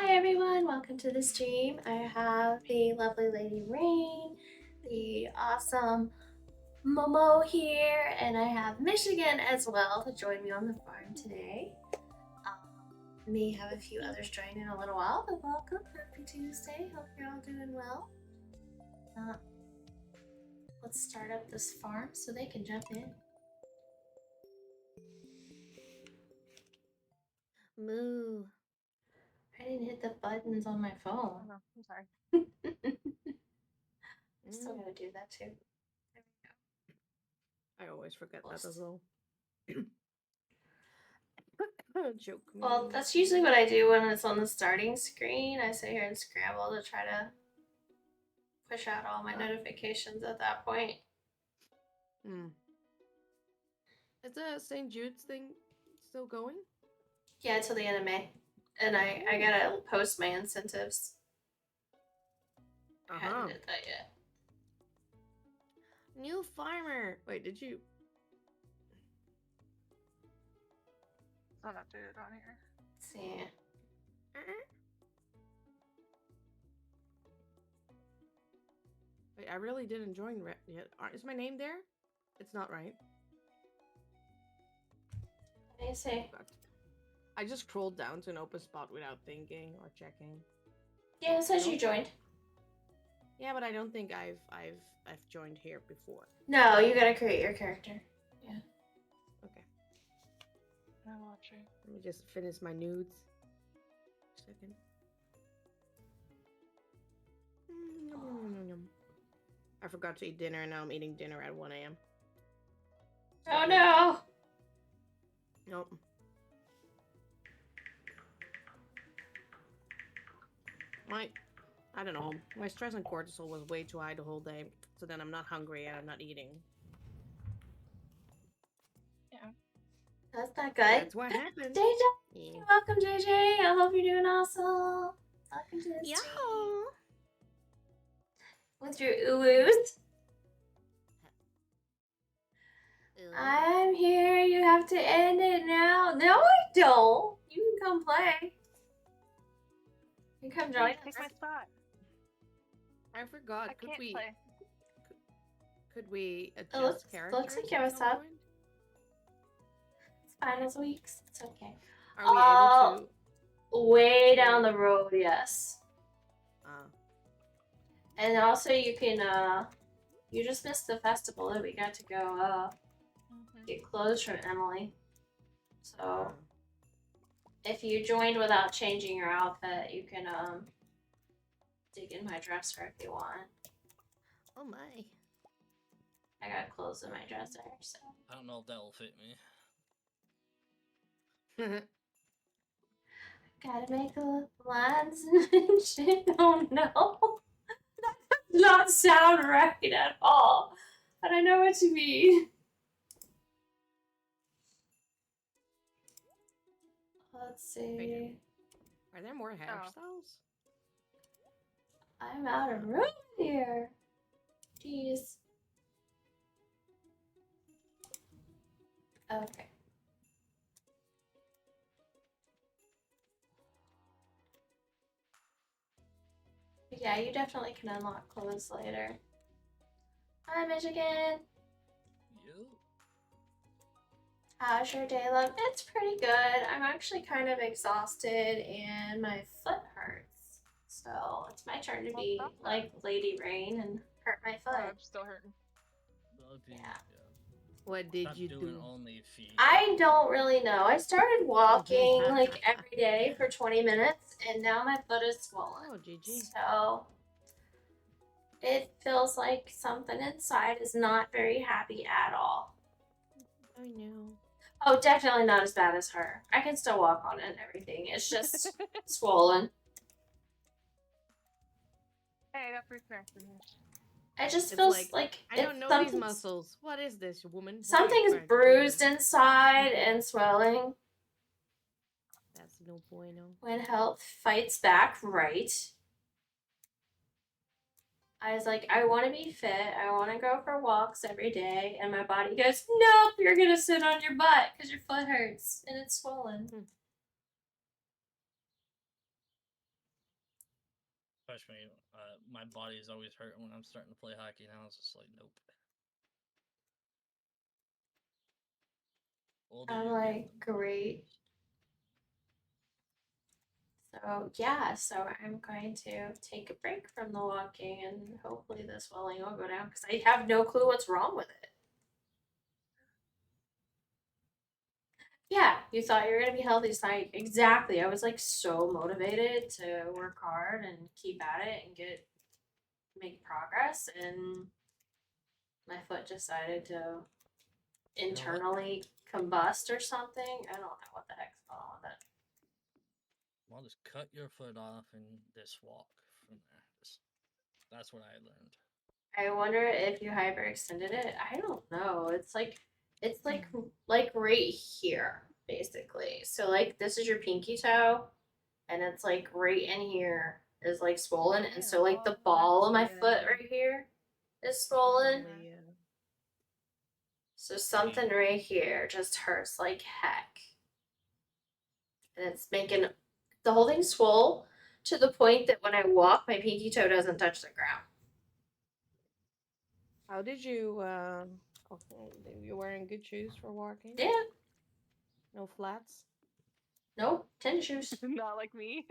Hi everyone, welcome to the stream. I have the lovely Lady Rain, the awesome Momo here, and I have Michigan as well to join me on the farm today. May have a few others join in a little while, but welcome. Happy Tuesday. Hope you're all doing well. Let's start up this farm so they can jump in. Moo. I didn't hit the buttons on my phone. Oh, no, I'm sorry. I'm still gonna do that too. There we go. I always forget that as well. Joke me. Well, that's usually what I do when it's on the starting screen. I sit here and scramble to try to push out all my notifications at that point. Is the St. Jude's thing still going? Yeah, till the end of May. And I gotta post my incentives. I haven't did that yet. New farmer. Wait, did you? It's not updated on here. Let's see. Wait, I really didn't join yet. Is my name there? It's not right. What do you say? I just scrolled down to an open spot without thinking or checking. Yeah, it says you joined. Yeah, but I don't think I've joined here before. No, you gotta create your character. Yeah. Okay. I'm watching. Let me just finish my nudes. Second. I forgot to eat dinner and now I'm eating dinner at 1 a.m. Oh no! Nope. I don't know. My stress and cortisol was way too high the whole day, so then I'm not hungry and I'm not eating. Yeah. That's not good. That's what happened. JJ! Yeah. Welcome, JJ. I hope you're doing awesome. Welcome to the stream. With your oohs. I'm here. You have to end it now. No, I don't. You can come play. You can come join us. Take my spot. I forgot. I can't play. Could we adjust characters? Looks like you have a sub. It's fine as weeks. It's okay. Are we able to? Way down the road, yes. And also you can, you just missed the festival that we got to go, get clothes from Emily. So, if you joined without changing your outfit, you can, dig in my dresser if you want. Oh my. I got clothes in my dresser, so. I don't know if that'll fit me. Gotta make the lines and shit. Oh no. That does not sound right at all. But I know what you mean. Let's see. Are there more hairstyles? I'm out of room here. Jeez. Okay. Yeah, you definitely can unlock clothes later. Hi, Michigan. You? How's your day, love? It's pretty good. I'm actually kind of exhausted and my foot hurts. So it's my turn to be like Lady Rain and hurt my foot. Oh, I'm still hurting. Yeah. What did you do? Only feet. I don't really know. I started walking like every day for 20 minutes and now my foot is swollen. Oh, GG. So it feels like something inside is not very happy at all. I know. Oh, definitely not as bad as her. I can still walk on it and everything. It's just swollen. Hey, I got free snacks. It just feels like I don't know these muscles. What is this, woman? Something's bruised inside and swelling. That's no bueno. When health fights back, right? I was like, I want to be fit. I want to go for walks every day. And my body goes, nope, you're going to sit on your butt because your foot hurts and it's swollen. Trust me, my body is always hurting when I'm starting to play hockey now. It's just like, nope. Older I'm you like, get, great. So yeah, so I'm going to take a break from the walking and hopefully the swelling will go down because I have no clue what's wrong with it. Yeah, you thought you were gonna be healthy tonight. Exactly. I was like so motivated to work hard and keep at it and make progress, and my foot decided to know what? internally combust or something. I don't know what the heck's going on with it. Well, just cut your foot off and just walk from there. That's what I learned. I wonder if you hyperextended it. I don't know. It's like right here, basically. So like this is your pinky toe, and it's like right in here is like swollen, and so like the ball of my foot right here is swollen. Probably, yeah. So something right here just hurts like heck. And it's making the whole thing swole to the point that when I walk, my pinky toe doesn't touch the ground. How did you, okay, you're wearing good shoes for walking? Yeah, No flats? nope, tennis shoes. Not like me.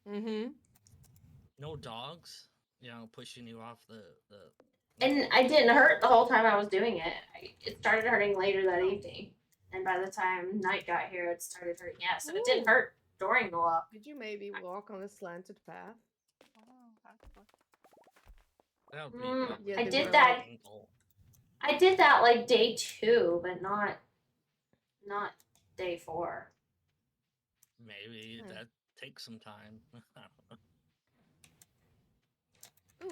Mm-hmm. No dogs, pushing you off the. And I didn't hurt the whole time I was doing it. It started hurting later that evening. And by the time night got here, it started hurting. Yeah, so it didn't hurt during the walk. Did you maybe walk on a slanted path? That would be good. Yeah, I they did were that. like- Ankle. I did that like day 2, but not day 4. Maybe that takes some time. I don't know.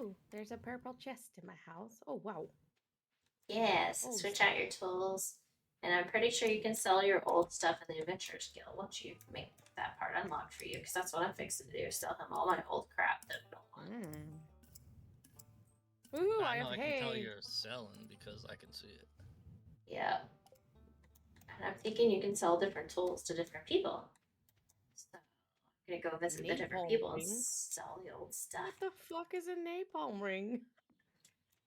Ooh, there's a purple chest in my house. Oh, wow. Yes, Old switch stuff. out your tools. And I'm pretty sure you can sell your old stuff in the Adventurers Guild once you make that part unlocked for you, because that's what I'm fixing to do, sell him all my old crap that I don't want. Ooh, I I know have I can tell hay. you're selling because I can see it. Yeah. And I'm thinking you can sell different tools to different people. So I'm gonna go visit the different Napalm people and ring? sell the old stuff. What the fuck is a napalm ring?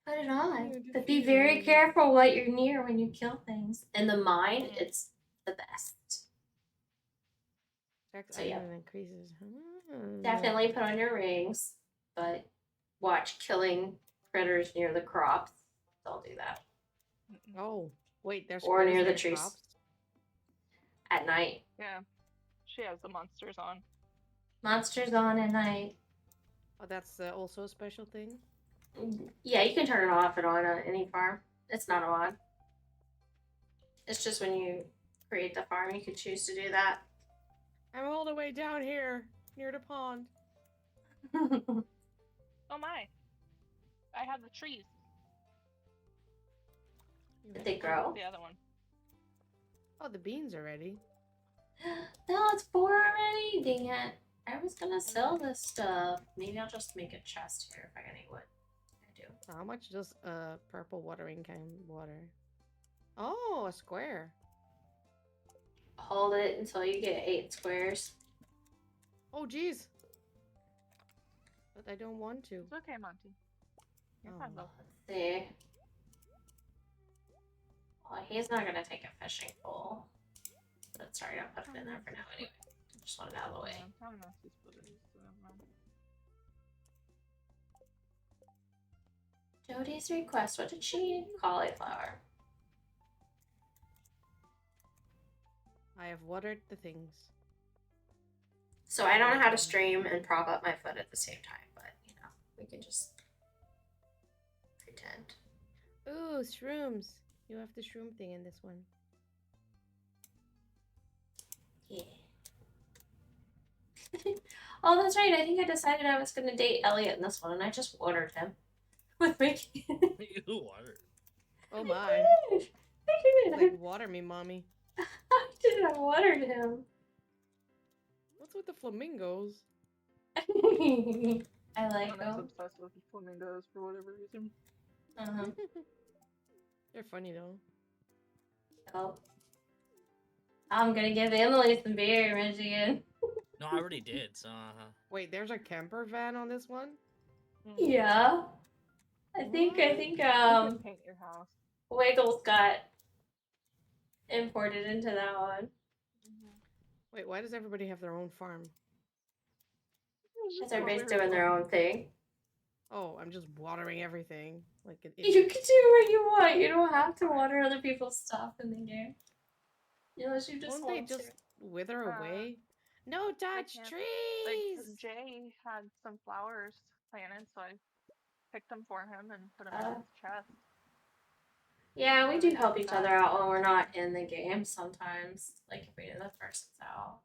Put it on. You're But be defeating very me. careful what you're near when you kill things. In the mine, it's the best. Tracks So, yeah. iron increases. Definitely put on your rings, but watch killing critters near the crops. Don't do that. Oh, wait, there's Or critters near the near trees. crops? At night. Yeah. She has the monsters on. Monsters on at night. Oh, that's also a special thing? Yeah, you can turn it off and on any farm. It's not on. It's just when you create the farm, you can choose to do that. I'm all the way down here, near the pond. Oh my. I have the trees. Did they grow? The other one. Oh, the beans are ready. No, it's 4 already. Dang it. I was gonna sell this stuff. Maybe I'll just make a chest here if I got any wood. I do. So how much does purple watering can water? Oh, a square. Hold it until you get 8 squares. Oh, jeez. But I don't want to. It's okay, Monty. You're fine, though. Let's see. Well, he's not gonna take a fishing pole. But sorry, I'll put it in there for now anyway. Just want it out of the way. I'm not too split. Jody's request. What did she need? Cauliflower. I have watered the things. So I don't know how to stream and prop up my foot at the same time, but you know, we can just pretend. Ooh, shrooms. You have the shroom thing in this one. Yeah. Oh, that's right. I think I decided I was gonna date Elliot in this one, and I just watered him with Mickey. You water. Oh I my. did. I It's did. like, water me, mommy. I did. I watered him. What's with the flamingos? I like I'm them. obsessed with flamingos for whatever reason. Uh-huh. They're funny though. Oh. I'm gonna give Emily some beer, Michigan. No, I already did. So Wait, there's a camper van on this one? Yeah. I think You can paint your house. Wiggles got imported into that one. Wait, why does everybody have their own farm? Because everybody's doing their own thing. Oh, I'm just watering everything like an You idiot. can do what you want. You don't have to water other people's stuff in the game. Unless you just Won't they want just to. wither away? No, touch can't. trees! Like Jay had some flowers planted, so I picked them for him and put them in his chest. Yeah, we So do they help come each back. other out when we're not in the game sometimes. Like if we know the person's out.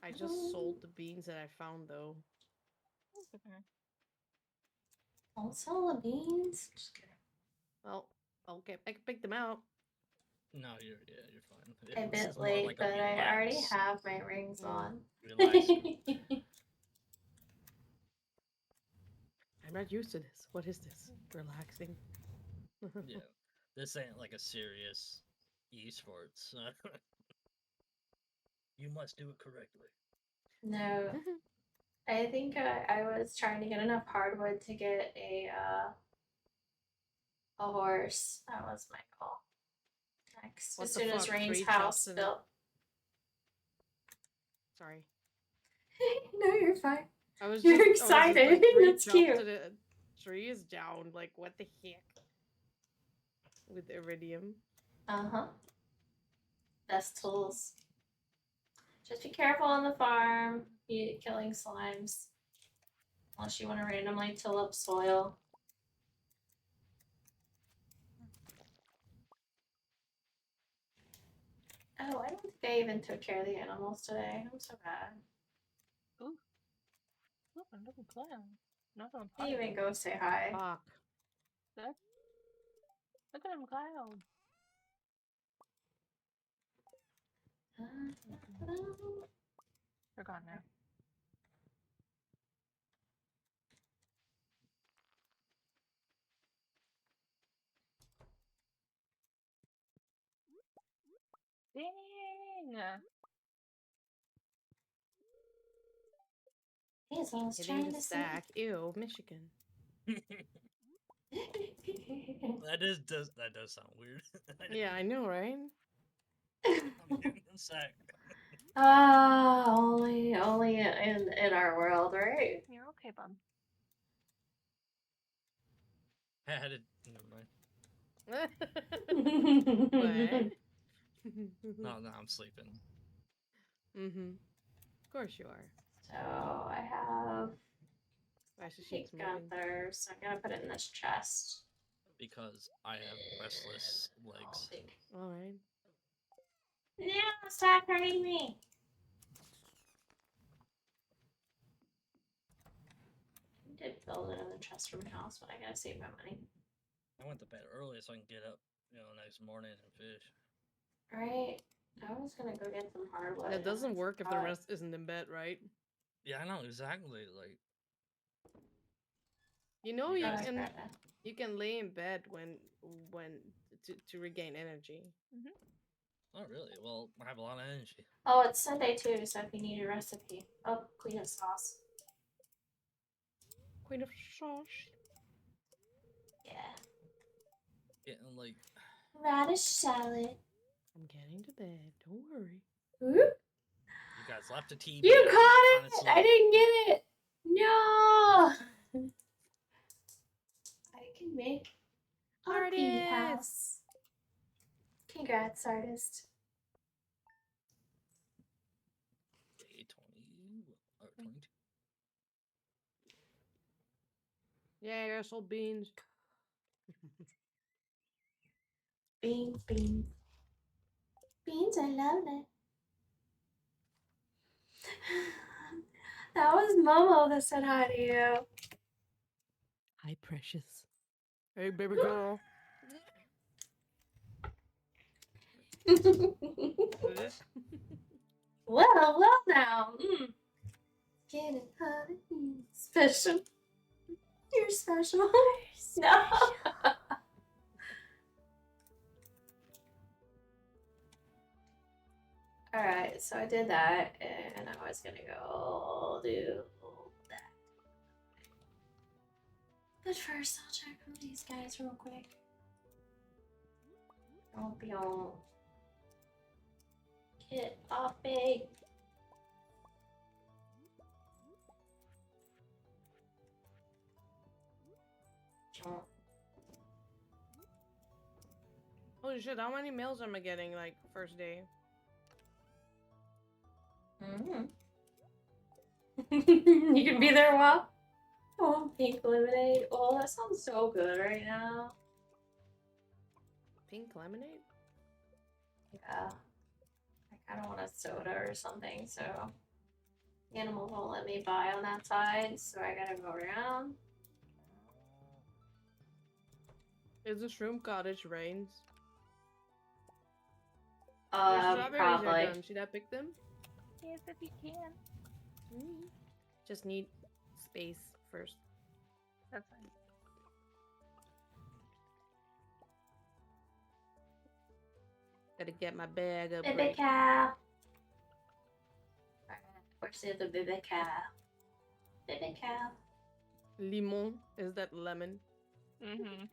I just sold the beans that I found though. Don't sell the beans. Just kidding. Well, okay, I can pick them out. no, you're fine. A This bit is more late, like a but I already relax. have my rings on. Relax. I'm not used to this. What is this? Relaxing. Yeah, this ain't like a serious esports. You must do it correctly. No, I think I was trying to get enough hardwood to get a horse. That was my goal. Next, What as the soon as fuck? Rain's 3 house chops in it. built. Sorry. No, you're fine. I was You're just, excited. I was just, like, 3 That's chops cute. and a tree is down. Like, what the heck? With iridium. Uh-huh. Best tools. Just be careful on the farm. Be killing slimes. Unless you want to randomly till up soil. Oh, I don't think I even took care of the animals today. I'm so bad. Ooh. Look, another clown. Another I didn't even go say hi. Fuck. Look at them clouds. They're gone now. Dang! Yes, I was Hitting trying the to stack. Ew, Michigan. that does sound weird. Yeah, I know, right? Sack. Only in our world, right? You're okay, bub. I had it. Never mind. What? No, I'm sleeping. Mm-hmm. Of course you are. So I have Actually, Hey she's moving. Gunther, so I'm gonna put it in this chest. Because I have restless legs. Alright. No, stop hurting me. I did build it in the chest from my house, but I gotta save my money. I went to bed early so I can get up, next morning and fish. Right? I was gonna go get some hardwood. That doesn't work if the forgot. rest isn't in bed, right? Yeah, I know exactly. Like, You know You you guys- can lay in bed when to regain energy. oh really? Well, I have a lot of energy. Oh, it's Sunday too, so if you need a recipe. Oh, Queen of Sauce. Queen of sauce. Yeah. Getting like, Radish salad. I'm getting to bed. Don't worry. Whoop. you guys left the TV. You on, caught it! honestly. I didn't get it! No! I can make a bee house. Congrats, artist. Day 20 or 22. Yeah, I sold beans. Beans, beans. Beans, I love it. That was Momo that said hi to you. Hi, precious. Hey, baby girl. Well now. Getting honey. Special. You're special. No. Alright, so I did that, and I was gonna go do that. But first, I'll check on these guys real quick. I'll be on. Get off me. Holy shit, how many mails am I getting, like, first day? Mm-hmm. You can be there a while. Oh, pink lemonade. Oh, that sounds so good right now. Pink lemonade? Yeah. I kind of want a soda or something, so animals won't let me buy on that side, so I gotta go around. Is this room cottage rains? The strawberries are Probably. done. Should I pick them? Yes, if you can. Just need space first. That's fine. Gotta get my bag up. Baby Right. cow. Where's the other baby cow? Baby cow. Limon. Is that lemon? Mm-hmm.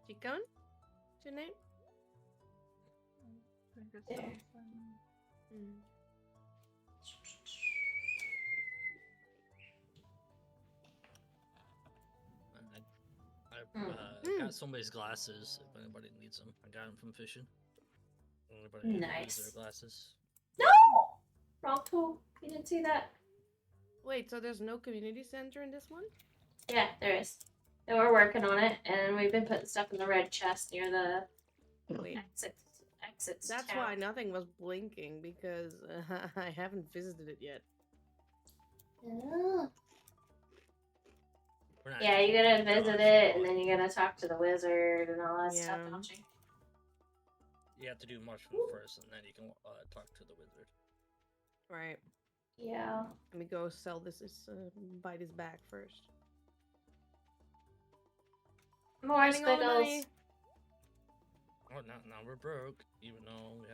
Chicken? What's your name? There. I got somebody's glasses if anybody needs them. I got them from fishing. Anybody needs Nice. their glasses? No! Wrong tool. You didn't see that? Wait, so there's no community center in this one? Yeah, there is. And we're working on it, and we've been putting stuff in the red chest near the Wait, exits. that's town. why nothing was blinking, because I haven't visited it yet. Oh. We're not Yeah, you actually gotta doing visit dodge, it, and but then you gotta talk to the wizard and all that stuff, Yeah. don't you? you have to do mushroom first, and then you can talk to the wizard. Right. Yeah. Let me go sell this, buy this bag first. More Spending all the money. squiggles. Oh, now we're broke, even though we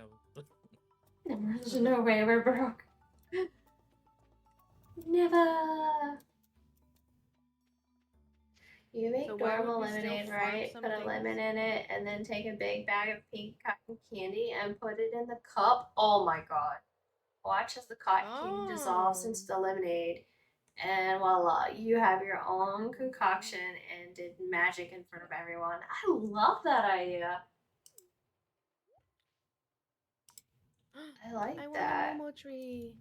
have. There's no way we're broke. Never. You make So why would normal we still lemonade, farm right? some Put a things? lemon in it, and then take a big bag of pink cotton candy and put it in the cup. Oh my god. Watch as the cotton candy dissolves into the lemonade. And voila, you have your own concoction and did magic in front of everyone. I love that idea. I like I want that. a Momo tree.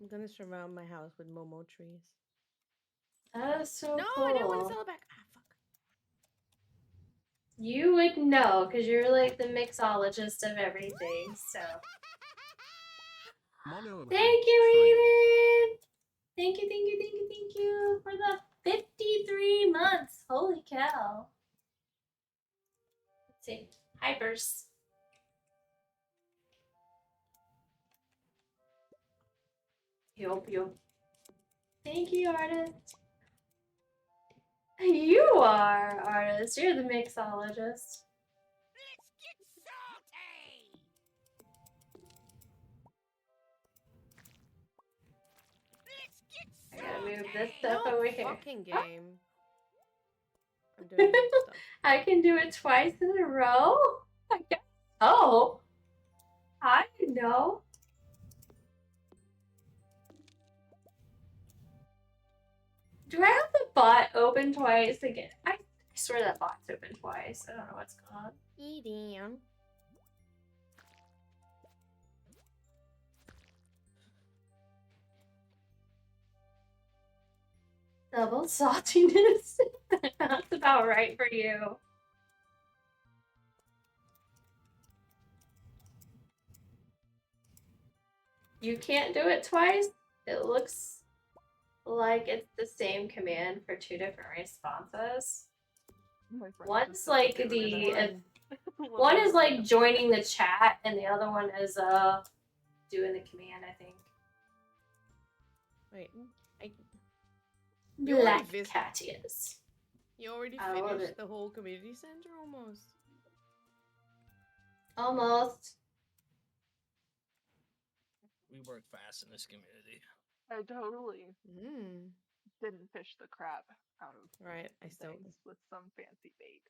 I'm gonna surround my house with Momo trees. That is so No, cool. I didn't want to sell it back. Ah, fuck. You would know, because you're like the mixologist of everything, so. Thank you, Eden! Thank you for the 53 months. Holy cow. Let's see. Hypers. Yup. Thank you, artist. You are, artist. You're the mixologist. Let's get salty! Let's get I gotta salty! move this stuff No over here. fucking game. I'm doing good stuff. I can do it twice in a row? I guess so. I know. Do I have the bot open twice again? I swear that bot's open twice. I don't know what's going on. Eating. Double saltiness. That's about right for you. You can't do it twice? It looks like it's the same command for two different responses. One's like one is like joining the chat, and the other one is doing the command, I think. Wait, You wanna Black visit- cat is. You already I love finished it. the whole community center almost. Almost. We work fast in this community. I totally Mm. didn't fish the crap out of Right, I some still. things with some fancy bait.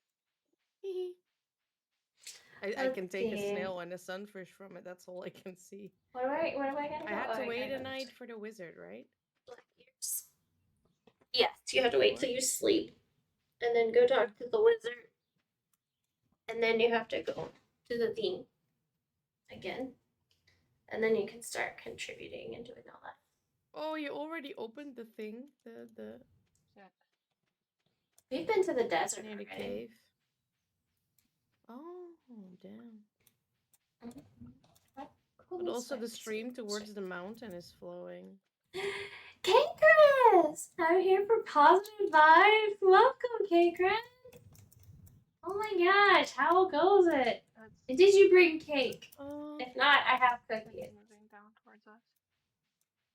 I Let's can take a see. snail and a sunfish from it. That's all I can see. What am I gonna I go? had to Oh, wait gotta a go night to for the wizard, right? Black Ears. Yes, you have to wait till you sleep, and then go talk to the wizard, and then you have to go to the thing again, and then you can start contributing and doing all that. Oh, you already opened the thing, the Shit. We've been to the desert near the already. cave. Oh, damn. Cool But also the sights. stream towards the mountain is flowing. Hey Chris! I'm here for positive vibes. Welcome, K Chris. Oh my gosh, how goes it? That's Did you bring cake? Oh, If not, I have it's cookies. moving down towards us.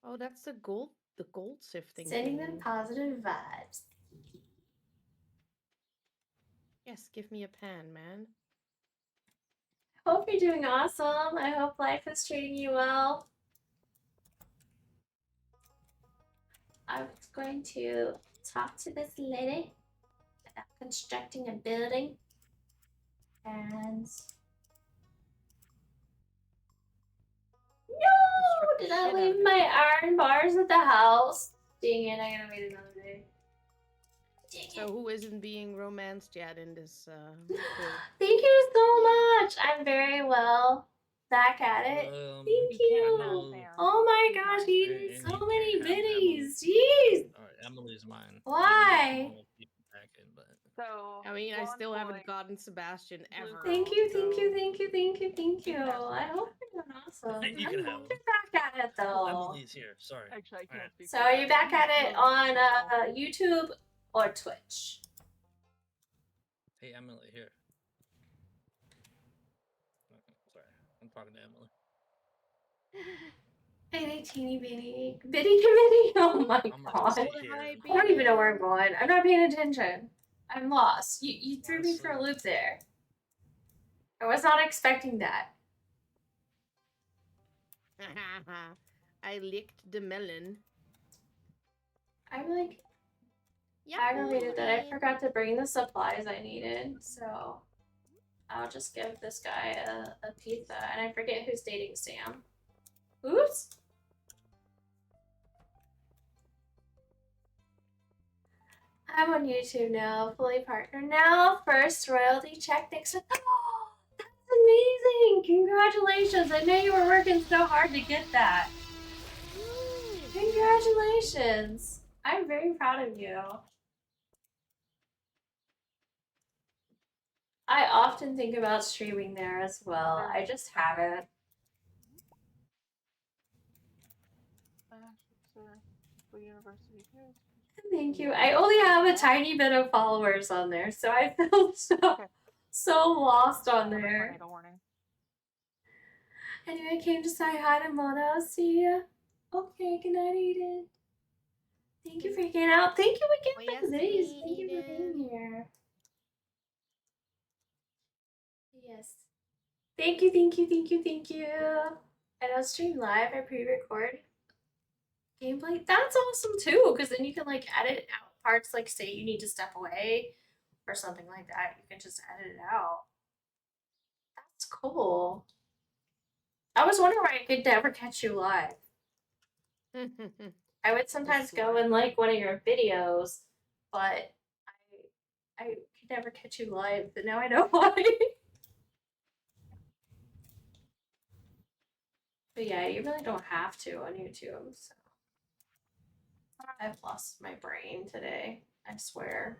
oh, that's the gold sifting Sending thing. them positive vibes. Yes, give me a pan, man. Hope you're doing awesome. I hope life is treating you well. I was going to talk to this lady about constructing a building. And no! Did I leave my iron bars at the house? Dang it, I gotta wait another day. Dang it. So who isn't being romanced yet in this build? Thank you so much. I'm very well. Back at it. Thank You you. can't have Sam. Oh my He's gosh, mine. he And did you so can't many have biddies. Emily. Jeez. Alright, Emily's mine. Why? Even though Kimono will keep it back in, but So I mean, I blonde still boy, haven't gotten Sebastian blue ever. girl. Thank you, thank you, So thank you, thank you, thank you you. can have I hope Sebastian. you're doing awesome. You I can hope have you're him. back at it Oh, though. Emily's here. Sorry. Actually, I can't Alright. speak. So for are you back at Sebastian. it He's on really YouTube or Twitch? Hey, Emily, here. Okay, sorry, I'm talking to Emily. Hey, teeny bitty. Bitty committee? Oh my I'm gonna god. sit Oh, here. hi, I don't even know where I'm baby. going. I'm not paying attention. I'm lost. You threw me for a Honestly. loop there. I was not expecting that. I licked the melon. I'm like Yeah, aggravated that I forgot to bring the supplies I needed, so I'll just give this guy a pizza, and I forget who's dating Sam. Oops. I'm on YouTube now, fully partnered now. First royalty check. Thanks for. Oh, that's amazing! Congratulations! I know you were working so hard to get that. Congratulations! I'm very proud of you. I often think about streaming there as well. I just haven't. University. Thank you. I only have a tiny bit of followers on there, so I feel so lost on there. Tornado warning. Anyway, I came to say hi to Mona. See ya. Okay, good night, Eden. Thank you for hanging out. Thank you again for the days. Thank you for being here. Yes. Thank you, thank you, thank you, thank you. I don't stream live, I pre-record gameplay. That's awesome too, because then you can like edit out parts, like say you need to step away or something like that. You can just edit it out. That's cool. I was wondering why I could never catch you live. I would sometimes go in like one of your videos, but I could never catch you live, but now I know why. But yeah, you really don't have to on YouTube, so I've lost my brain today. I swear.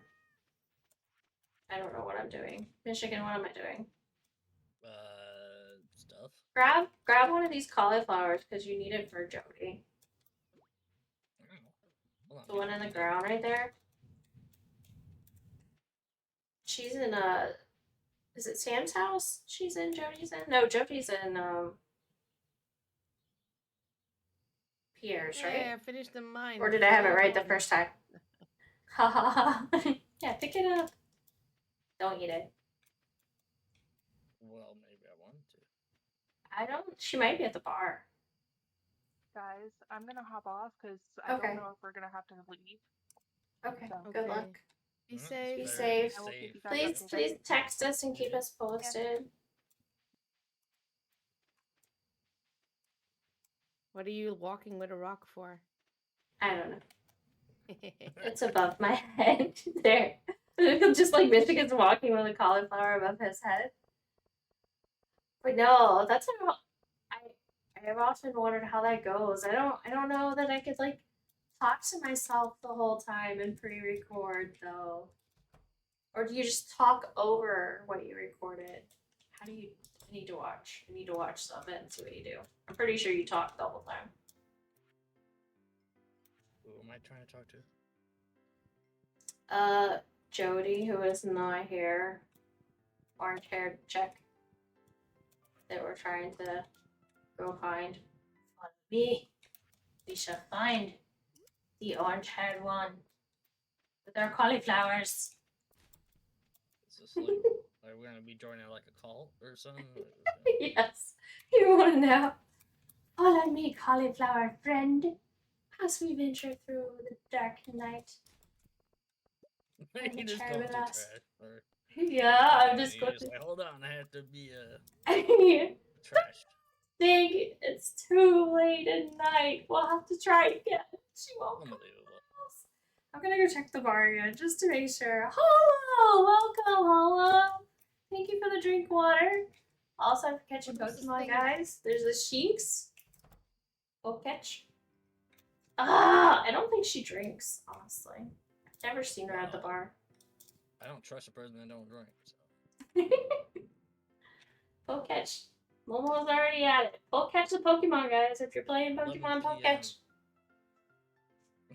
I don't know what I'm doing. Michigan, what am I doing? Stuff. Grab one of these cauliflowers because you need it for Jody. Hold on, The one in the ground right there. She's in is it Sam's house? She's in, Jody's in? No, Jody's in Pierre's, right? Yeah, I finished the mine. Or did I have it right the first time? Ha ha ha. Yeah, pick it up. Don't eat it. Well, maybe I wanted to. I don't. She might be at the bar. Guys, I'm gonna hop off because I Okay. don't know if we're gonna have to leave. Okay. So- Good Okay. luck. Be Well, it's safe. Be better safe. I will keep you guys Please, updated. please text us and keep Yeah. us posted. What are you walking with a rock for? I don't know. It's above my head. There. Just like Michigan's walking with a cauliflower above his head. But no, that's not. I've often wondered how that goes. I don't know that I could like talk to myself the whole time and pre-record though. Or do you just talk over what you recorded? How do you? I need to watch. I need to watch some of it and see what you do. I'm pretty sure you talk the whole time. Who am I trying to talk to? Jody, who is not here, orange-haired chick that we're trying to go find. Follow me. We shall find the orange-haired one with our cauliflowers. Is this like, are we gonna be joining like a cult or something? Like, what's going on? Yes, you want to know. Follow me, cauliflower friend, as we venture through the dark night. You just Share go with through us. trash. Or, Yeah, I'm just you going just like, hold on, I have to be to. trash. Think it's too late at night. We'll have to try again. She won't come. Unbelievable. I'm gonna go check the bar again just to make sure. Hello, welcome, hello. Thank you for the drink water. Also, for catching What was this Pokemon, thing? guys. There's the Sheiks. Go catch. Ah, I don't think she drinks, honestly. I've never seen her at the bar. I don't trust a person that don't drink. So. Go catch. Momo's already at it. Go catch the Pokemon, guys. If you're playing 11 Pokemon, go PM. catch.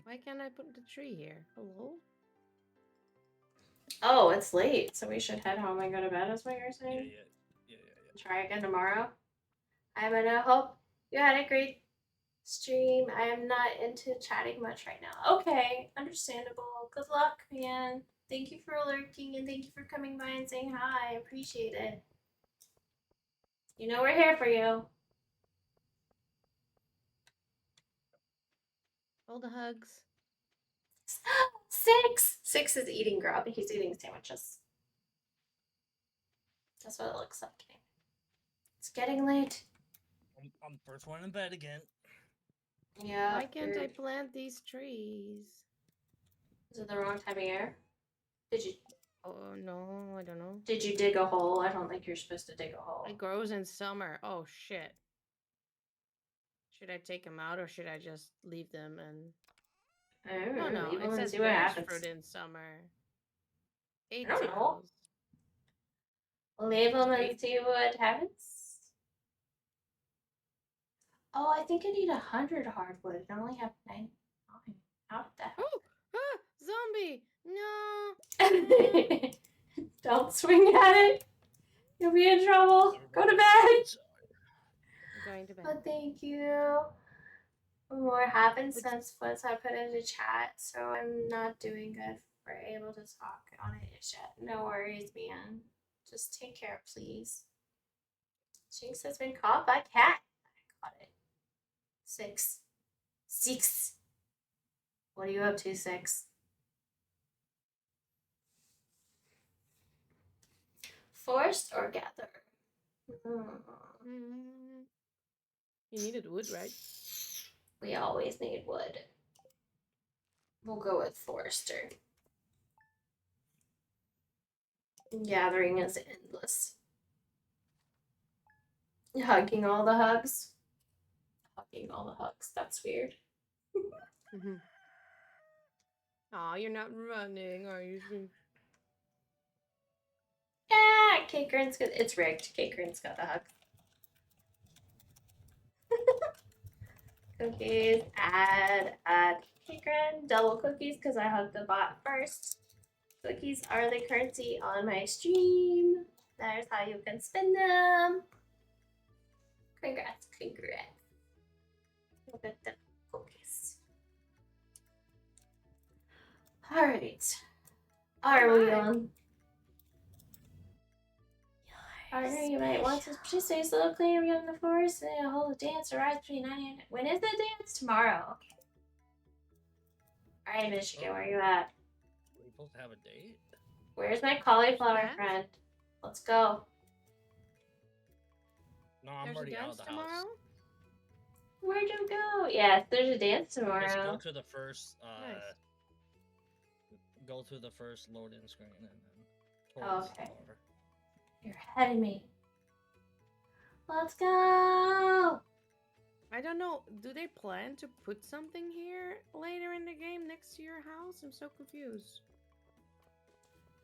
Why can't I put the tree here? Hello? Oh, it's late, so we should head home and go to bed, is what you're Yeah, saying? yeah. Try again tomorrow. I'm gonna hope you had a great stream. I am not into chatting much right now. Okay, understandable. Good luck, man. Thank you for lurking and thank you for coming by and saying hi. I appreciate it. You know we're here for you. All the hugs. Six! Six is eating grub. He's eating sandwiches. That's what it looks like. It's getting late. I'm first one in bed again. Yeah. Why can't I plant these trees? Is it the wrong time of year? Did you Oh no, I don't know. Did you dig a hole? I don't think you're supposed to dig a hole. It grows in summer. Oh shit. Should I take them out or should I just leave them and... Oh no, leave it them and says see what bears happens. fruit in summer. 8 I don't know. zeros. Leave them and Eight. see what happens. Oh, I think I need 100 hardwood. I only have 99. How the heck? Oh! Ah! Zombie! No! Don't swing at it. You'll be in trouble. Go to bed. I'm going to bed. But thank you. More happens since once I put it in the chat, so I'm not doing good for able to talk on it yet. No worries, man. Just take care, please. Jinx has been caught by cat. I caught it. 6. 6. What are you up to, 6? Forest or gather? Mm. You needed wood, right? We always need wood. We'll go with forester. Gathering is endless. Hugging all the hugs. Hugging all the hugs. That's weird. Mm-hmm. Aw, you're not running, are you? Yeah, Cakerin's got it's rigged. Cakerin's got the hug. Cookies, add Cakerin, double cookies because I hugged the bot first. Cookies are the currency on my stream. There's how you can spin them. Congrats, congrats. Look at the cookies. Alright. Are we Bye. on? Partner, you might want to participate a little cleaner in the forest and hold a dance or ride between 9 and... When is the dance? Tomorrow. Okay. Alright, Michigan, where you at? We're supposed to have a date? Where's my cauliflower Dance? friend? Let's go. No, I'm There's a already out dance of the tomorrow? house. Where'd you go? Yes, there's a dance Just go tomorrow. to the first, Nice. go to the first load-in screen and then Oh, towards okay. the bar. You're ahead of me. Let's go! I don't know. Do they plan to put something here later in the game next to your house? I'm so confused.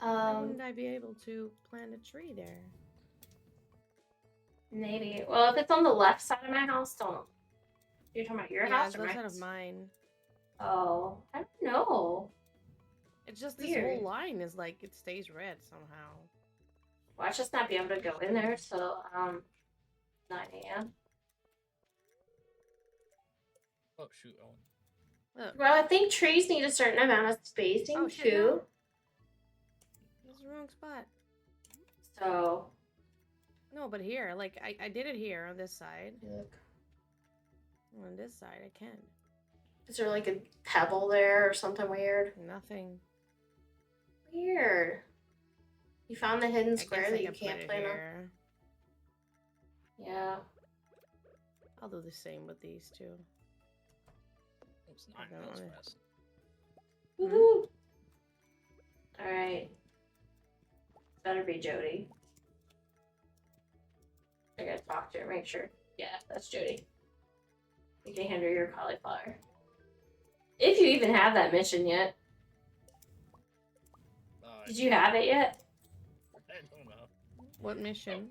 Why wouldn't I be able to plant a tree there? Maybe. Well, if it's on the left side of my house, don't. You're talking about your Yeah, house it's or my outside house? of mine. Oh, I don't know. It's just this Weird. whole line is like it stays red somehow. Well, I just not be able to go in there till 9 a.m. Oh shoot, Owen. Look, Well, I think trees need a certain amount of spacing Oh, shit, too. no. That's the wrong spot. So No, but here, like I did it here on this side. look, On this side, I can. is there like a pebble there or something weird? Nothing. Weird. You found the hidden I square guess I that you can put can't it play on. here. Yeah. I'll do the same with these two. It's I 9 don't minutes wanna- fast. Woohoo! Alright. Better be Jody. I gotta talk to her, make sure. Yeah, that's Jody. You can hand her your cauliflower. If you even have that mission yet. Did you have it yet? I don't know. What mission?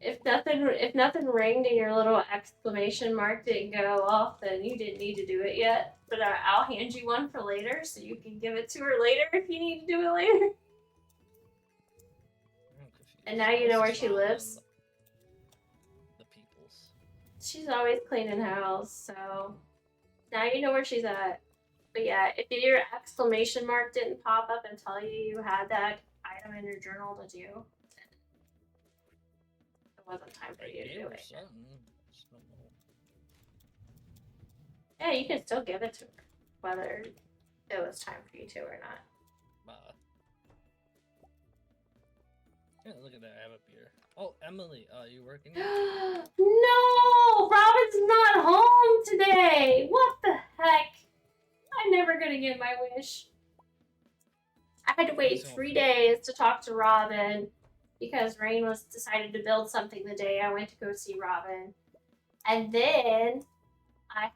If nothing ringed and your little exclamation mark didn't go off, then you didn't need to do it yet. But I'll hand you one for later, so you can give it to her later if you need to do it later. I'm confused. And now you know where What's she found lives? in The peoples. She's always cleaning house, so now you know where she's at. But yeah, if your exclamation mark didn't pop up and tell you had that item in your journal to do, it wasn't time for I you to gave do her it. something. Just don't know. Yeah, you can still give it to her, whether it was time for you to or not. Yeah, look at that. I have a beer. Oh, Emily, you working? No! Robin's not home today! What the heck? I'm never gonna get my wish. I had to wait 3 days to talk to Robin because Rain was decided to build something the day I went to go see Robin. And then I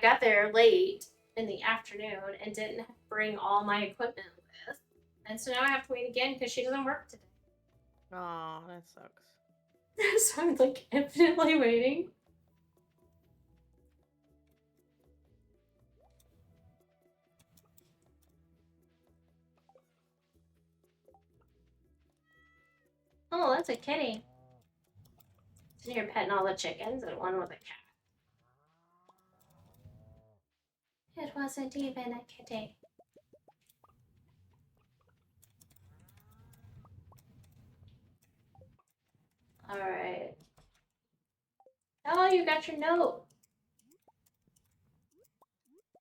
got there late in the afternoon and didn't bring all my equipment with. And so now I have to wait again because she doesn't work today. Oh, that sucks. So I'm like infinitely waiting. Oh, that's a kitty. So you're petting all the chickens and one with a cat. It wasn't even a kitty. Alright. Oh, you got your note.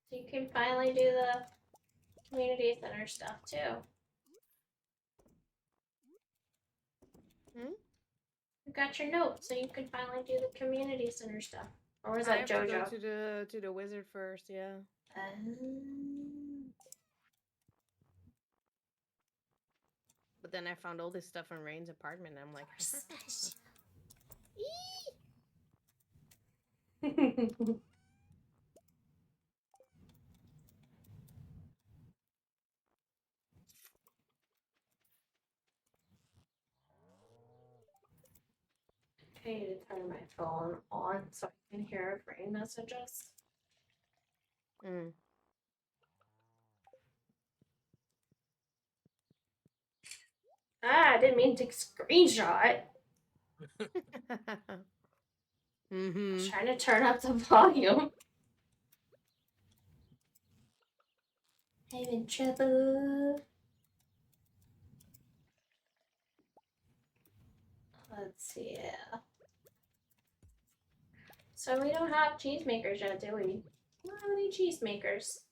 So you can finally do the community center stuff too. You got your note, so you can finally do the community center stuff. Or was I that have JoJo? to go to the wizard first, yeah. But then I found all this stuff in Rain's apartment, and I'm like, I need to turn my phone on so I can hear if Rain messages. Ah, I didn't mean to screenshot. I was trying to turn up the volume. I'm in trouble. Let's see. So we don't have cheesemakers yet, do we? We don't have any cheesemakers.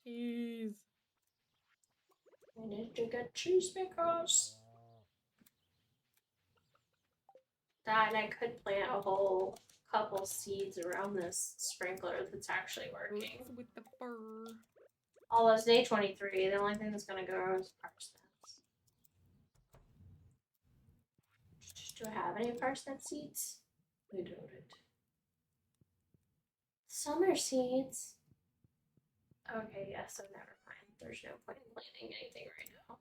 Jeez. We need to get cheesemakers. That, and I could plant a whole couple seeds around this sprinkler that's actually working. Boots with the fur. Although it's day 23, the only thing that's gonna go is parsnips. Do I have any parsnip seeds? I doubt it. Summer seeds. Okay, yeah, so never mind. There's no point in planting anything right now.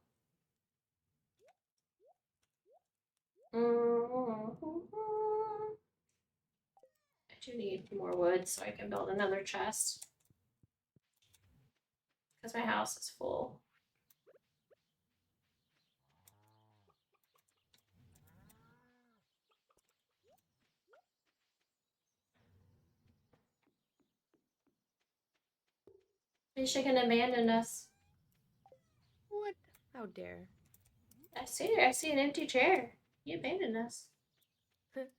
I do need more wood so I can build another chest. Because my house is full. Michigan abandoned us. What? How dare? I see an empty chair. He abandoned us.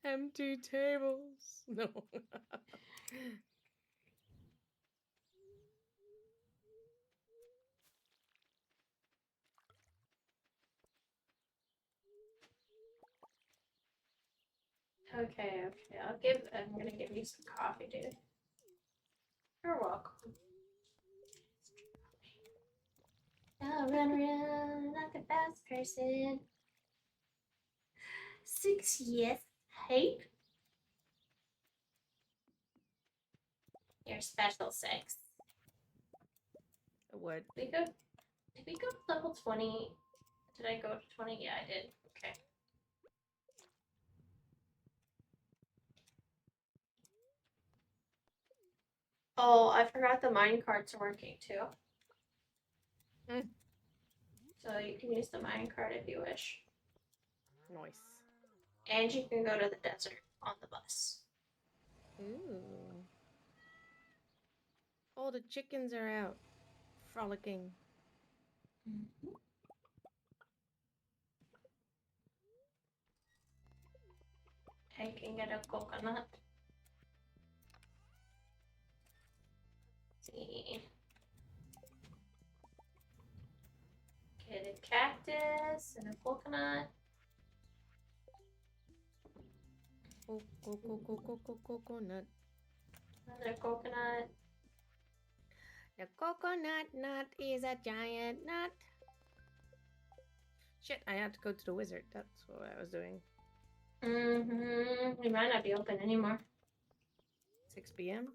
Empty tables. No. Okay. I'm gonna give you some coffee, dude. You're welcome. I'll run around like a fast person. 60th height. Your special 6. What? Did we go to level 20? Did I go to 20? Yeah, I did. Okay. Oh, I forgot the mine carts are working too. Mm. So you can use the mine cart if you wish. Nice. And you can go to the desert on the bus. Ooh. All the chickens are out. Frolicking. I can get a coconut. Let's see. Get a cactus and a coconut. Coconut. Another coconut. The coconut nut is a giant nut. Shit, I had to go to the wizard. That's what I was doing. We might not be open anymore. 6 p.m.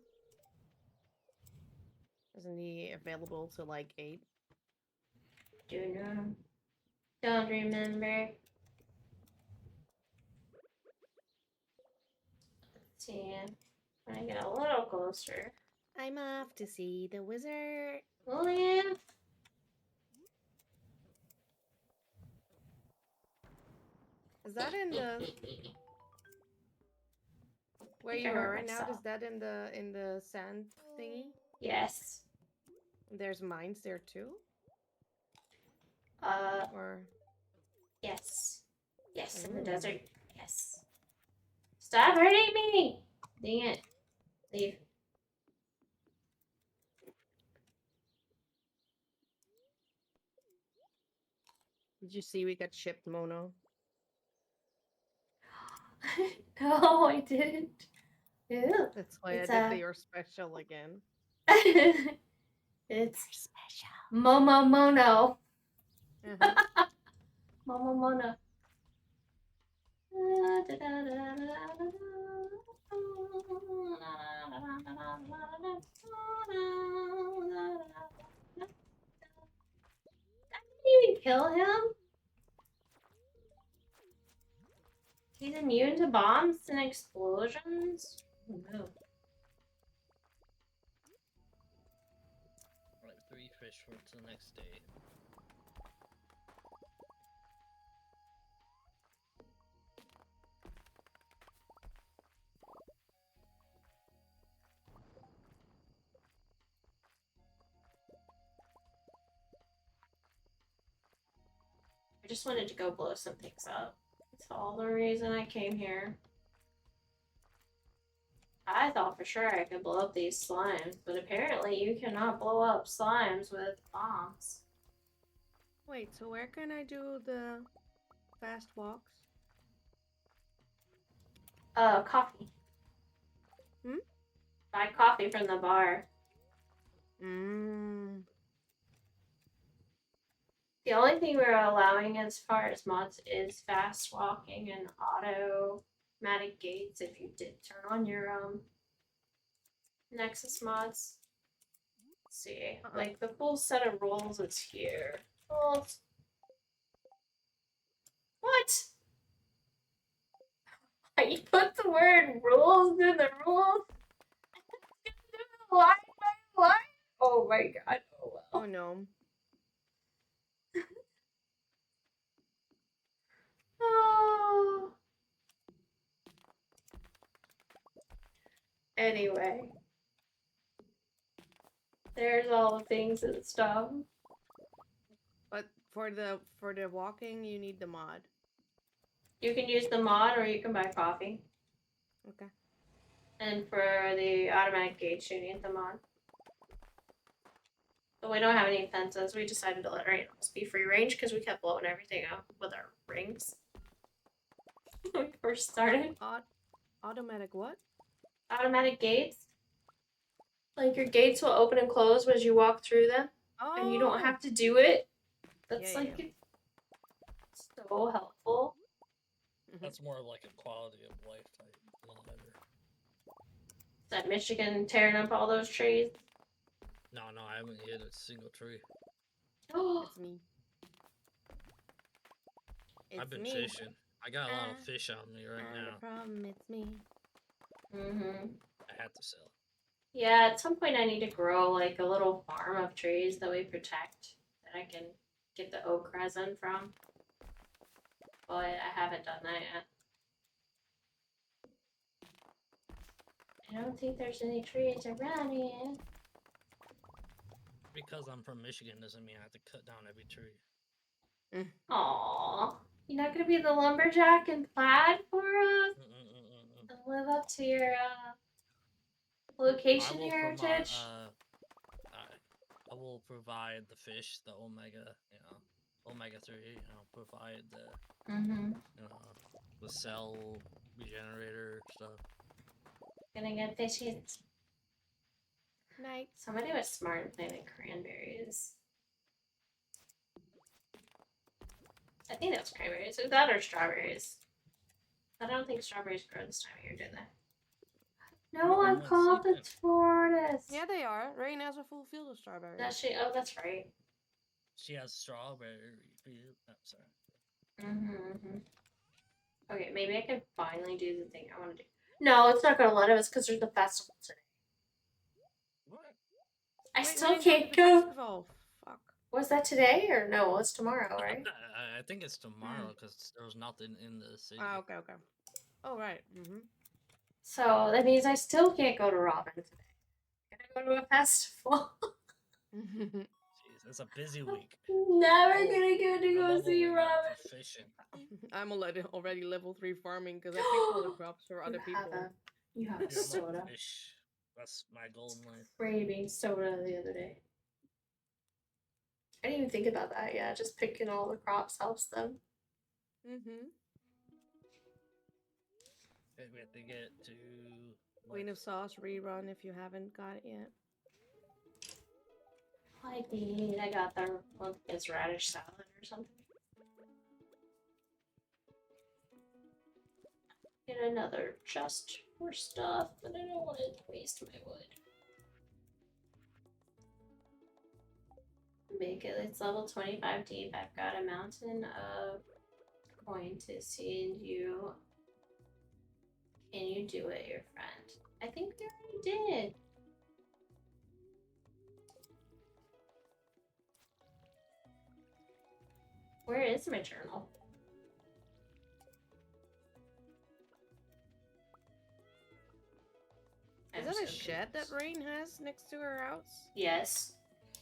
Isn't he available till like 8? Don't know. Don't remember. Let's see. When I get a little closer. I'm off to see the wizard. Oh yeah. Is that in the where think I you hurt are right now? myself. Is that in the sand thingy? Yes. There's mines there too? Or Yes. Yes, in the Ooh. desert. Yes. Stop hurting me! Dang it. Leave. did you see we got shipped, Mono? No, I didn't. Ew. That's why It's I did the your special again. It's Special. Mono. Uh-huh. Mono. I didn't even kill him. He's immune to bombs and explosions. Oh, no. Right, 3 fish for the next day. I just wanted to go blow some things up. That's all the reason I came here. I thought for sure I could blow up these slimes, but apparently you cannot blow up slimes with bombs. Wait, so where can I do the fast walks? Coffee. Hmm? Buy coffee from the bar. Mmm. The only thing we're allowing as far as mods is fast walking and automatic gates if you did turn on your Nexus mods. Let's see. Like the full set of rules is here. Rules. What? You put the word rules in the rules? Why? Oh my god. Oh well. Oh no. Oh. Anyway. There's all the things and stuff. But for the walking, you need the mod. You can use the mod or you can buy coffee. Okay. And for the automatic gates, you need the mod. But we don't have any fences. We decided to let our animals be free range because we kept blowing everything up with our rings. When we first started. Automatic what? Automatic gates. Like your gates will open and close as you walk through them. Oh. And you don't have to do it. That's Yeah, like so helpful. That's more like a quality of life type mod. Is that Michigan tearing up all those trees? No, I haven't hit a single tree. Oh, It's me. I've been fishing. I got a lot of fish on me right now. The problem, it's me. I had to sell. Yeah, at some point I need to grow like a little farm of trees that we protect that I can get the oak resin from. But I haven't done that yet. I don't think there's any trees around here. Because I'm from Michigan doesn't mean I have to cut down every tree. Aww. You're not gonna be the lumberjack in plaid for us? And live up to your location heritage? I will provide the fish, the omega, omega 3. Provide the, the cell regenerator stuff. Gonna get fishies. Night. Somebody was smart and planted cranberries. I think that was cranberries. Or that or strawberries. I don't think strawberries grow this time of year, do they? No one called the tortoise. Yeah, they are. Rain has a full field of strawberries. Does she? Oh, that's right. She has strawberry field. I'm sorry. Okay, maybe I can finally do the thing I want to do. No, it's not gonna let us because there's the festival today. What? I still can't go. Fuck. Was that today or no? It's tomorrow, right? I think it's tomorrow because there was nothing in the city. Oh, okay. Oh, right. So that means I still can't go to Robin today. Can I go to a festival? Jeez, it's a busy week. Never gonna get to go see Robin. Fishing. I'm already level 3 farming because I picked all the crops for other people. You have a soda. Fish. That's my goal in life. Craving soda the other day. I didn't even think about that. Yeah, just picking all the crops helps them. We have to get to Queen of Sauce rerun if you haven't got it yet. I did. I got the it's radish salad or something. Get another chest for stuff, but I don't want to waste my wood. Make it, it's level 25 deep. I've got a mountain of coin to send you. Can you do it, your friend? I think we already did. Where is my journal? Is that a shed that Rain has next to her house? Yes.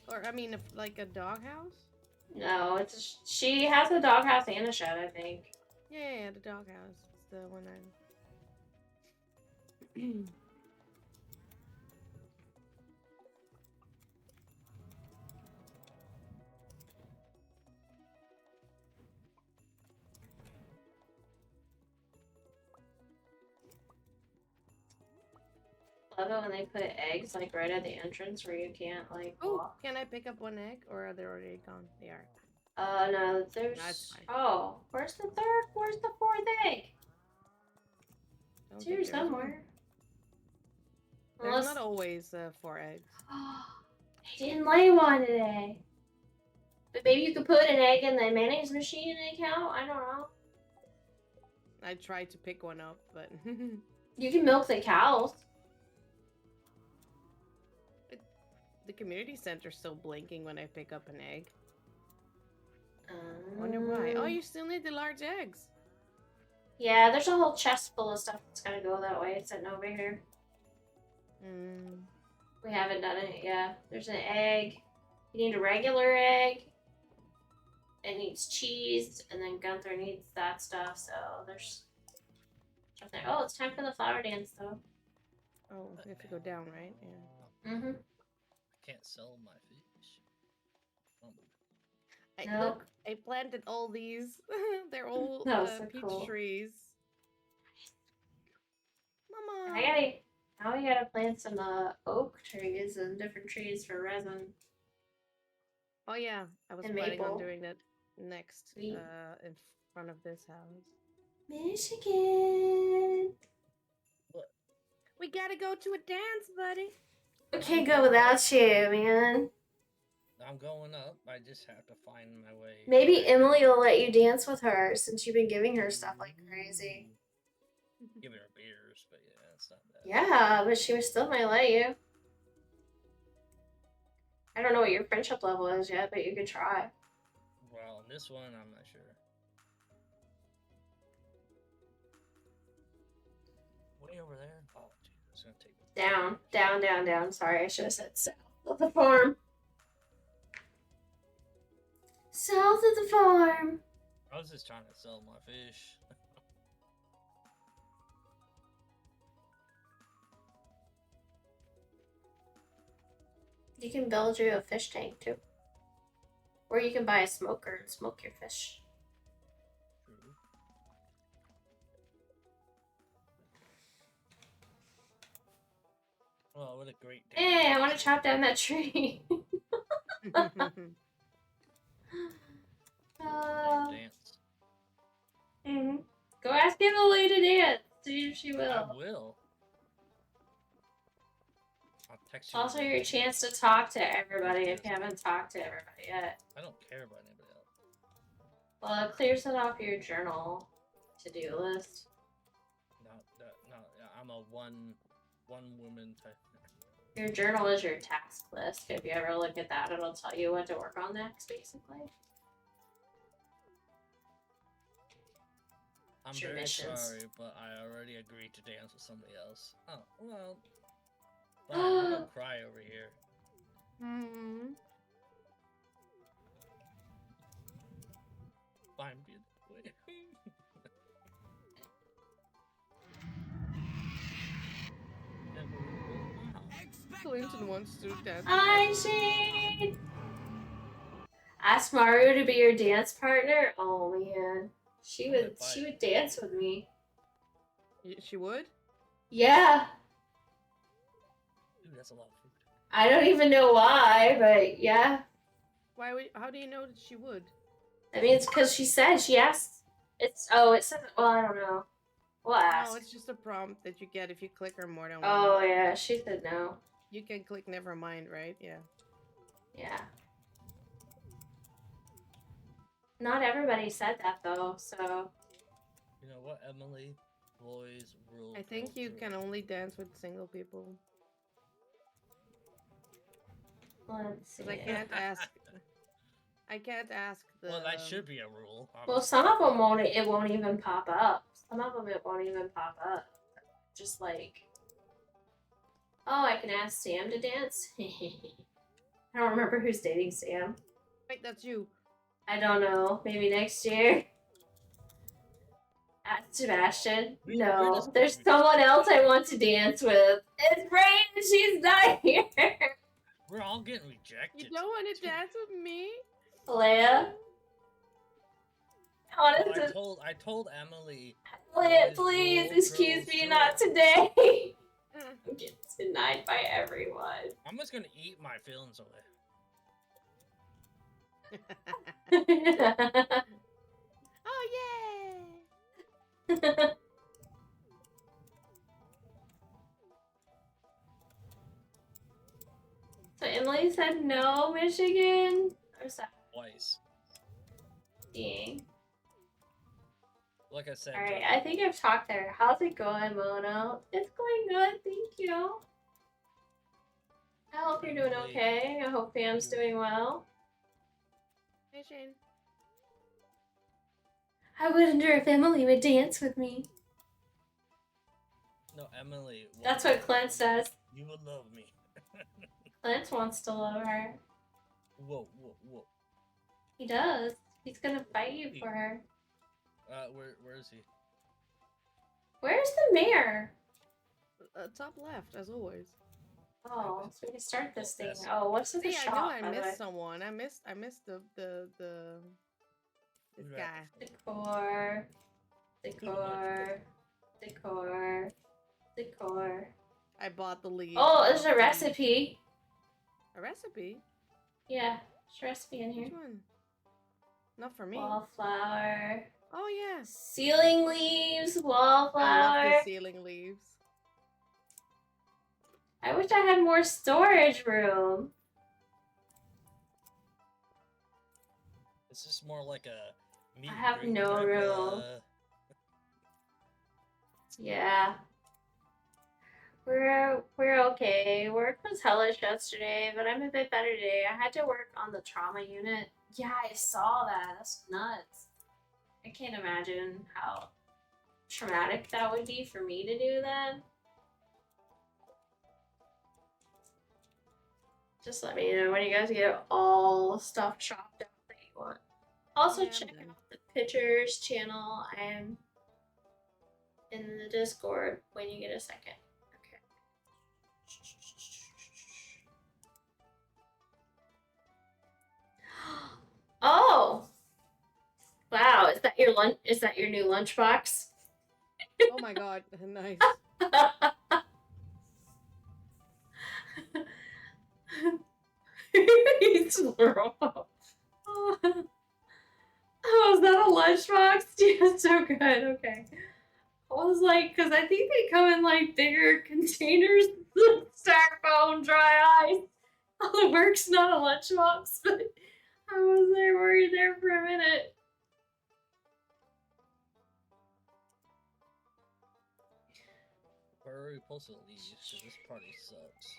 Or, I mean, like a doghouse? No, it's she has a doghouse and a shed, I think. Yeah, the doghouse. It's the one I. Love it when they put eggs like right at the entrance where you can't like Oh, walk. can I pick up one egg, or are they already gone? They are. No, there's. That's fine. Oh, where's the third? Where's the fourth egg? Don't It's think here there's somewhere. There's Unless. not always 4 eggs. They didn't lay one today. But maybe you could put an egg in the mayonnaise machine and it count. I don't know. I tried to pick one up, but You can milk the cows. the community center's still blinking when I pick up an egg. I wonder why. Oh, you still need the large eggs. Yeah, there's a whole chest full of stuff that's gotta go that way. It's sitting over here. We haven't done it yet. There's an egg. You need a regular egg. It needs cheese, and then Gunther needs that stuff, so there's stuff there. Oh, it's time for the flower dance, though. Oh, we have to go down, right? Yeah. Mm-hmm. I can't sell my fish. Oh. No. Look, I planted all these. They're all That was so peach cool. trees. Mama. Now we gotta plant some oak trees and different trees for resin. Oh yeah, I was And planning on maple. doing that next Sweet. in front of this house. Michigan. What? We gotta go to a dance, buddy. I can't go without you, man. I'm going up. I just have to find my way. Maybe Emily will let you dance with her since you've been giving her stuff like crazy. Giving her beers, but yeah, it's not bad. Yeah, but she still might let you. I don't know what your friendship level is yet, but you could try. Well, in this one, I'm not sure. Way over there? Oh, geez, it's gonna take me. Down, down, down, down. Sorry, I should have said south of the farm. South of the farm. I was just trying to sell my fish. You can build you a fish tank too. Or you can buy a smoker and smoke your fish. True. Oh, what a great day. Hey, I want to chop down that tree. Dance. Go ask Emily to dance. See if she I will. will. I'll text It's you. also your chance to talk to everybody if you haven't talked to everybody yet. I don't care about anybody else. Well, it clears it off your journal to-do list. No, I'm a one woman type. Your journal is your task list. If you ever look at that, it'll tell you what to work on next, basically. I'm Your very missions. sorry, but I already agreed to dance with somebody else. Oh, well. Fine, I'm gonna cry over here. Fine, beautiful. Clinton wants to dance. Hi, Shane! Ask Maru to be your dance partner? Oh, man. She would dance with me. She would? Yeah. Dude, that's a lot of food. I don't even know why, but yeah. Why would? How do you know that she would? I mean, it's because she said, she asked. It says, well, I don't know. We'll ask. No, it's just a prompt that you get if you click her more than Oh, once. yeah, she said no. You can click never mind, right? Yeah. Yeah. Not everybody said that, though, so. You know what, Emily? Boys rule. I think you can only dance with single people. Let's see. 'Cause I can't ask. I can't ask the. Well, that should be a rule. Well, some of them won't. It won't even pop up. Some of them it won't even pop up. Just like, oh, I can ask Sam to dance. I don't remember who's dating Sam. Wait, that's you. I don't know. Maybe next year. Ask Sebastian. We No, just there's got someone else I want to dance with. It's Rain and she's not here. We're all getting rejected. You don't want to dance with me? Leia. Well, Honestly, I told Emily. Leia, boys please rule excuse girls me, should. not today. I'm getting denied by everyone. I'm just gonna eat my feelings away. Oh yeah! So Emily said no, Michigan. Or sorry. Twice. Dang. Like I said. Alright, I think I've talked there. How's it going, Mono? It's going good, thank you. I hope you're doing okay. I hope Pam's doing well. Hey Shane. I wonder if Emily would dance with me. No, Emily. That's what Clint says. You would love me. Clint wants to love her. Whoa, whoa, whoa. He does. He's gonna fight you for her. Where is he? Where's the mayor? Top left, as always. Oh, so we can start this thing. Oh, what's with the See, shop? I know I missed someone. I missed the this guy. Decor. I bought the lead. Oh, there's a recipe. A recipe? Yeah, there's a recipe in here. Which one? Not for me. Wallflower. Oh yeah. Ceiling leaves, wallflower. I love the ceiling leaves. I wish I had more storage room. It's just more like a meet I have and greet no type, room. Yeah. We're okay. Work was hellish yesterday, but I'm a bit better today. I had to work on the trauma unit. Yeah, I saw that. That's nuts. I can't imagine how traumatic that would be for me to do that. Just let me know when you guys get all stuff chopped out that you want. Also, Yeah, check out the pictures channel. I am in the Discord when you get a second. Okay. Oh! Wow, is that your lunch? Is that your new lunchbox? Oh my god, nice. Oh, is that a lunchbox? Yeah, so good. Okay. I was like, because I think they come in like bigger containers than styrofoam dry ice. Oh, the work's not a lunchbox, but I was there worried there for a minute. Where are we supposed to leave? Because this party sucks.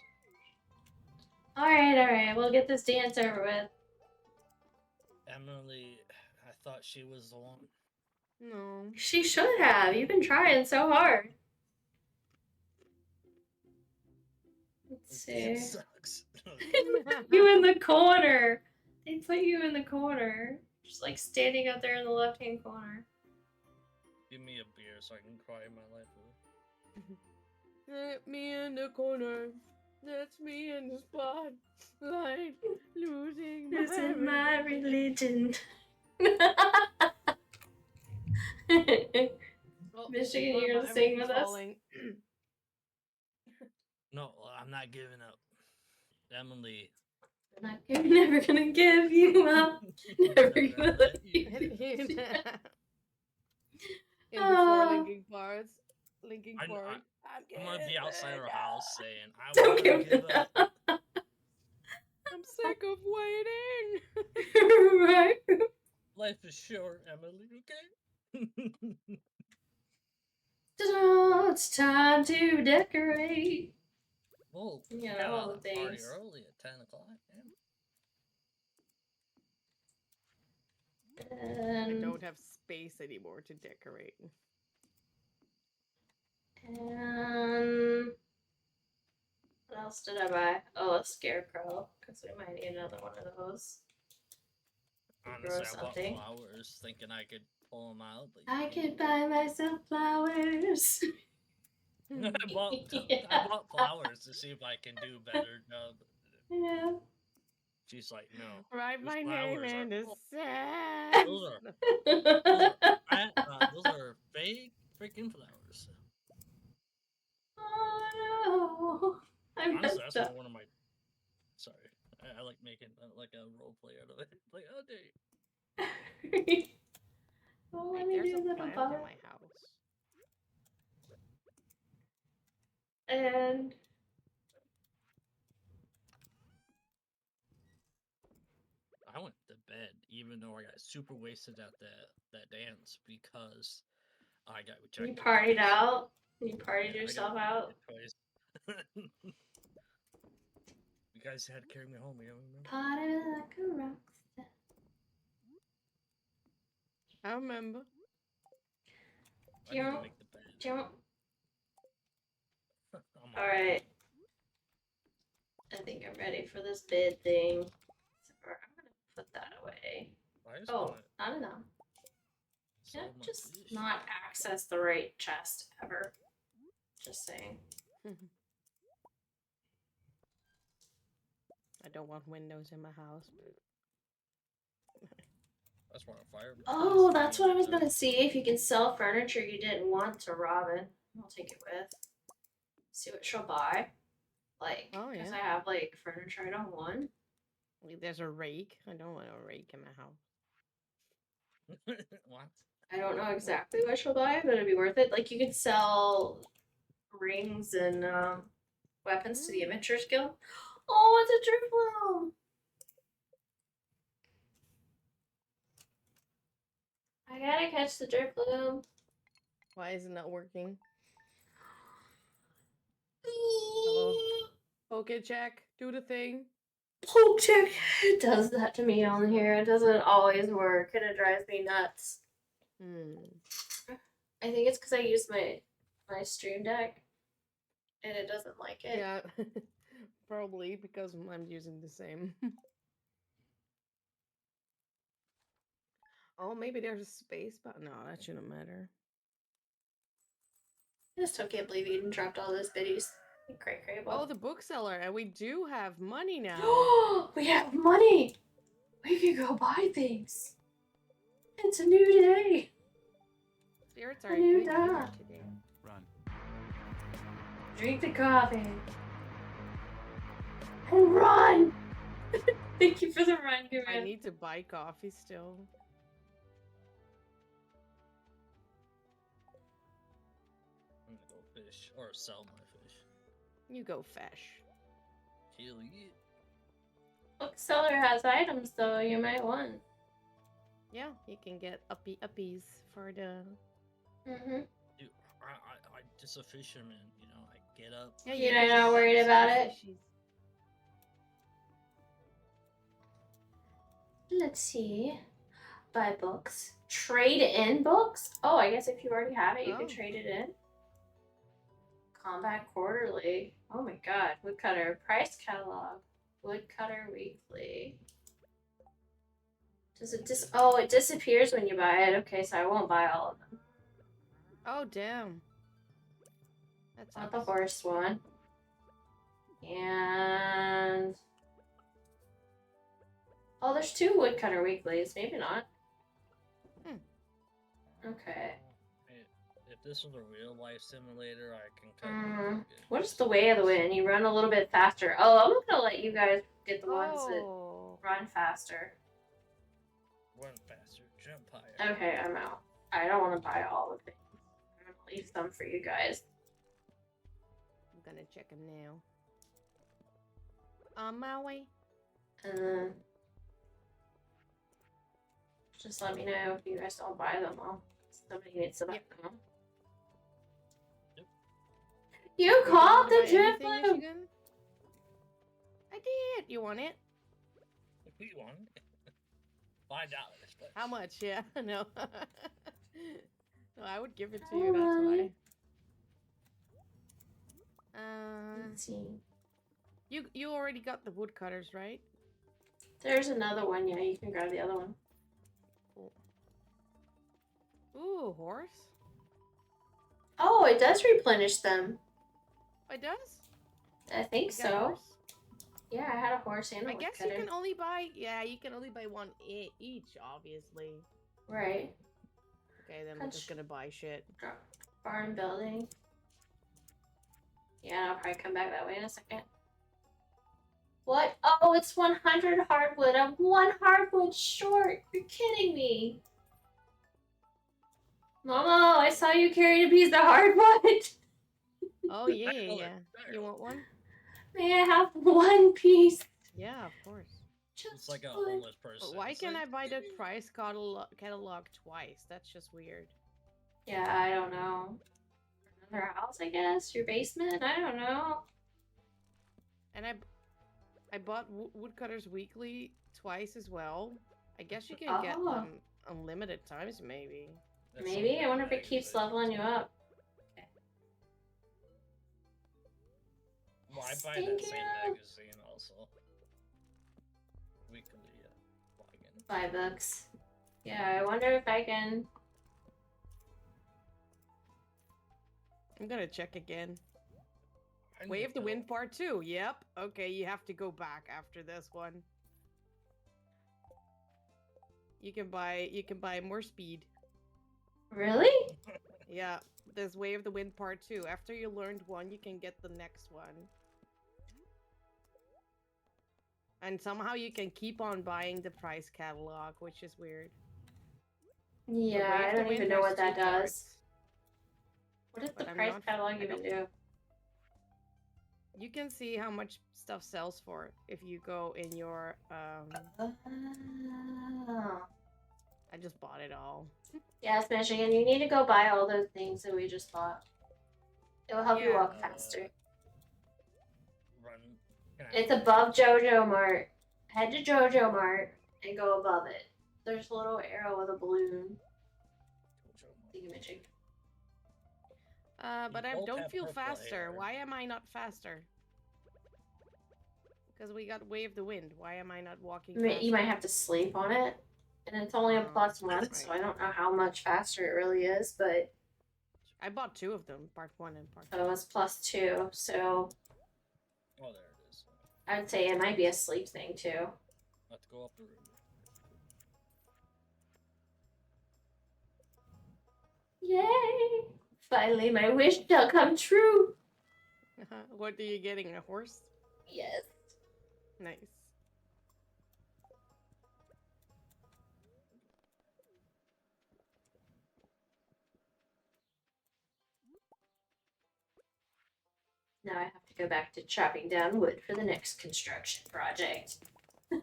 Alright, we'll get this dance over with. Emily, I thought she was the one. No. She should have. You've been trying so hard. Let's see. It sucks. You in the corner. They put you in the corner. Just like standing up there in the left-hand corner. Give me a beer so I can cry my life away. Let me in the corner. That's me in the spotlight. Losing This is my religion. Oh, Michigan, one you're of gonna my- sing with everything's us? falling. No, I'm not giving up. Emily. I'm never gonna give you up. Never gonna let you In before Oh. Linking Parts. Linking I know, Parts. I'm gonna be outside her house saying, I Don't want give to give it up. I'm sick of waiting. Right? Life is short, Emily, okay? Ta-da, it's time to decorate. Well, Yeah, we got all out the of the party things. early at 10 o'clock. Yeah. I And, don't have space anymore to decorate. what else did I buy? Oh, a scarecrow, because we might need another one of those. grow Honestly, I bought something. flowers thinking I could pull them out. But I could buy myself flowers. I bought I bought flowers to see if I can do better job. Yeah. She's like, no. Write Those my name flowers are in the full. sand. Those are fake freaking flowers. Oh no. I Honestly, messed that's up. one of my. Sorry, I like making like a role play out of it. Like, oh, dang. Oh, Wait, let me there's do a that plant above. in my house. And I went to bed even though I got super wasted at that dance because I got you rejected. partied twice. out. You partied Yeah, I got yourself out. rejected twice. You guys had to carry me home. You know, remember? Party like a rockstar. I remember. I need to make the bed. Jump. I'm All right. I think I'm ready for this bid thing. So I'm gonna put that away. I just Oh, wanna not enough. sell Can't my just fish. not access the right chest ever. Just saying. I don't want windows in my house. That's why I fire. Oh, that's what I was gonna see. If you can sell furniture you didn't want to Robin. I'll take it with. See what she'll buy. Like, Oh, because yeah. I have like furniture I don't want. Like, there's a rake. I don't want a rake in my house. What? I don't know exactly what she'll buy, but it'd be worth it. Like, you could sell rings and weapons to the Adventurers Guild. Oh, it's a driftloom! I gotta catch the driftloom. Why is it not working? Hello? Okay, check. Do the thing. Poke check. It does that to me on here. It doesn't always work, and it drives me nuts. I think it's because I use my stream deck, and it doesn't like it. Yeah. Probably because I'm using the same. Oh, maybe there's a space, but no, that shouldn't matter. I just still can't believe Eden dropped all those biddies. Great. Oh, the bookseller, and we do have money now. We have money! We can go buy things. It's a new day. Spirits are A in new good humor dog. today. Run. Drink the coffee. And run! Thank you for the run, I Gavin. need to buy coffee still. I'm gonna go fish or sell my fish. You go fish. Hell yeah. Bookseller has items, though. You might want. Yeah, you can get uppies for the. Dude, I just a fisherman. You know, I get up. Yeah, You're not worried about it? Let's see. Buy books. Trade in books? Oh, I guess if you already have it, you can trade it in. Combat Quarterly. Oh my god. Woodcutter. Price Catalog. Woodcutter Weekly. Does it oh, it disappears when you buy it. Okay, so I won't buy all of them. Oh, damn. That's not the horse one. And oh, there's 2 Woodcutter Weeklies. Maybe not. Okay. If this was a real life simulator, I can cut. What is the way of the wind? You run a little bit faster. Oh, I'm gonna let you guys get the ones that run faster. Run faster, jump higher. Okay, I'm out. I don't want to buy all of things. I'm gonna leave some for you guys. I'm gonna check them now. On my way. And then just let me know if you guys don't buy them all. Somebody needs to buy them. You caught the driftloom! I did! You want it? You want it? $5. But... How much? Yeah, no. No, I would give it to you, that's why. Let's see. You already got the woodcutters, right? There's another one, yeah, you can grab the other one. horse? Oh, it does replenish them. It does? I think You got a so. horse? Yeah, I had a horse and a I wood guess cutter. you can only buy, you can only buy one each, obviously. Right. Okay, then we're just gonna buy shit. Barn building. Yeah, I'll probably come back that way in a second. What? Oh, it's 100 hardwood. I'm 1 hardwood short. You're kidding me. Momo, I saw you carrying a piece of hardwood. Oh, yeah. You want one? May I have 1 piece? Yeah, of course. Just It's like a one. homeless person. But why It's can't like, I buy the price catalog twice? That's just weird. Yeah, I don't know. Another house, I guess? Your basement? I don't know. And I bought Woodcutters Weekly twice as well. I guess you can get them unlimited times, maybe. Maybe? I wonder if it keeps leveling you up. Well, I buy Thank that same you. magazine also. Weekly login. $5. Yeah, I wonder if I can. I'm gonna check again. I Way need of the to Wind go- Part 2. Yep. Okay, you have to go back after this one. You can buy more speed. Really? Yeah, there's Way of the Wind Part 2. After you learned one, you can get the next one. And somehow you can keep on buying the price catalog, which is weird. Yeah, I don't even know what that does. What does the price catalog even do? You can see how much stuff sells for if you go in your Oh. I just bought it all. Yes, Michigan, you need to go buy all those things that we just bought. It'll help you walk faster. Run. It's above JoJo Mart. Head to JoJo Mart and go above it. There's a little arrow with a balloon. Thingamajig. But I don't feel faster. Why am I not faster? Because we got Way of the Wind. Why am I not walking faster? You might have to sleep on it. And it's only a +1, right. so I don't know how much faster it really is, but... I bought 2 of them, Part 1 and Part 2. So it was +2, so... Oh, there it is. I'd say it might be a sleep thing, too. Let's go up the room. Yay! Finally, my wish shall come true! What are you getting? A horse? Yes. Nice. Now I have to go back to chopping down wood for the next construction project. Water!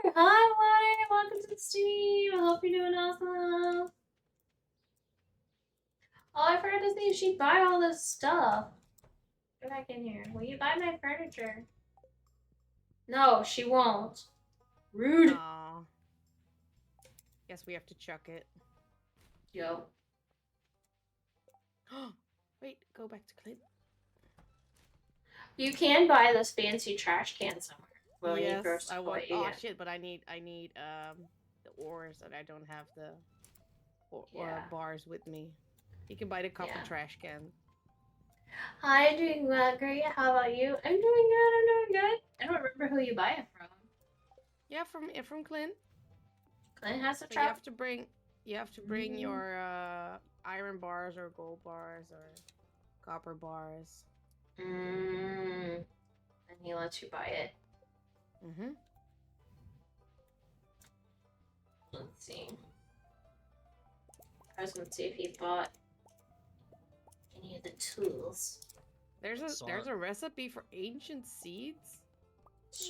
Hi, Water! Welcome to the stream! I hope you're doing awesome! Oh, I forgot to say, she'd buy all this stuff. Go back in here. Will you buy my furniture? No, she won't. Rude! Aww. Guess we have to chuck it. Yo. Wait, go back to Clint. You can buy this fancy trash can somewhere. Well, Yes, I want. Oh yeah. shit! But I need the ores, and I don't have the bars with me. You can buy the copper trash can. Hi, I'm doing great. How about you? I'm doing good. I'm doing good. I don't remember who you buy it from. Yeah, from Clint. Clint has a So truck. you have to bring your iron bars or gold bars or copper bars. And he lets you buy it. Mm-hmm. Let's see. I was gonna see if he bought any of the tools. There's a recipe for ancient seeds.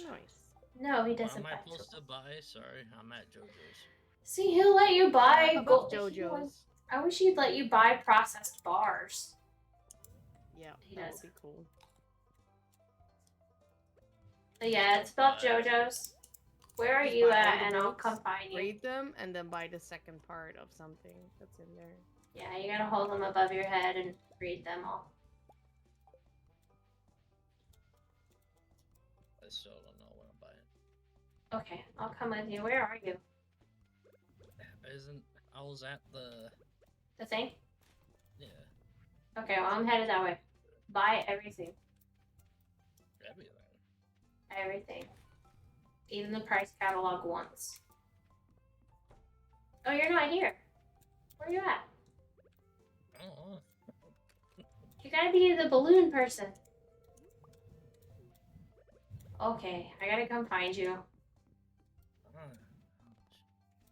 Nice. No, he What doesn't am buy I supposed tools. to buy? Sorry, I'm at JoJo's. See, he'll let you buy Above gold. JoJo's. I wish he'd let you buy processed bars. Yeah, He that does. would be cool. But yeah, it's above JoJo's. Where are Just you buy all at? the And I'll books, come find you. Read them, and then buy the second part of something that's in there. Yeah, you gotta hold them above your head and read them all. I still don't know what I'm buying. Okay, I'll come with you. Where are you? I was at the The thing? yeah Okay, well, I'm headed that way. Buy everything. everything. Everything. Even the price catalog once. Oh, you're not here. Where are you at? Oh, You gotta be the balloon person. Okay, I gotta come find you.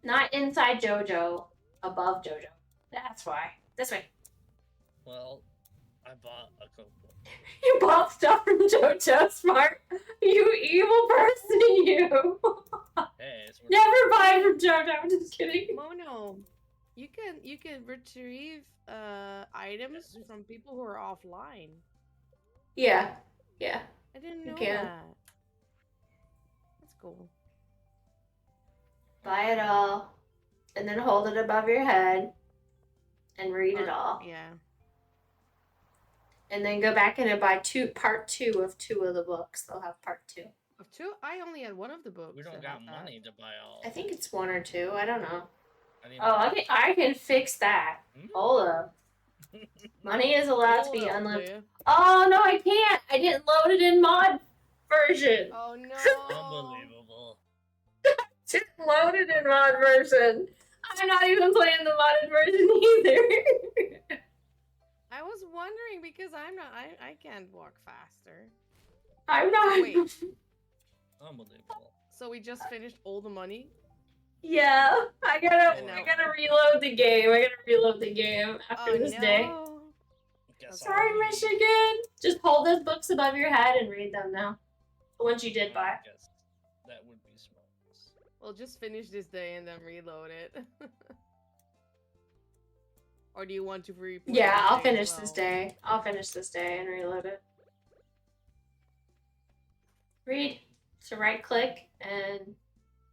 Not inside JoJo. Above JoJo. That's why. This way. well, I bought a cookbook. You bought stuff from JoJo, smart. You evil person, you. Hey, it's worth Never buy from JoJo. I'm just kidding. Mono, you can retrieve items from people who are offline. Yeah. Yeah. I didn't You know can. that. That's cool. Buy it all. And then hold it above your head. And read it all. Yeah. And then go back in and buy part 2 of 2 of the books. They'll have part 2. Of 2? I only had one of the books. We don't that got had that. money to buy all. I think it's 1 or 2. I don't know. I Oh, I can fix that. Hold up. Money is allowed to be unlimited. Oh, no, I can't. I didn't load it in mod version. Oh, no. Unbelievable. Didn't load it in mod version. I'm not even playing the modded version either. I was wondering because I can't walk faster. I'm not. Wait. Unbelievable. So we just finished all the money? Yeah, I gotta reload the game. I gotta reload the game after this day. Sorry, Michigan. Just hold those books above your head and read them now. The ones you did buy. Yes, that would be smart. We'll just finish this day and then reload it. Or do you want to replay? Yeah, I'll finish this day. I'll finish this day and reload it. Read. So right click and.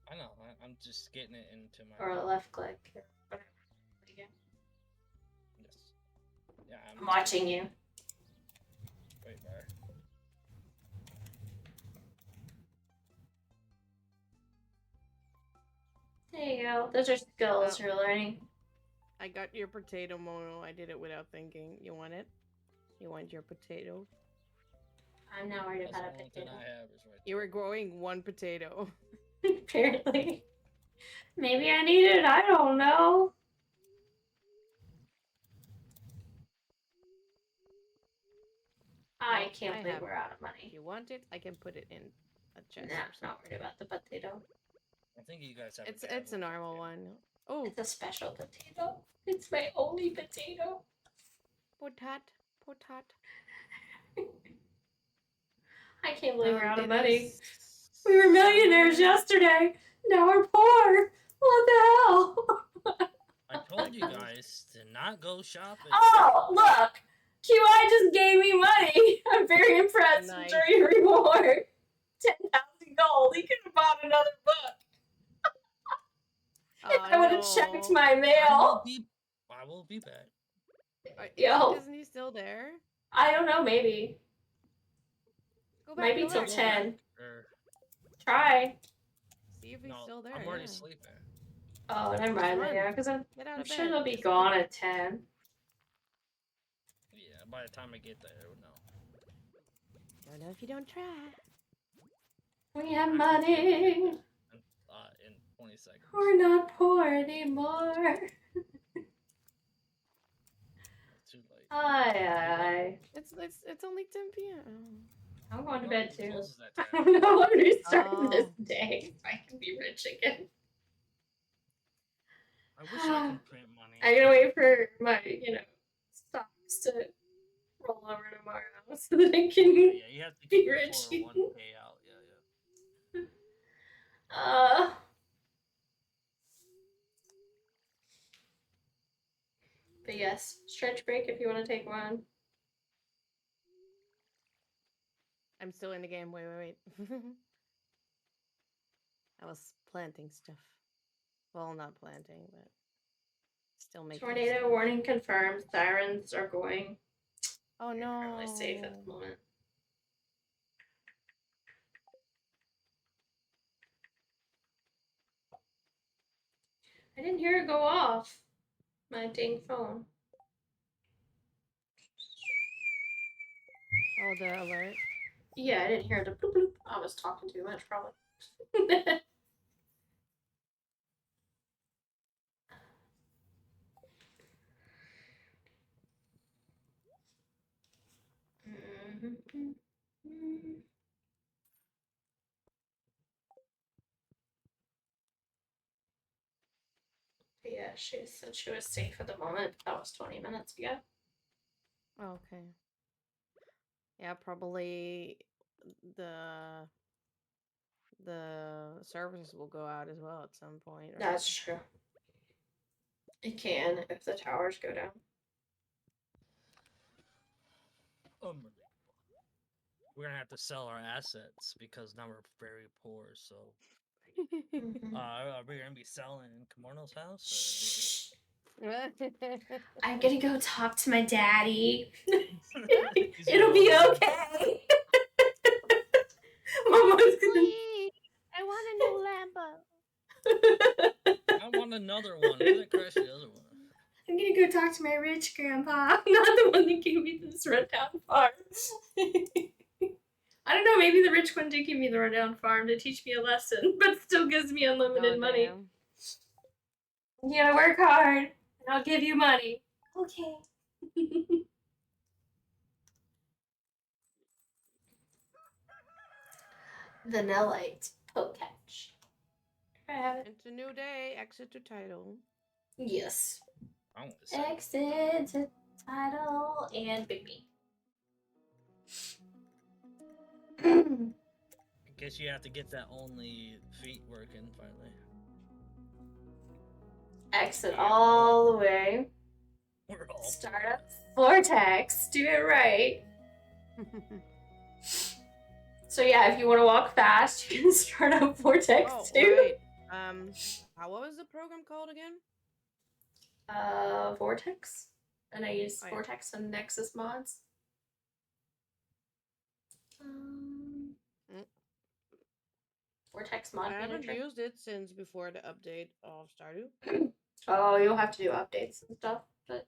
I know. I'm just getting it into my. Or left click. Or whatever. Yes. Yeah. I'm watching you. Wait, where? There you go. Those are skills you're learning. I got your potato, Mono. I did it without thinking. You want it? You want your potato? I'm not worried about a potato. You were growing one potato. Apparently. Maybe I need it. I don't know. I can't believe we're out of money. If you want it, I can put it in a chest. Nah, I'm not worried about the potato. I think you guys have. It's a normal one. Oh, it's a special potato. It's my only potato. Potat. I can't believe we're out of money. We were millionaires yesterday. Now we're poor. What the hell? I told you guys to not go shopping. Oh, look. QI just gave me money. I'm very impressed. Nice. Majority reward. 10,000 gold. He could have bought another book. If I would have checked my mail. I will be back. Yo. Isn't he still there? I don't know, maybe. Go back, Maybe go till back. 10. Try. See if he's still there. I'm already sleeping. Oh, never mind. Yeah, because I'm sure bed. they'll be gone at 10. Yeah, by the time I get there, no. Don't know if you don't try. We have money. In 20 seconds. We're not poor anymore. Too late. Aye. It's only 10 p.m. I'm going to bed too. Closes at I 10. don't know when we start this day. If I can be rich again. I wish I could print money. I'm gonna wait for my, stocks to roll over tomorrow so that I can Yeah, you have to be get rich. 401 payout. Yeah. But yes, stretch break if you want to take one. I'm still in the game. Wait. I was planting stuff. Well, not planting, but still making Tornado stuff. warning confirmed. Sirens are going. Oh no. They're really safe at the moment. I didn't hear it go off. My dang phone. Oh, the alert. Yeah, I didn't hear the bloop bloop. I was talking too much, probably. Yeah, she said she was safe at the moment. That was 20 minutes ago. Oh, okay. Yeah, probably the services will go out as well at some point. Right? That's true. It can if the towers go down. Unbelievable. We're gonna have to sell our assets because now we're very poor. So, are we gonna be selling in Kimono's house? I'm gonna go talk to my daddy. He's It'll be gone. okay. Mama's gonna. Please, I want a new Lambo. I want another one. Who did crash the other one? I'm gonna go talk to my rich grandpa, not the one that gave me this rundown farm. I don't know, maybe the rich one did give me the rundown farm to teach me a lesson, but still gives me unlimited money. Damn. You gotta work hard, and I'll give you money. Okay. Vanillite Poketch. It's a new day. Exit to title. Yes. I want to say. Exit to title and Big B. I guess you have to get that only feet working finally. Exit all the way. We're all Start up Vortex. Do it right. So yeah, if you want to walk fast, you can start up Vortex too. Wait. What was the program called again? Vortex. And I use yeah. Vortex and Nexus mods. Vortex mod I haven't manager. used it since before the update of Stardew. Oh, you'll have to do updates and stuff, but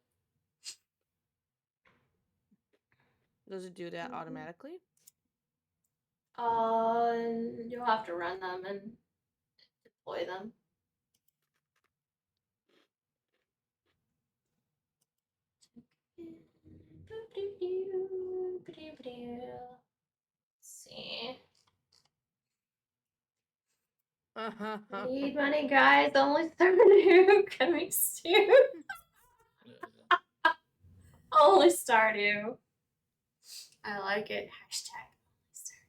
Does it do that automatically? you'll have to run them and deploy them. See. Need money, guys. Only Stardew coming soon. Only Stardew. I like it. Hashtag only Stardew.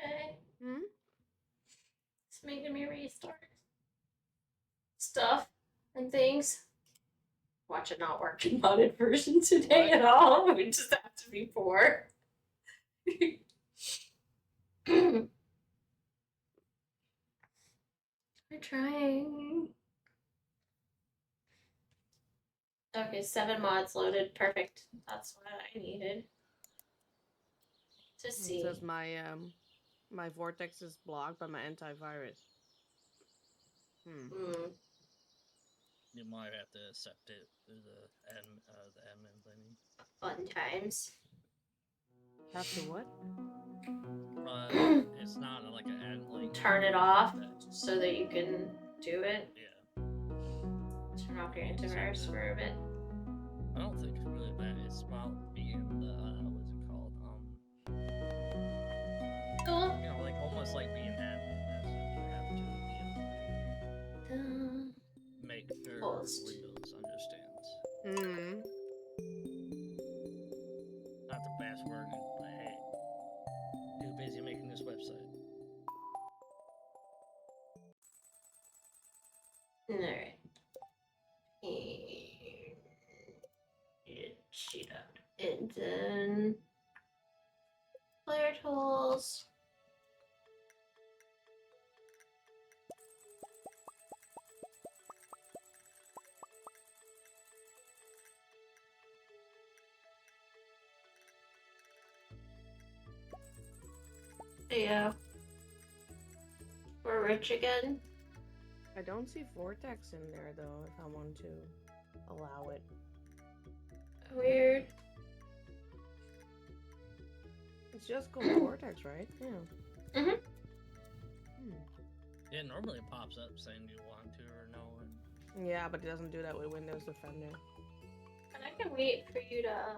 Okay. It's making me restart stuff and things. Watch it not work in modded version today at all. We just have to be poor. We're trying. Okay, 7 mods loaded. Perfect. That's what I needed. To see. It says my vortex is blocked by my antivirus. You might have to accept it through the admin thing. Fun times. Have to what? It's not like an ad like. Turn it off so that you can do it. Yeah. Turn off your antivirus for a bit. I don't think it's really bad. It's about being what's it called? Cool. You know, like almost like being admin. You have to make sure Post. Windows understands. Not the best word, but hey, too busy making this website. Alright. Cheat out. And then player tools. Yeah. We're rich again. I don't see Vortex in there though, if I want to allow it. Weird. It's just called Vortex, right? Yeah. Mhm. Yeah, normally it pops up saying you want to or no. And... Yeah, but it doesn't do that with Windows Defender. And I can wait for you to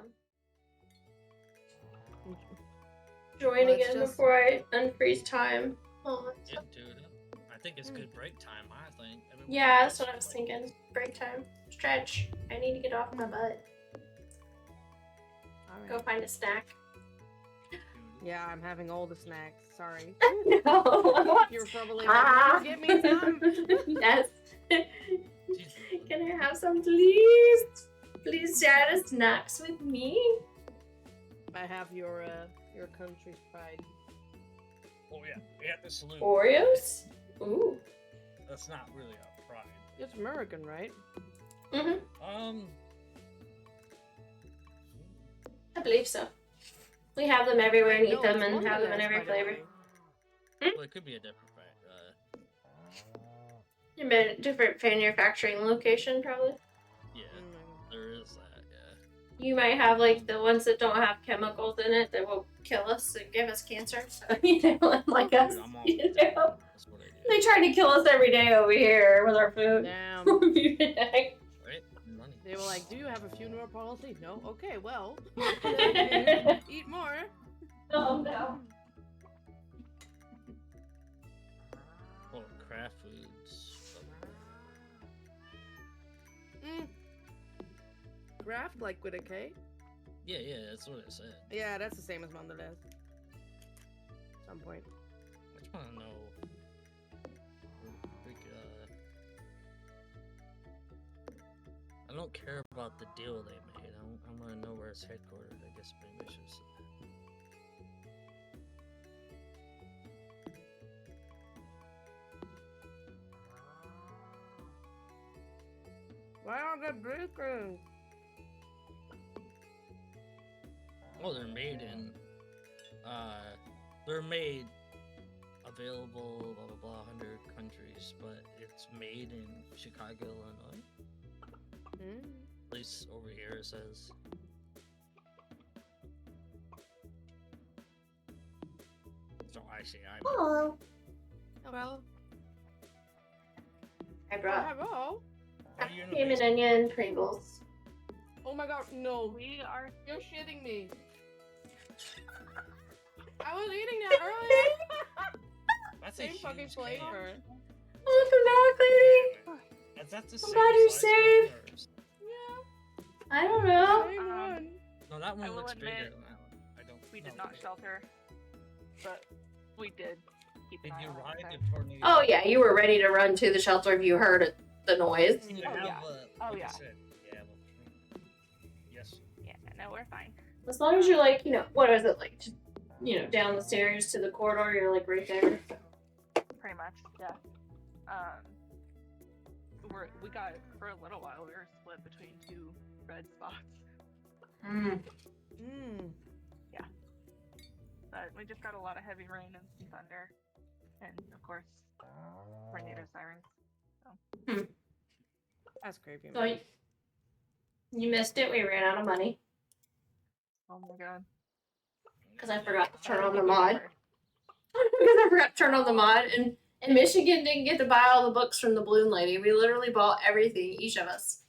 join Well, it's again just- before I unfreeze time. Oh, Yeah, dude. I think it's good break time. I think. Everyone yeah, that's gets, what I was like, thinking. Break time. Stretch. I need to get off my butt. Alright. Go find a snack. Yeah, I'm having all the snacks. Sorry. No. You're probably like, "Give me some." Yes. Jesus. Can I have some, please? Please share the snacks with me. I have your country's pride. Oh yeah, we have to salute. Oreos? Ooh. That's not really a pride. It's American, right? Mm-hmm. I believe so. We have them everywhere and eat No, them it's and have them in Mondelez, every by the flavor. way. Well, it could be a different pride. You meant different manufacturing location, probably. Yeah, there is that. Yeah. You might have like the ones that don't have chemicals in it that will kill us and give us cancer. So, you know, like us. Dude, I'm all You for that. know? That's what I do. They try to kill us every day over here with our food. Damn. Right? Money. They were like, "Do you have a funeral policy?" No. Okay, well, Oh eat more. no. Oh, craft foods. Kraft, like with a K? Yeah, yeah, that's what it said. Yeah, that's the same as Mondelez. Some point. I just want to know. Like, I don't care about the deal they made. I want to know where it's headquartered. I guess maybe I should say that. Why aren't they bacon? Well, they're made in. They're made available, blah blah blah, 100 countries, but it's made in Chicago, Illinois. At least over here it says. So actually, Hello. Hello. I brought Hello. Are you in the ham and basement? onion Pringles. Oh my god, no. We are. You're shitting me. I was eating that earlier. That's a Same fucking huge can. flavor. Welcome back, lady. That's the I'm same glad you're size safe. as yours. I don't know. Same one. No, that one will looks admit, bigger than that one. I don't. We did know. not shelter, but we did keep an Did eye you on ride it. the tornado? Oh yeah, you were ready to run to the shelter if you heard the noise. You Oh, have, yeah. Oh, like yeah. I said, yeah. Well, yes. Yeah, no, we're fine. As long as you're like, you know, what is it like? Just, you know, down the stairs to the corridor, you're like right there. Pretty much, yeah. We got for a little while. We were split between two red spots, but we just got a lot of heavy rain and some thunder, and of course, tornado sirens. That's creepy. So Man. you missed it. We ran out of money Oh my god! because I forgot to turn I on the think we mod. never- Because I forgot to turn on the mod, and Michigan didn't get to buy all the books from the balloon lady. We literally bought everything, each of us,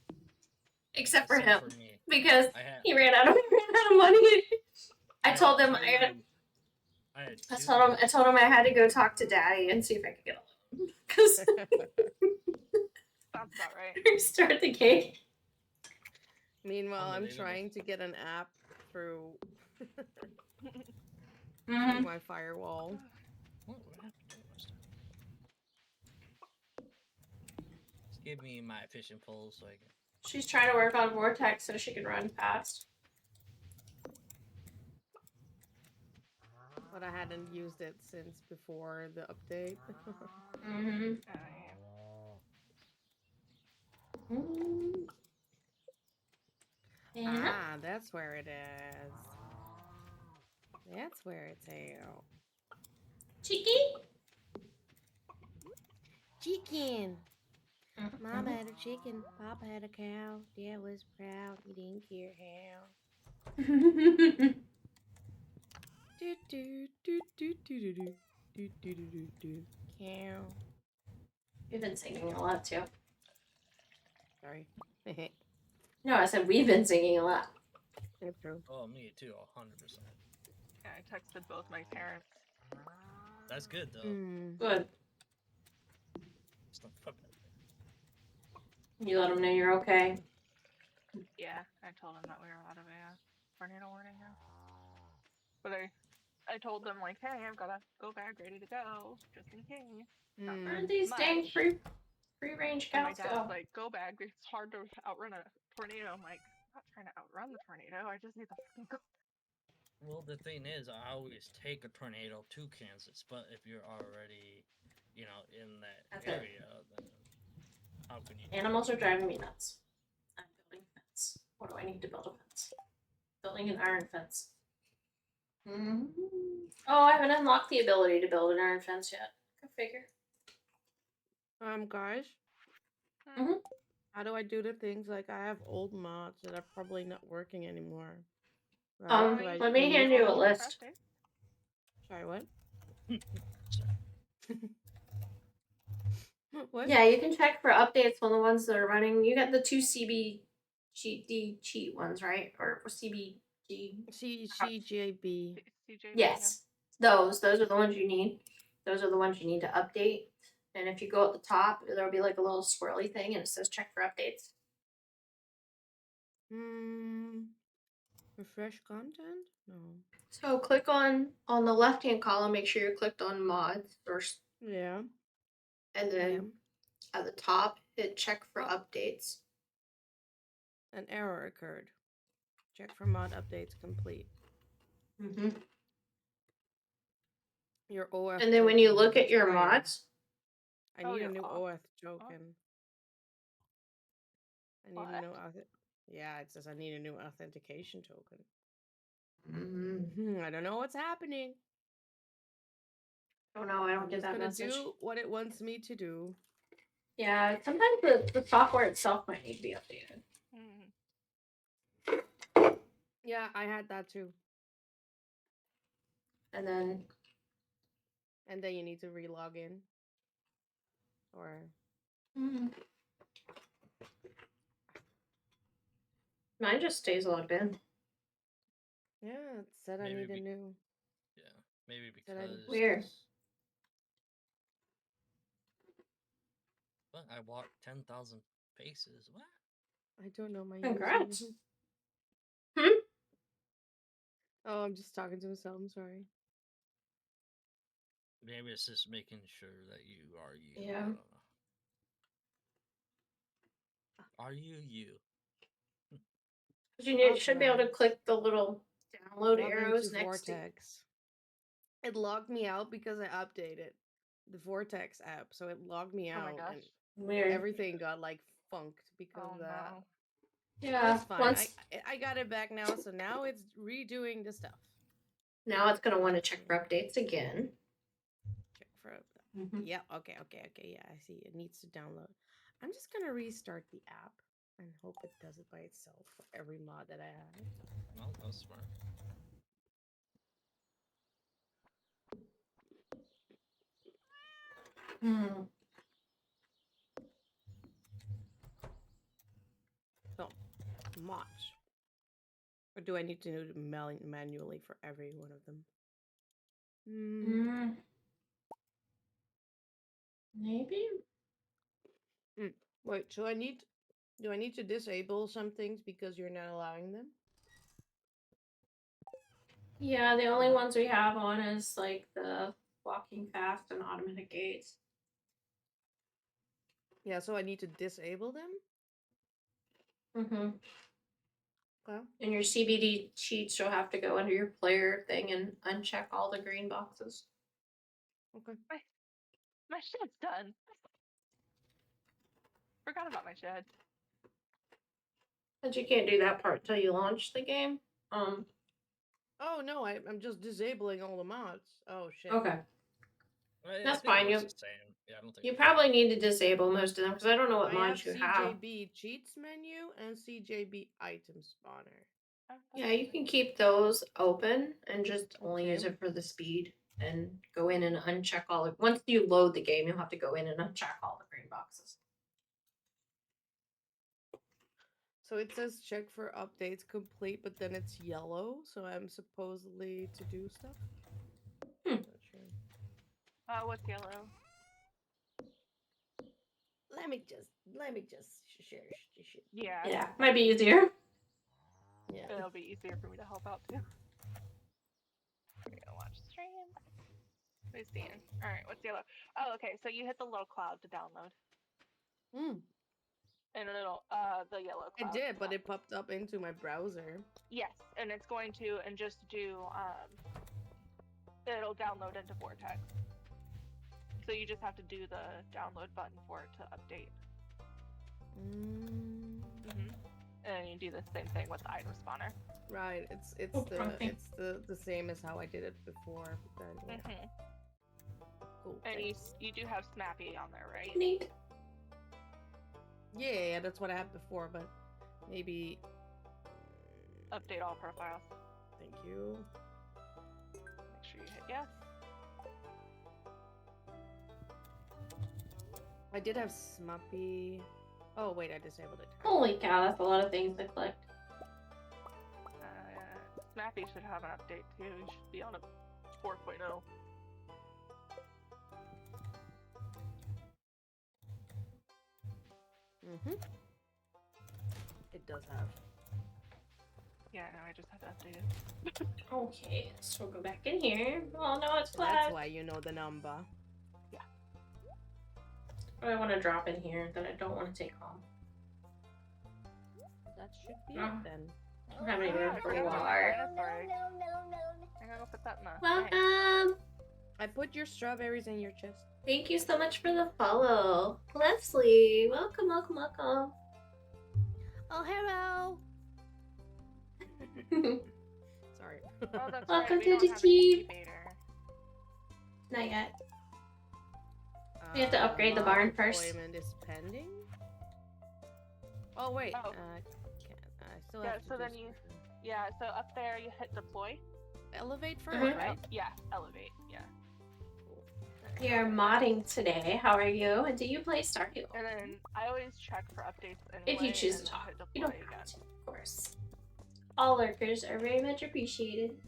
except for him, For me, because I had. he ran out of money. I told him I told him I had to go talk to Daddy and see if I could get a loan because Sounds about right. restart the game. Meanwhile, I'm Unbelievable. trying to get an app through Mm-hmm. my firewall. What happened to my stuff? Just give me my fishing poles so I can. She's trying to work on Vortex so she can run fast. But I hadn't used it since before the update. Mm-hmm. Yeah. Ah, that's where it is. That's where it's at. Cheeky? Chicken. Mama Mhm. had a chicken. Papa had a cow. Dad was proud. He didn't care how. Do do do do do do do do do do do do. Cow. We've been singing a lot too. Sorry. No, I said we've been singing a lot. It's true. Oh, me too, 100%. Yeah, I texted both my parents. That's good though. Good. It's not bad. You let them know you're okay. Yeah, I told them that we were out of a tornado warning now. But I told them like, hey, I've got a go bag ready to go just in case. Where did these dang Much. free range And my cows dad's go? like, go bag, it's hard to outrun a tornado. I'm like, I'm not trying to outrun the tornado. I just need the fucking go. Well, the thing is, I always take a tornado to Kansas, but if you're already, in that That's it. area, then how can you? Animals are driving me nuts. I'm building a fence. What do I need to build a fence? Building an iron fence. Oh, I haven't unlocked the ability to build an iron fence yet. Go figure. Guys. Mhm. How do I do the things like I have old mods that are probably not working anymore? Right? Do I Let me hand delete you a them? list. Sorry, what? What? Yeah, you can check for updates on the ones that are running. You got the two CJB cheat ones, right? Or CBG? CJB. CJB, Yes, those are the ones you need. Those are the ones you need to update. And if you go at the top, there'll be like a little swirly thing, and it says check for updates. Refresh content? No. So click on the left hand column. Make sure you're clicked on mods first, Yeah. and then at the top hit check for updates. An error occurred. Check for mod updates complete. Your OF. And then when you token look has at your expired. mods, I need a new OF token. I need a new Yeah, it says I need a new authentication token. I don't know what's happening. Oh no, I don't I'm get just that gonna message. do what it wants me to do. Yeah, sometimes the software itself might need to be updated. Yeah, I had that too. And then you need to re-log in. Or mine just stays logged in. yeah, it said I need a new. Yeah, maybe because Weird. But I walked 10,000 paces. What? I don't know my Congrats. username. Oh, I'm just talking to myself. I'm sorry. Maybe it's just making sure that you are you. Yeah. I don't know. Are you you? You should be able to click the little download arrows next to Vortex. It logged me out because I updated the Vortex app, so it logged me out. Oh my gosh. And Weird. everything got like funked because of that. No. Yeah, it's fine. I got it back now, so now it's redoing the stuff. Now it's gonna want to check for updates again. Check for Yeah. Okay. Yeah, I see. It needs to download. I'm just gonna restart the app and hope it does it by itself for every mod that I have. Well, that's smart. So, mods. Or do I need to do it manually for every one of them? Maybe. Wait, do I need to disable some things because you're not allowing them? Yeah, the only ones we have on is like the walking fast and automatic gates. Yeah, so I need to disable them? Okay. And your CBD cheats, you'll have to go under your player thing and uncheck all the green boxes. Okay. My shed's done. Forgot about my shed. But you can't do that part till you launch the game. Oh no, I'm just disabling all the mods. Oh shit. Okay. I That's think fine. it works the same. Yeah, I don't think You it- probably need to disable most of them because I don't know what I have mods you have. CJB Cheats menu and CJB Item Spawner. Oh, that's Yeah, you fine. can keep those open and just only Okay. use it for the speed and go in and uncheck all of once you load the game, you'll have to go in and uncheck all the green boxes. So it says check for updates complete, but then it's yellow, so I'm supposedly to do stuff. Hmm. Not sure. What's yellow? Let me just share. Yeah. Yeah, might be easier. Yeah. It'll be easier for me to help out too. We're gonna watch stream. Who's seeing? All right, what's yellow? Oh, okay. So you hit the little cloud to download, and it'll the yellow I cloud. did, but it popped up into my browser. Yes, and it's going to and just do it'll download into Vortex. So you just have to do the download button for it to update. And you do the same thing with the item spawner. Right. It's prompting. the same as how I did it before. But then, yeah. Cool. And thanks. you do have SMAPI on there, right? Neat. Yeah, that's what I had before, but maybe. Update all profiles. Thank you. Make sure you hit yes. I did have SMAPI. Oh wait, I disabled it. Holy cow, that's a lot of things to click. SMAPI should have an update too. You should be on a 4.0. It does have. Yeah, no, I just had to update it. Okay, so we'll go back in here. Oh no, it's So that's flat. why you know the number. I want to drop in here that I don't want to take home. That should be Oh. it then. I don't have any room for Yeah. water. Sorry. I'm gonna put that in the thing. Welcome. I put your strawberries in your chest. Thank you so much for the follow, Leslie. Welcome, welcome, welcome. Oh, hello. Sorry. Oh, that's Welcome right. to We the don't have an team. incubator. Not yet. We have to upgrade the barn first. Deployment is pending. Oh wait. Oh. Can't. I still Yeah, have to so do then Yeah, so up there you hit deploy. elevate first, Mhm. right? Yeah, elevate. Yeah. We are modding today. How are you? And do you play Stardew? And then I always check for updates anyway. If you choose and to then talk. hit You deploy don't again. have to, of course. All lurkers are very much appreciated.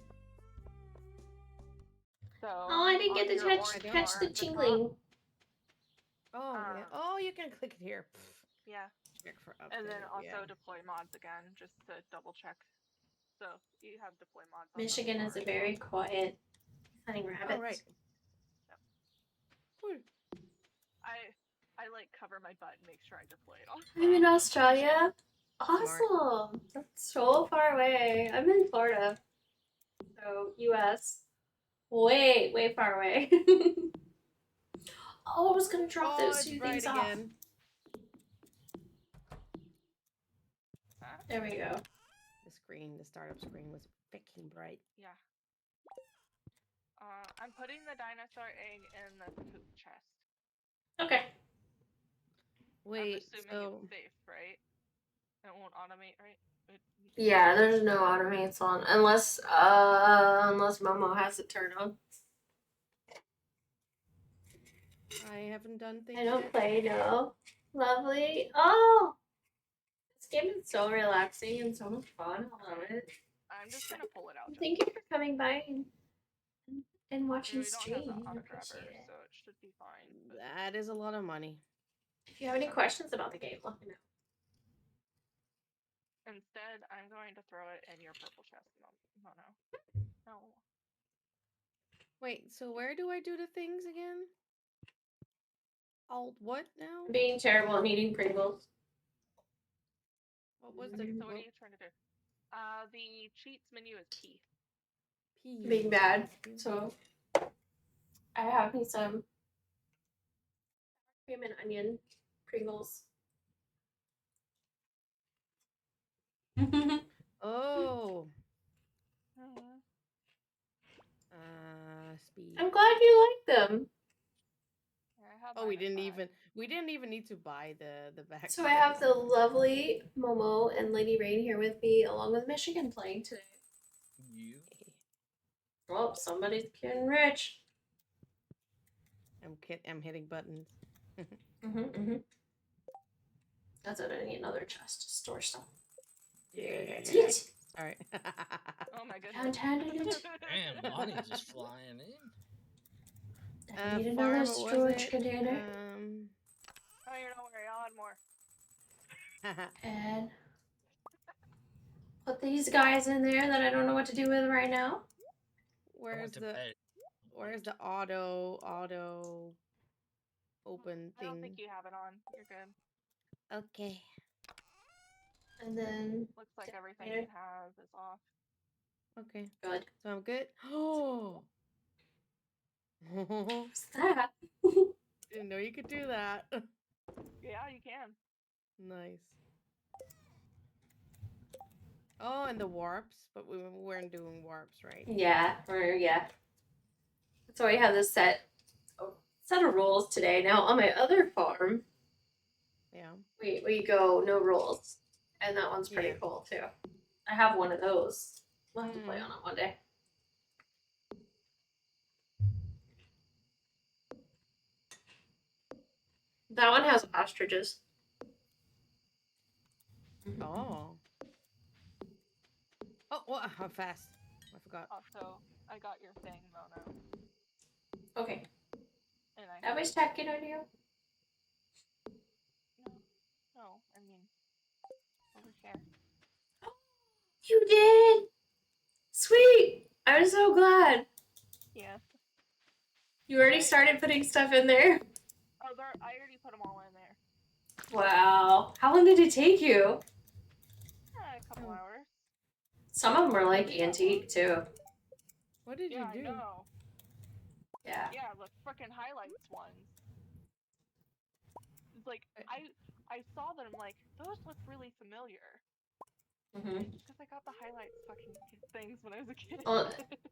So. Oh, I didn't get to on your orange catch bar the at the top, tingling. Oh yeah. Oh, you can click it here. Yeah. Check for update. And then also yeah. deploy mods again, just to double check. So you have deploy mods. On the Michigan is bar a as well. very quiet hunting rabbits. Oh right. Cool. I like cover my butt and make sure I deploy it all. I'm in Australia. Awesome. That's so far away. I'm in Florida. So US. Way, way far away. Oh, I was gonna drop those it's two bright things off. again. There we go. The startup screen was freaking bright. Yeah. I'm putting the dinosaur egg in the poop chest. Okay. Wait, I'm assuming so it's safe, right? It won't automate, right? Yeah, there's no automates on unless Momo has it turned on. I haven't done things I don't yet. play, no. Lovely. Oh! This game is so relaxing and so much fun. I love it. I'm just gonna pull it out. Just Thank you for coming by and I watching mean, we don't stream. have the I auto appreciate grabber, it. so it should be fine. But That is a lot of money. If you have any questions about the game, let me know. instead, I'm going to throw it in your purple chest. No. No. Wait, so where do I do the things again? Alt what now? Being terrible at eating Pringles. What was So the what are you trying to do? The cheats menu is P. P? Being bad. So I have me some cream and onion Pringles. Oh. Mhm. Speed. I'm glad you like them. Oh, we didn't -5. even need to buy the back. So I have the lovely Momo and Lady Rain here with me, along with Michigan playing today. You? Oh, somebody's getting rich. I'm hitting buttons. That's it. I need another chest to store stuff. Yeah. Yeet. All right. Oh my goodness. Content. Damn, money just flying in. I need farm, another what was storage it? container. Oh, you don't worry, I'll add more. And put these guys in there that I don't know what to do with right now. Where's to the bed. auto open I don't thing? think you have it on. You're good. Okay. And then Looks like everything Yeah. you have is off. Okay. good. So I'm good. Oh. What's that? Didn't know you could do that. Yeah, you can. Nice. Oh, and the warps, but we weren't doing warps, right? Yeah. So I have this set of rules today. Now on my other farm, Yeah. we go no rules, and that one's pretty cool too. I have one of those. We'll have to play on it one day. That one has ostriches. Oh. Oh, what? How fast? I forgot. Also, I got your thing, Mono. Okay. And I was checking on you. No, I mean, over here. You did! Sweet! I'm so glad. Yeah. You already started putting stuff in there? Oh, I already put them all in there. Wow. How long did it take you? A couple hours. Some of them are like antique too. What did you do? I know. Yeah. Yeah, the frickin' highlights ones. It's like, I saw them, like, those look really familiar. Because I got the highlights fucking things when I was a kid.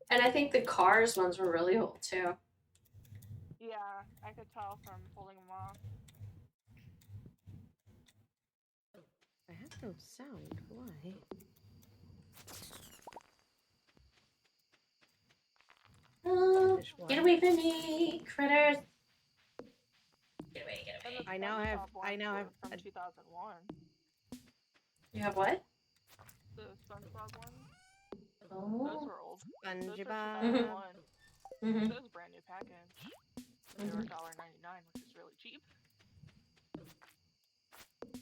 And I think the cars ones were really old too. Yeah, I could tell from pulling them off. I have no sound. Why? Oh, get away from me, critters! Get away, get away. I now have from 2001. You have what? The SpongeBob ones. Oh. Those were old. Those were SpongeBob. 2001. Those brand new package. They were $1.99, which is really cheap.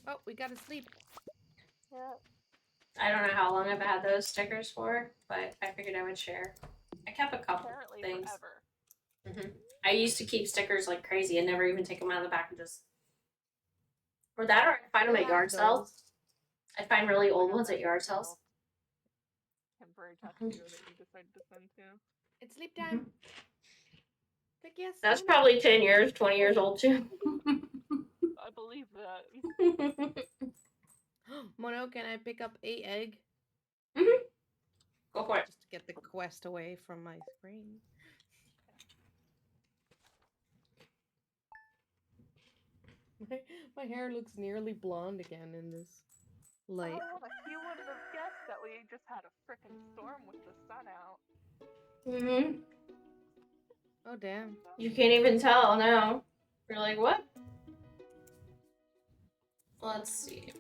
Oh, we gotta sleep. Yeah. I don't know how long I've had those stickers for, but I figured I would share. I kept a couple Apparently things. forever. I used to keep stickers like crazy and never even take them out of the back and just. Or that, or I'd find them at yard sales. I'd find really old ones at yard sales. Temporary tattoo that you decided to send to. It's sleep time. Click yes. That's probably 10 years, 20 years old too. I believe that. Mono, can I pick up a egg? Go for it. Just to get the quest away from my screen. My hair looks nearly blonde again in this light. Oh, you wouldn't have guessed that we just had a frickin' storm with the sun out. Oh, damn. You can't even tell now. You're like, what? Let's see.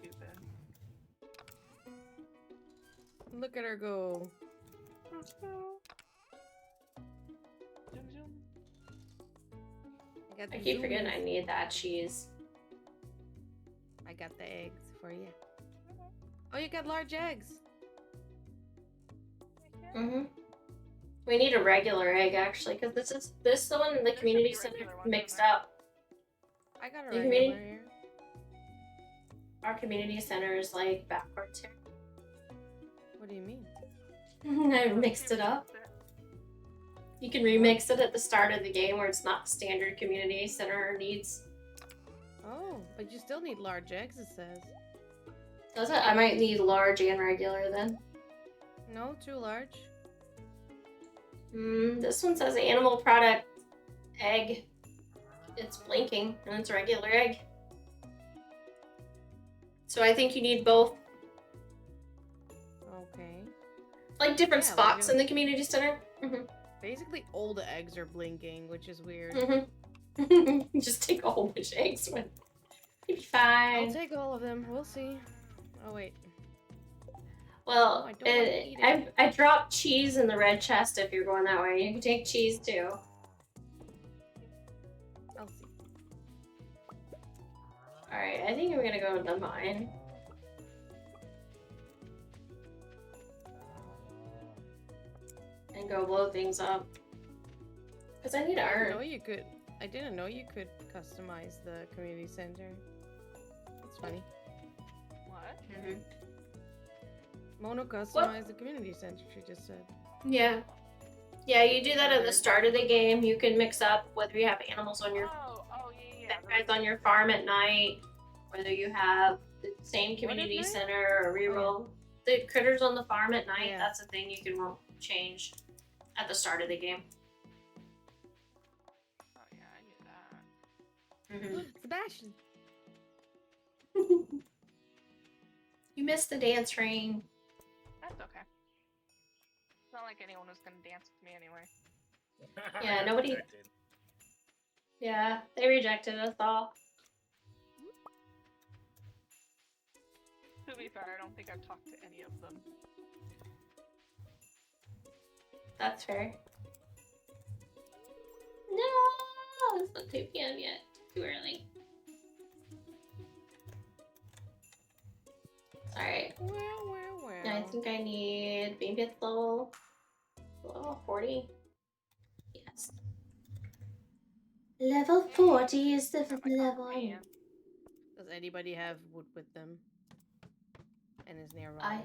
Look at her go. I keep forgetting I need that cheese. I got the eggs for you. Oh, you got large eggs. We need a regular egg actually, because this is the one in the community center mixed up. I got a regular here. Our community center is like backwards here. What do you mean? I mixed it up. You can remix it at the start of the game where it's not standard community center needs. Oh, but you still need large eggs, it says. Does it? I might need large and regular then. No, too large. This one says animal product egg. it's blinking and it's a regular egg. So I think you need both. Okay. Like different Yeah, spots like in the community center. Basically, all the eggs are blinking, which is weird. Just take a whole bunch of eggs with. You'll be I'll fine. take all of them. We'll see. Oh wait. Well, I don't wanna eat it. I dropped cheese in the red chest if you're going that way. You can take cheese too. I'll see. Alright, I think we're gonna go to the mine. And go blow things up. Because I need to I didn't know earn. you could. I didn't know you could customize the community center. That's funny. What? Mono customized the community center. She just said. Yeah. Yeah, you do that at the start of the game. You can mix up whether you have animals on your Yeah. guys on your farm at night, whether you have the same community night? center or reroll. The critters on the farm at night, Yeah. that's a thing you can change at the start of the game. Oh yeah, I knew that. Sebastian. You missed the dance ring. That's okay. It's not like anyone was gonna dance with me anyway. Yeah, nobody- Rejected. Yeah, they rejected us all. To be fair, I don't think I've talked to any of them. That's fair. No, it's not 2 p.m. yet. Too early. Alright. Well. I think I need bean pith level 40. Yes. Level 40 is the level I need. Does anybody have wood with them? And is nearby.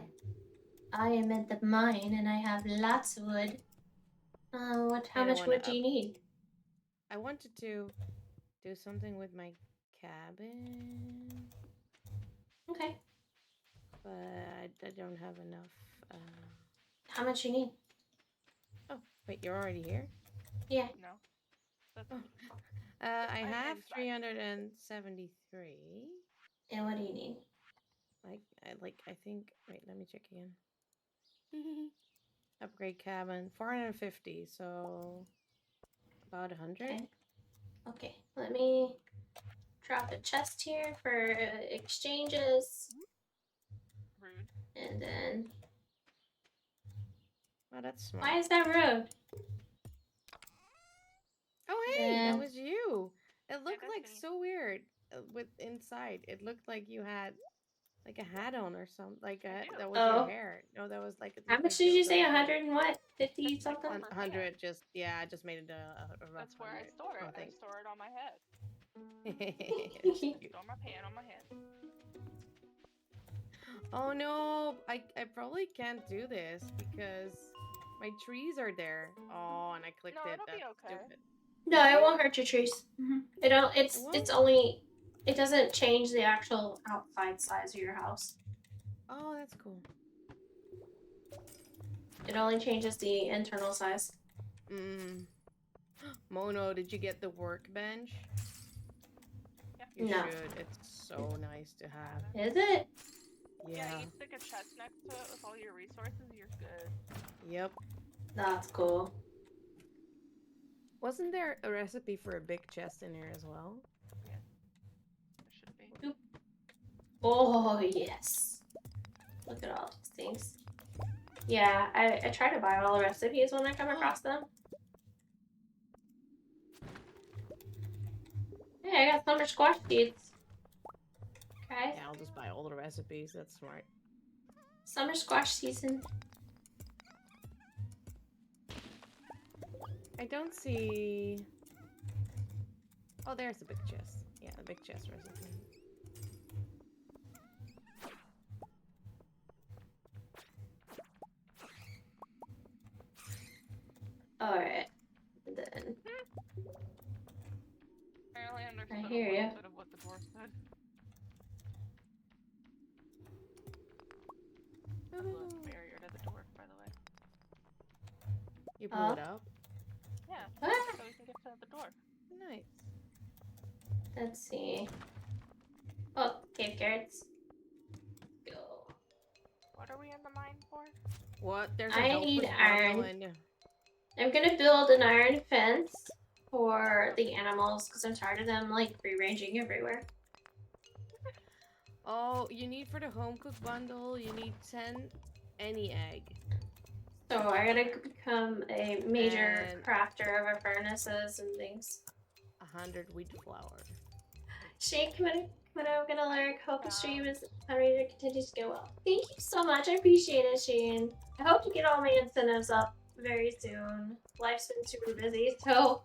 I am at the mine and I have lots of wood. How much wood do you need? I wanted to do something with my cabin, Okay. but I don't have enough. How much you need? Oh, wait, you're already here? Yeah. No. That's I I'm have inside. 373. And what do you need? I think. Wait, let me check again. Upgrade cabin, 450. So about 100. Okay. Let me drop a chest here for exchanges. rude. And then... Oh, that's smart. Why is that rude? Oh, hey, that And- was you. It looked that's like me. so weird with inside. It looked like you had like a hat on or something. Like I do. that was Oh. your hair. No, that was like. How much did you say? 100 and what? 50 That's something? 100. Just I just made it a rough. That's where I store it. I store it on my head. 100. It's on my pan on my head. Oh no, I probably can't do this because my trees are there. Oh, and I clicked No, it. it'll be That's okay. stupid. No, it won't hurt your trees. It don't. It's won't? only. It doesn't change the actual outside size of your house. Oh, that's cool. It only changes the internal size. Mono, did you get the workbench? Yeah. You No. should. It's so nice to have. Is it? Yeah, Yeah. you stick a chest next to it with all your resources, you're good. Yep. That's cool. Wasn't there a recipe for a big chest in here as well? There should be. Oh yes. Look at all these things. Yeah, I try to buy all the recipes when I come across them. Hey, I got summer squash seeds. Okay. Yeah, I'll just buy all the recipes. That's smart. Summer squash season. I don't see. Oh, there's the big chest. Yeah, the big chest recipe. Alright. Then. I only understood hear a ya. little bit of what the dwarf said. I blew up the barrier to the dwarf, by the way. You blew it up? Yeah, Ah. so we can get to the dwarf. Nice. Let's see. Oh, cave carrots. Go. What are we in the mine for? What? There's a I helpless need bundle iron. in. I'm gonna build an iron fence for the animals because I'm tired of them like free ranging everywhere. Oh, you need for the home cook bundle, you need 10 any egg. So I gotta become a major And- crafter of our furnaces and things. 100 wheat flour. Shane, I'm gonna learn. Hope the stream is fundraiser continues to go well. Thank you so much. I appreciate it, Shane. I hope to get all my incentives up very soon. Life's been super busy, so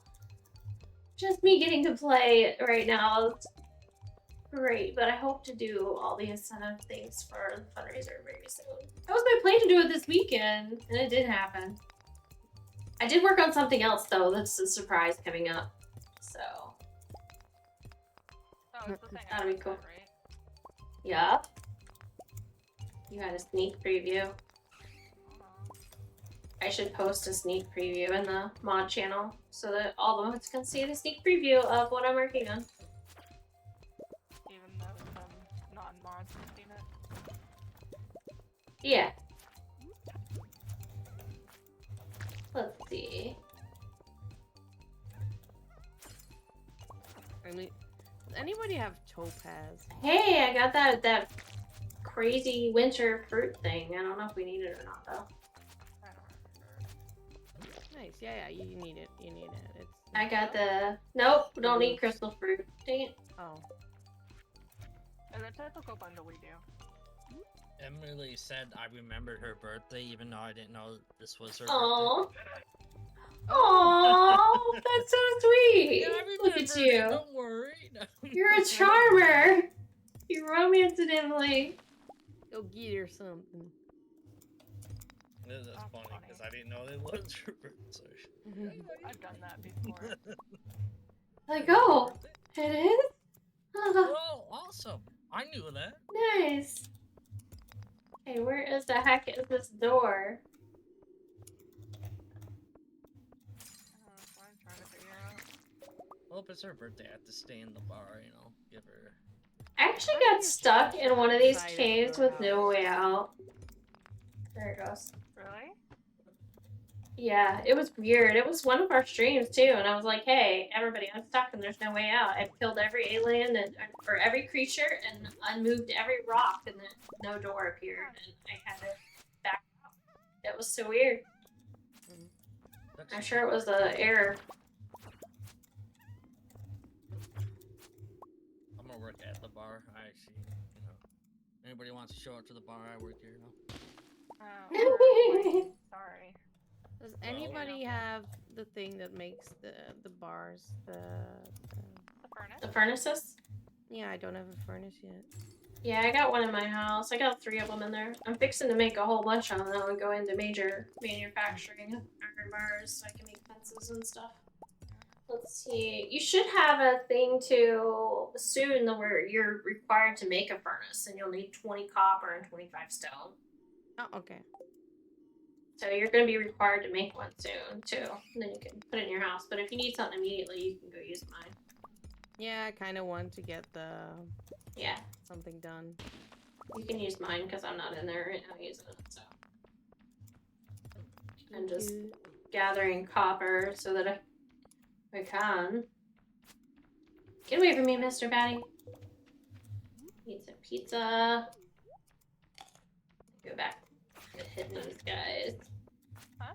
just me getting to play right now is great. But I hope to do all the incentive things for the fundraiser very soon. That was my plan to do it this weekend, and it did happen. I did work on something else though. That's a surprise coming up. So. Oh, it's the thing. That'll be cool. Right? Yup. You had a sneak preview. I should post a sneak preview in the mod channel so that all the mods can see the sneak preview of what I'm working on. Even though some non-mods have seen it. Yeah. Let's see. I mean, does anybody have topaz? Hey, I got that crazy winter fruit thing. I don't know if we need it or not though. I don't remember. Nice, yeah, you need it. You need it. It's. I got the nope. We don't need crystal fruit. Dang it. Oh. Is it typical bundle we do? Emily said I remembered her birthday, even though I didn't know this was her Aww. Aww, that's so sweet. birthday. Yeah, I Look at remembered you. it, don't worry. You're a charmer. You romance it, Emily. Go get her something. That's That's funny funny. because I didn't know it was her birthday. I've done that before. Like, oh, it is? Oh, awesome! I knew that. Nice. Hey, where is the heck is this door? That's what I'm trying to figure out. Well, if it's her birthday, I have to stay in the bar, you know, give her. I actually got stuck in one of these caves with no way out. There it goes. Really? Yeah, it was weird. It was one of our streams too, and I was like, "Hey, everybody, I'm stuck and there's no way out." I killed every alien and or every creature and unmoved every rock, and then no door appeared, and I had to back out. It was so weird. I'm sure it was the error. I'm gonna work at the bar. I actually, you know, anybody wants to show up to the bar, I work here, you know. Oh, sorry. Does anybody have the thing that makes the bars, The furnace? The furnaces? Yeah, I don't have a furnace yet. Yeah, I got one in my house. I got 3 of them in there. I'm fixing to make a whole bunch of them and go into major manufacturing of iron bars so I can make fences and stuff. Let's see. You should have a thing to soon where you're required to make a furnace and you'll need 20 copper and 25 stone. Oh, okay. So you're going to be required to make one soon too. And then you can put it in your house. But if you need something immediately, you can go use mine. Yeah, I kind of want to get the Yeah. something done. You can use mine because I'm not in there right now using it. So I'm just gathering copper so that I can. Get away from me, Mr. Batty. Need some pizza. Go back to hitting these guys. Huh?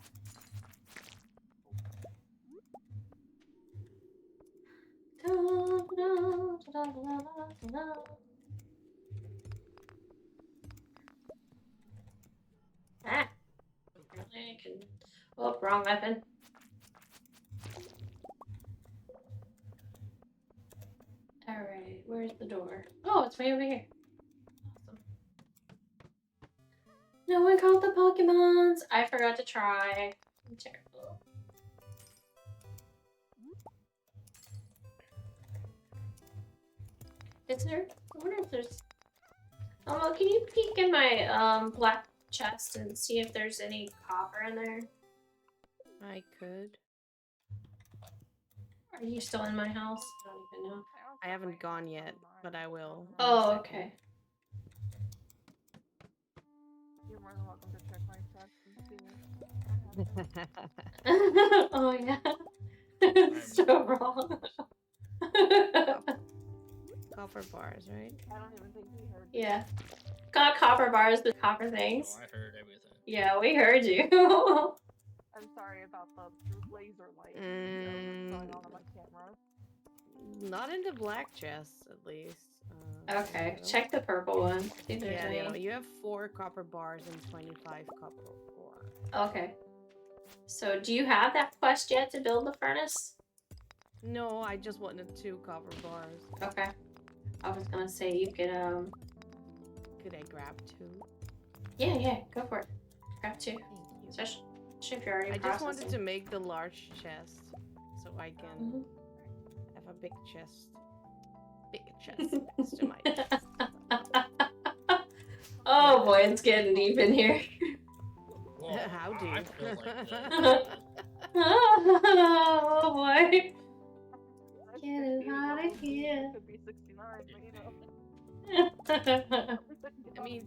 Ah. Apparently I can. Oh, wrong weapon. Alright, where's the door? Oh, it's way over here. Awesome. No one caught the Pokemons! I forgot to try. I'm terrible. Is there? I wonder if there's. Well, can you peek in my black chest and see if there's any copper in there? I could. Are you still in my house? I don't even know. I don't I haven't gone yet, but I will. in a Oh, second. okay. You're more than welcome to check my chest and see. Oh yeah. I'm So wrong. Copper bars, right? I don't even think he heard. Yeah. Got copper bars with copper Oh, things. I heard everything. Yeah, we heard you. I'm sorry about the laser light that was going on my camera. Not in the black chest, at least. Okay, yellow. check the purple one. See if there's Yeah, any. yellow. You have 4 copper bars and 25 copper ore. Okay. So, do you have that quest yet to build the furnace? No, I just wanted 2 copper bars. Okay. I was gonna say you could Could I grab 2? Yeah, go for it. Grab 2. Thank you. Especially if you're already I just wanted processing. to make the large chest so I can Mhm. have a big chest. Big chest next to my chest. Oh boy, it's getting deep in here. Whoa, Howdy. I feel like the Oh boy. That's Get 60 it out of years old. here. It could be 69, but you know. I mean,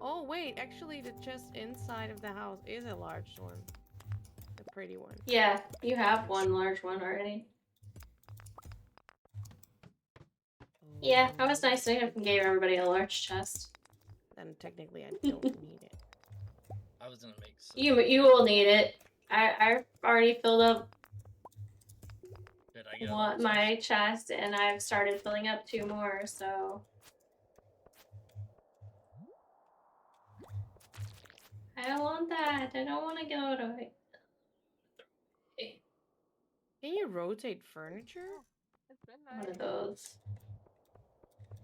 oh wait, actually the chest inside of the house is a large one. A pretty one. Yeah, you have one large one already. Yeah, that was nice enough and gave everybody a large chest. Then technically I don't need it. I was gonna make some. You will need it. I've already filled up Did I get a large my chest and I've started filling up 2 more, so I don't want that. I don't want to go to it. Can you rotate furniture? It's been One nice. of those.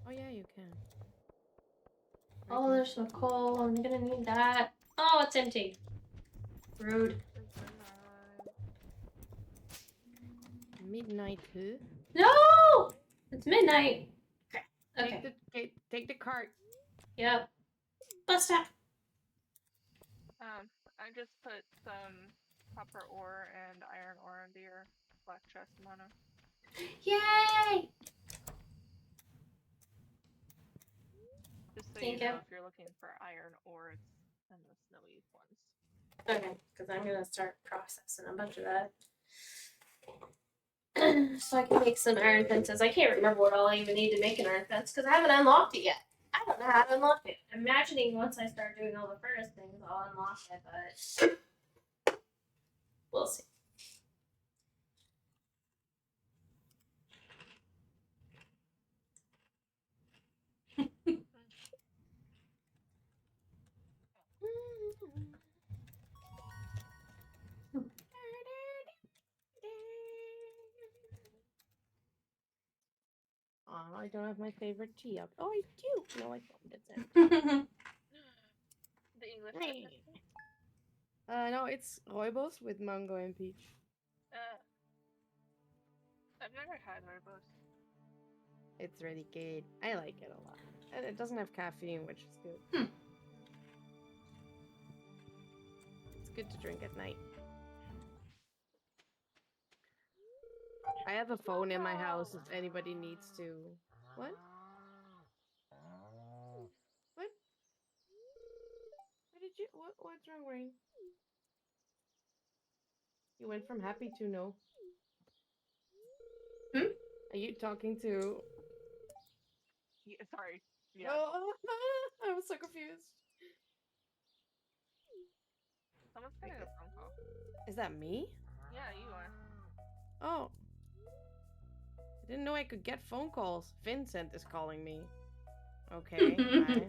Oh yeah, you can. Oh, there's some coal. I'm gonna need that. Oh, it's empty. Rude. It's been nice. Midnight, huh? No! It's midnight. Okay. Take the cart. Yep. Bust out. I just put some copper ore and iron ore into your black chest, Mono. Yay! Just so Thank you know, you. if you're looking for iron ore, it's in the snowy ones. Okay, because I'm gonna start processing a bunch of that. So I can make some iron fences. I can't remember what all I even need to make an iron fence because I haven't unlocked it yet. I don't know how to unlock it. I'm imagining once I start doing all the furnace things, I'll unlock it, but we'll see. Oh, I don't have my favorite tea up. Oh, I do. No, I don't. It's empty. The English. No, it's rooibos with mango and peach. I've never had rooibos. It's really good. I like it a lot. And it doesn't have caffeine, which is good. It's good to drink at night. I have a phone in my house if anybody needs to. What? What? What did you? What's wrong, Rain? You went from happy to no. Are you talking to? Yeah, sorry. Yeah. Oh, I was so confused. Someone's getting a phone call. Is that me? Yeah, you are. Oh. I didn't know I could get phone calls. Vincent is calling me. Okay. Hi.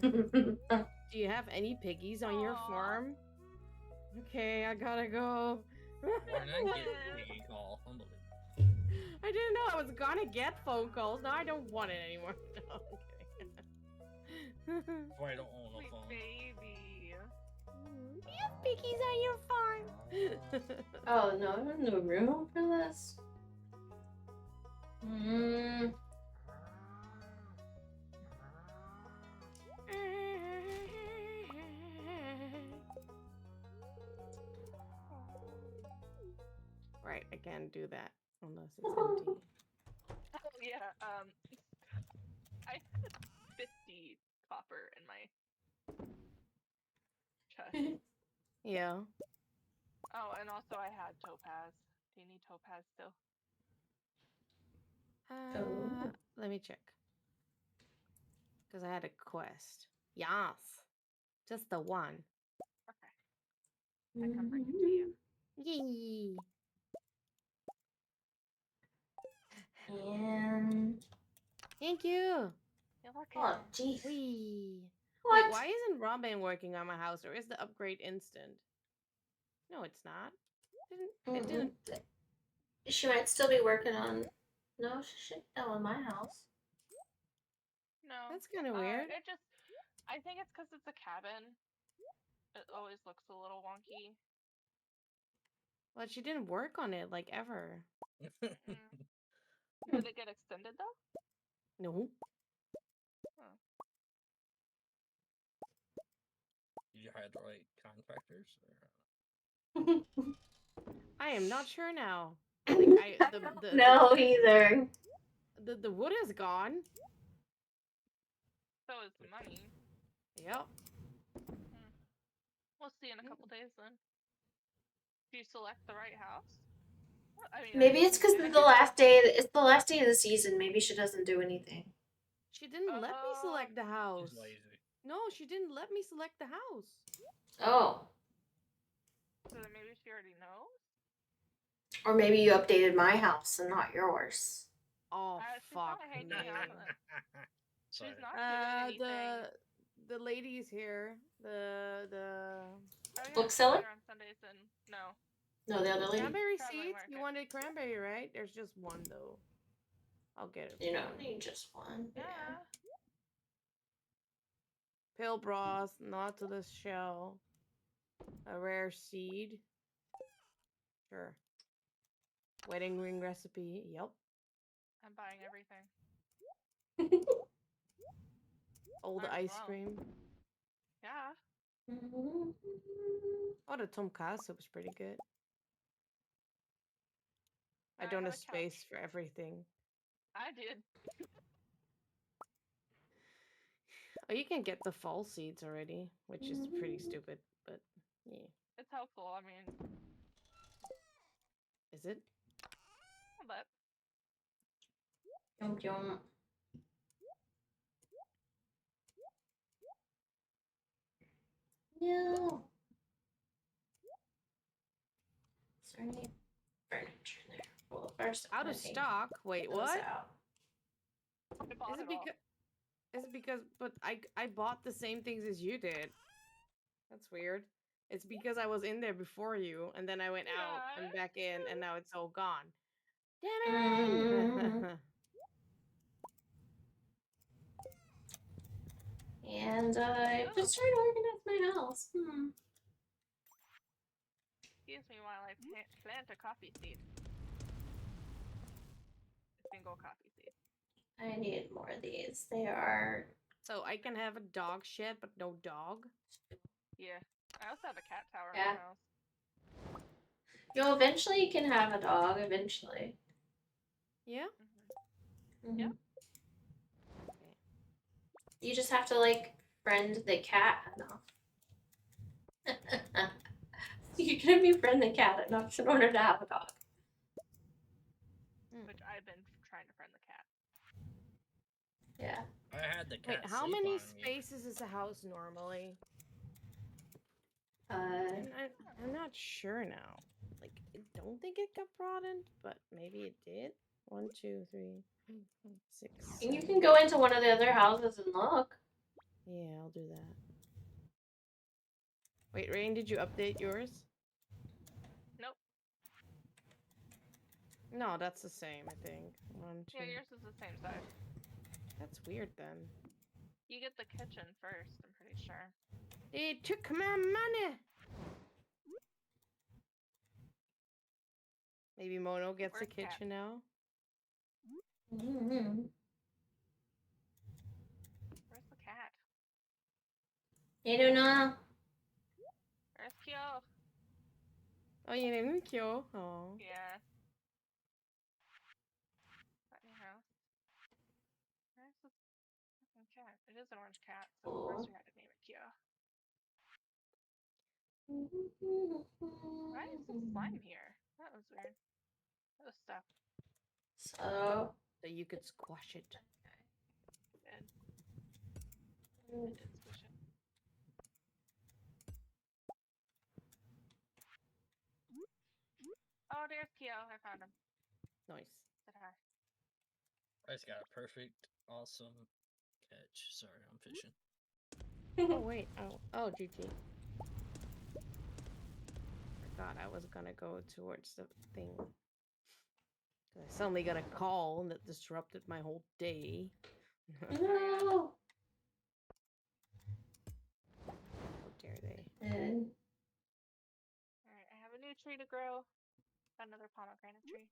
Do you have any piggies on your farm? Okay, I gotta go. Why not get a piggy call? Unbelievable. I didn't know I was gonna get phone calls. Now I don't want it anymore. No, I'm kidding. Why I don't own a Sweet phone. baby. You have piggies on your farm. Oh no, there's no room for this. Right, I can't do that unless it's empty. Yeah, I had 50 copper in my chest. Yeah. Oh, and also I had topaz. Do you need topaz still? Oh. Let me check. Because I had a quest. Yes. Just the one. Okay. I can bring it to you. Yay. And Thank you. You're welcome. oh, jeez. Wee. What? Wait, why isn't Robin working on my house, or is the upgrade instant? No, it's not. It didn't. She might still be working on. No, she should. Oh, in my house. No. That's kind of weird. It just, I think it's because it's a cabin. It always looks a little wonky. Well, she didn't work on it like ever. Did it get extended though? No. Oh. Did you hire the right contractors? I am not sure now. No, either. The wood is gone. So is the money. Yep. We'll see in a couple days then. Do you select the right house? I mean, Maybe it's because it's the last day. It's the last day of the season. Maybe she doesn't do anything. She didn't let me select the house. She's lazy. No, she didn't let me select the house. Oh. So then maybe she already knows? Or maybe you updated my house and not yours. Oh, fuck me. She's not doing anything. The ladies here. The Bookseller? On Sundays and No, the other lady. Cranberry Traveling seeds? market. You wanted cranberry, right? There's just one though. I'll get it. You don't need just one. Yeah. Pill broth, not to the shell. A rare seed. Sure. Wedding ring recipe. Yep. I'm buying everything. Old Might as ice well. cream. Yeah. Oh, the tonkatsu was pretty good. I Now don't have have a space couch. for everything. I did. Oh, you can get the fall seeds already, which is pretty stupid, but yeah. It's helpful. I mean, Is it? but Yum yum. No. Is there any furniture there? Well, first Out of stock? Wait, those what? out. I bought Is it it all. because? Is it because? But I bought the same things as you did. That's weird. It's because I was in there before you, and then I went out and back in, and now it's all gone. Damn it! And I just tried to organize my house. Excuse me while I plant a coffee seed. A single coffee seed. I need more of these. They are. So I can have a dog shed, but no dog. Yeah. I also have a cat tower in Yeah. my house. You'll eventually can have a dog. Eventually. Yeah. Mm-hmm. Yeah. Okay. You just have to like friend the cat enough. You're gonna befriend the cat enough in order to have a dog. Which I've been trying to friend the cat. Yeah. I had the cat. Wait, how sleep many on me. spaces is a house normally? Uh. I'm not sure now. Like, I don't think it got broadened, but maybe it did. 1, 2, 3, 4, 5, 6. And you 7. can go into one of the other houses and look. Yeah, I'll do that. Wait, Rain, did you update yours? Nope. No, that's the same, I think. 1, 2. Yeah, yours is the same size. That's weird then. You get the kitchen first, I'm pretty sure. They took my money! Maybe Mono gets Where's a Cat? kitchen now? Mm-hmm. Where's the cat? I don't know. Where's Kyo? Oh, you named him Kyo? Oh. Yeah. At your house. cat. It is an orange cat, so of course we had to name it Kyo. Why is some slime here? That was weird. That was stuff. So you could squash it. And I did squish it. Oh, there's Kyo. I found him. Nice. Said hi. I just got a perfect, awesome catch. Sorry, I'm fishing. Oh wait. Oh, GG. Forgot I was gonna go towards the thing. I suddenly got a call that disrupted my whole day. no. How dare they? And Alright, I have a new tree to grow. Another pomegranate tree.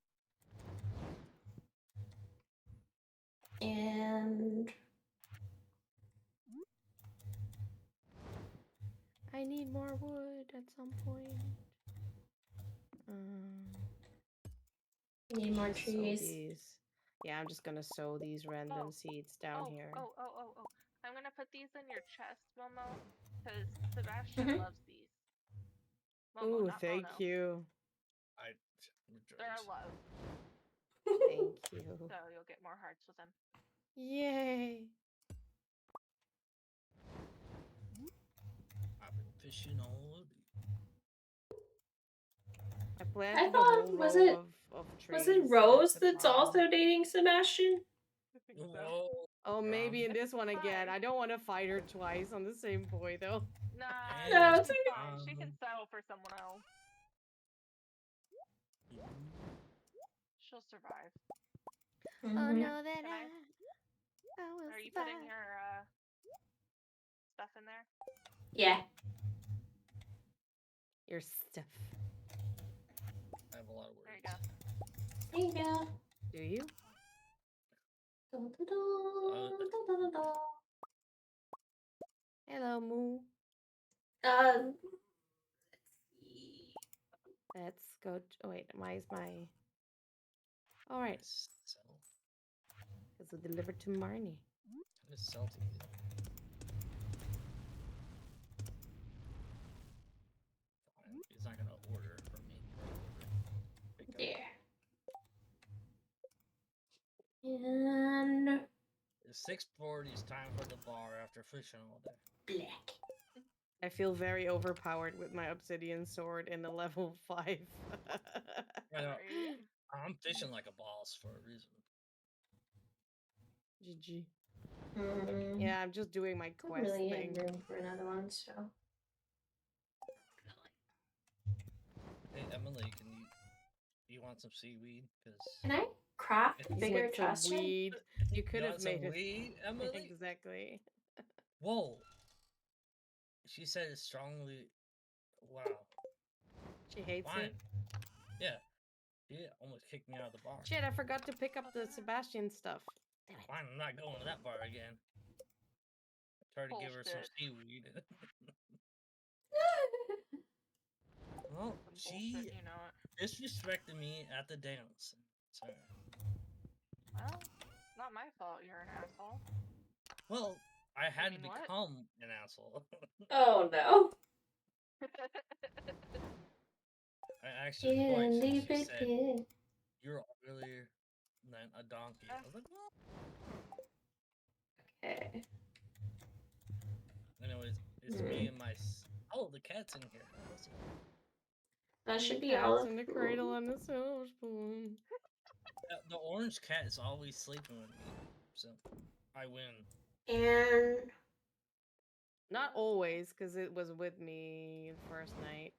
I need more wood at some point. need more Sow trees. these. Yeah, I'm just gonna sow these random seeds down here. Oh. I'm gonna put these in your chest, Momo, because Sebastian loves these. Momo, Ooh, not thank Mono. you. They're a love, Thank you. so you'll get more hearts with them. Yay. I've been fishing all of I planted a thought, whole was row it- of Was trees. it Rose at the that's bottom. also dating Sebastian? I think so. Whoa. Oh, maybe in It's this one again. fine. I don't want to fight her twice on the same boy, though. Nah, No, it's it's okay. fine. She can settle for someone else. She'll survive. Oh, Mhm. no, that Can I- I will Are you survive. putting your stuff in there? Yeah. Your stuff. I have a lot of words. There you go. There you go. Do you? Dun, dun, dun, dun, dun, dun, dun. Hello, Moo. Let's see. Let's go. Oh, wait, why is my. All right. Sell. It's delivered to Marnie. How does sell to you? He's not gonna order from me. Pick up. There. And It's 6:40. It's time for the bar after fishing all day. black. I feel very overpowered with my obsidian sword in the level 5. I know. Right. I'm fishing like a boss for a reason. GG. Mm, Yeah, I'm just doing my don't quest really thing. have room for another one, so. Hey Emily, you want some seaweed? Because Can I craft If a you bigger Want some chest? weed. You could have want some made it. weed, Emily. Exactly. Whoa. She said it strongly. Wow. She hates Fine. it. Yeah. She almost kicked me out of the bar. Shit, I forgot to pick up the Sebastian stuff. Damn it. Fine, I'm not going to that bar again. I tried to give her some Bullshit. seaweed. Well, Some she bullshit, you know it. disrespected me at the dance. So, Well, not my fault. You're an asshole. well, I had to mean, what? become an asshole. Oh no. I asked her twice, and Candy she said, biscuit. "You're uglier than a donkey." I was like, "Well." Okay. Anyways, it's me and my. Oh, the cat's in here. That should be all Cats of in the food. cradle and the silver spoon. The orange cat is always sleeping with me, so I win. And Not always, because it was with me the first night.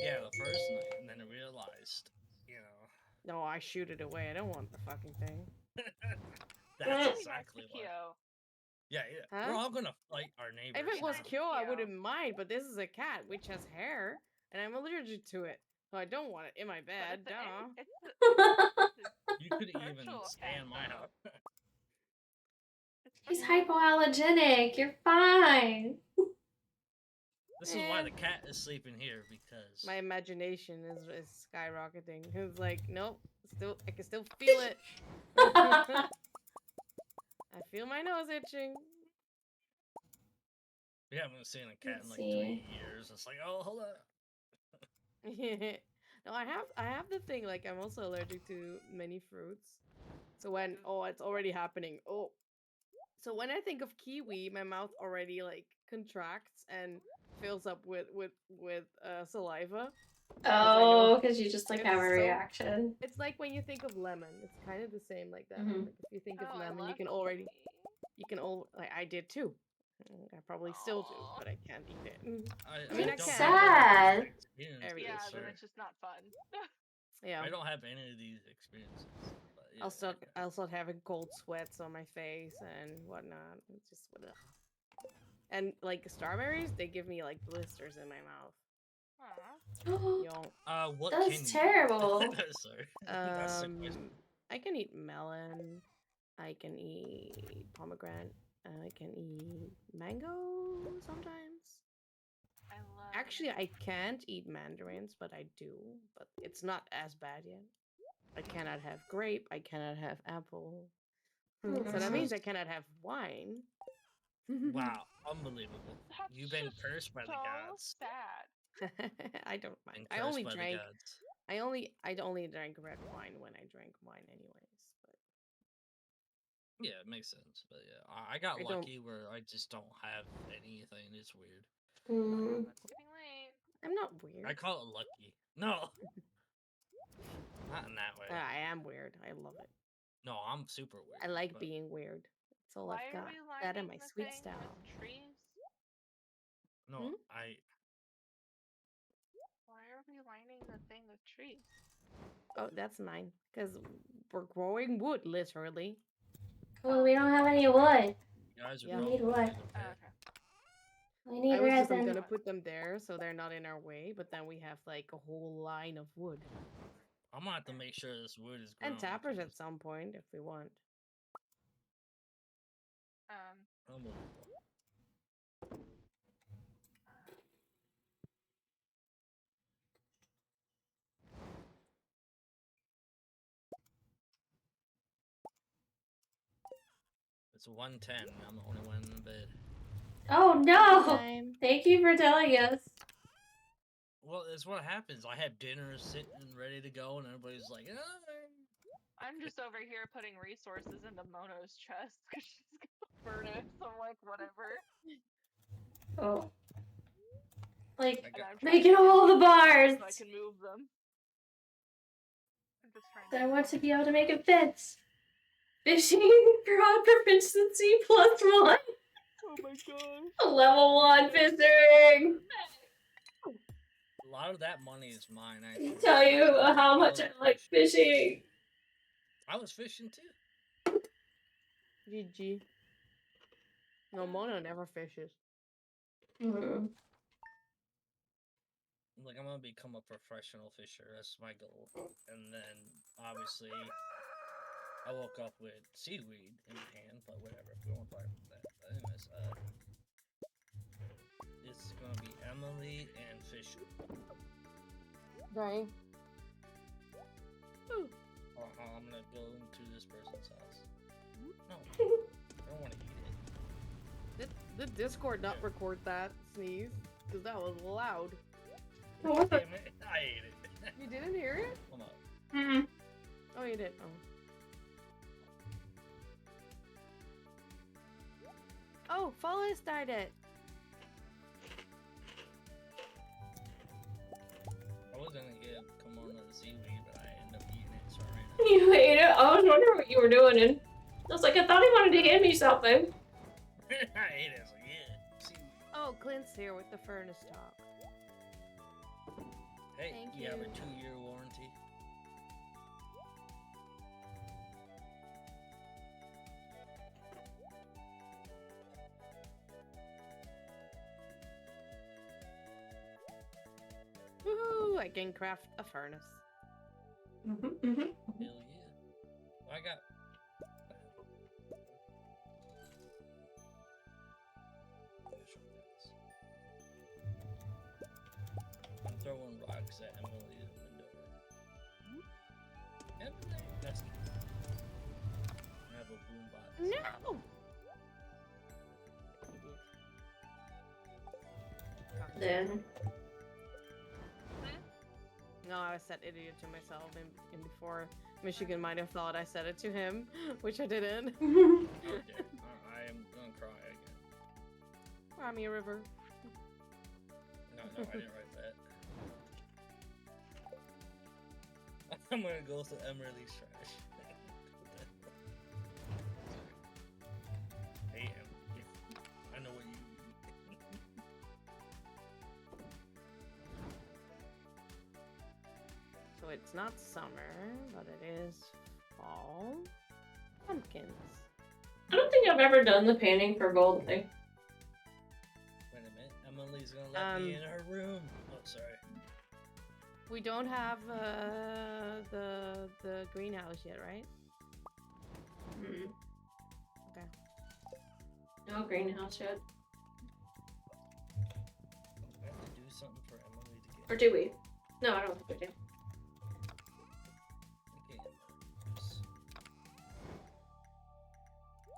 Yeah, the first night, and then I realized, you know. No, I shoot it away. I don't want the fucking thing. That's exactly why. Kyo. Yeah, Huh? we're all gonna fight our neighbors. If it was now. Kyo, I Kyo. wouldn't mind, but this is a cat which has hair, and I'm allergic to it. So I don't want it in my But bed, it's a- duh. it's You could even virtual stay cat, in my though. house. It's he's virtual. hypoallergenic. You're fine. This is why the cat is sleeping here, because My imagination is skyrocketing. It's like, nope, I can still feel it. I feel my nose itching. We haven't seen a cat in Let's like see. 3 years. It's like, oh, hold up. No, I have the thing, like, I'm also allergic to many fruits. So when, oh, it's already happening. Oh. So when I think of kiwi, my mouth already, like, contracts and fills up with saliva. Oh, because you just like it's have a so- reaction. It's like when you think of lemon. It's kind of the same like that. Mhm. Like, if you think of Oh, I lemon, you love can already, like, I did too. I probably still do, Aw. but I can't eat it. I mean, I That's don't can, have but sad. any of these experiences, Very Yeah, sure. then it's just not fun. Yeah. I don't have any of these experiences. But yeah, I'll start having cold sweats on my face and whatnot. It's just ugh. And like strawberries, they give me like blisters in my mouth. Aw. Yo. what That's can you terrible. eat? Sorry. That's the question. I can eat melon. I can eat pomegranate. I can eat mango sometimes. I love Actually, I can't eat mandarins, but I do. But it's not as bad yet. I cannot have grape. I cannot have apple. So that means I cannot have wine. Wow, unbelievable. That's You've been just cursed by the so gods. sad. I don't mind. Been I cursed only by drank. the gods. I only drank red wine when I drank wine, anyways. But Yeah, it makes sense. But yeah, I got I don't- lucky where I just don't have anything. It's weird. Mm. It's getting late. I'm not weird. I call it lucky. No, not in that way. I am weird. I love it. No, I'm super weird. I like but- being weird. That's all Why I've are got. we That and lining my the sweet thing style. with trees? No, Hmm? Why are we lining the thing with trees? Oh, that's mine. Because we're growing wood, literally. Well, we don't have any wood. You guys are Yeah. We growing need wood wood. either Oh, way. okay. We need I was just resin. gonna put them there so they're not in our way, but then we have like a whole line of wood. I'm gonna have to make sure this wood is grown. And tappers 'cause at some point if we want. unbelievable. It's 1:10. I'm the only one in bed. Oh no! Time. Thank you for telling us. Well, it's what happens. I have dinner sitting ready to go, and everybody's like, I'm just over here putting resources into Mono's chest because she's got a furnace. I'm like, whatever. Oh. Like, And I'm trying making to all the bars! so I can move them. I'm just trying I to want to be able to make it fit. Fishing broad proficiency +1. Oh my god. Level 1 fishing. a lot of that money is mine. I Actually. can tell you how much I like fishing. I was fishing too. GG. No, Mono never fishes. Mm. Like, I'm gonna become a professional fisher. That's my goal. And then, obviously, I woke up with seaweed in my hand, but whatever. We won't talk about that. But anyways, it's gonna be Emily and fishing. Right. I'm gonna go into this person's house. No, I don't want to eat it. Did Discord not record that sneeze? Because that was loud. Oh, Damn it! I ate it. You didn't hear it? Hold up. Mm. Oh, you did. Oh, Follow started. I was gonna give Kimona the seaweed, but I ended up eating it, so I ran out. You ate it? I was wondering what you were doing, and I was like, I thought he wanted to hand me something. I ate it. I was like, yeah, seaweed. Oh, Clint's here with the furnace talk. Hey, Thank you have a you. 2-year warranty. Woohoo! I can craft a furnace. Hell yeah. I got. I'm throwing rocks at Emily's window. Emily, that's cute. I have a boombox. No! then. No, I said idiot to myself, and before Michigan might have thought I said it to him, which I didn't. Okay, I am gonna cry again. Cry me a river. No, I didn't write that. I'm gonna go to Emerly's trash. Hey, Emily, I know what you mean. So it's not summer, but it is fall. Pumpkins. I don't think I've ever done the painting for gold thing. Wait a minute, Emily's gonna let me in her room. Oh, sorry. We don't have the greenhouse yet, right? Mm. Okay. No greenhouse yet. I have to do something for Emily to get. Or do we? No, I don't think we do. Okay,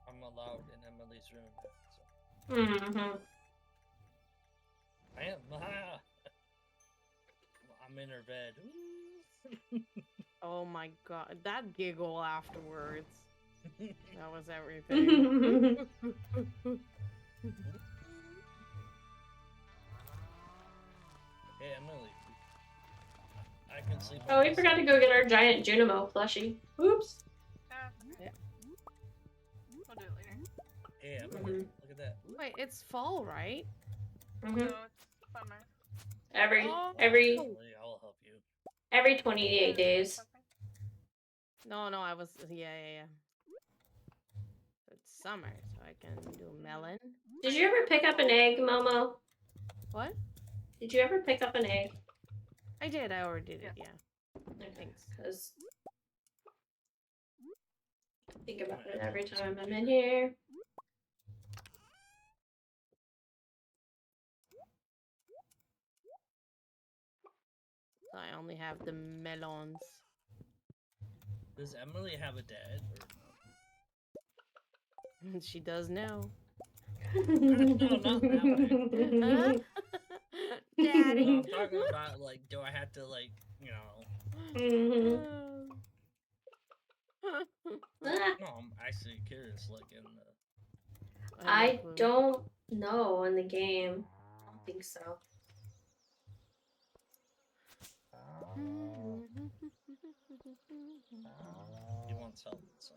I'm allowed in Emily's room. So. Mm-hmm. I am. I'm in her bed. Oh my god, that giggle afterwards. That was everything. Hey, Emily. I can sleep. Oh, we forgot to go get our giant Junimo plushie. Oops. Yeah. We'll do it later. Hey, Emily, look at that. Wait, it's fall, right? Mm-hmm. No, it's summer. Every Oh. I'll help you. every 28 days. No, I was yeah. It's summer, so I can do melon. Did you ever pick up an egg, Momo? What? Did you ever pick up an egg? I did. I already did it. Yeah. Thanks. Because I think about it every time I'm in here. So I only have the melons. Does Emily have a dad? Or She does now. no, not that way. Daddy. No, I'm talking about, like, do I have to, like, you know... No, I'm actually curious, like, in the... I don't know in the game. I don't think so. He wants help, so...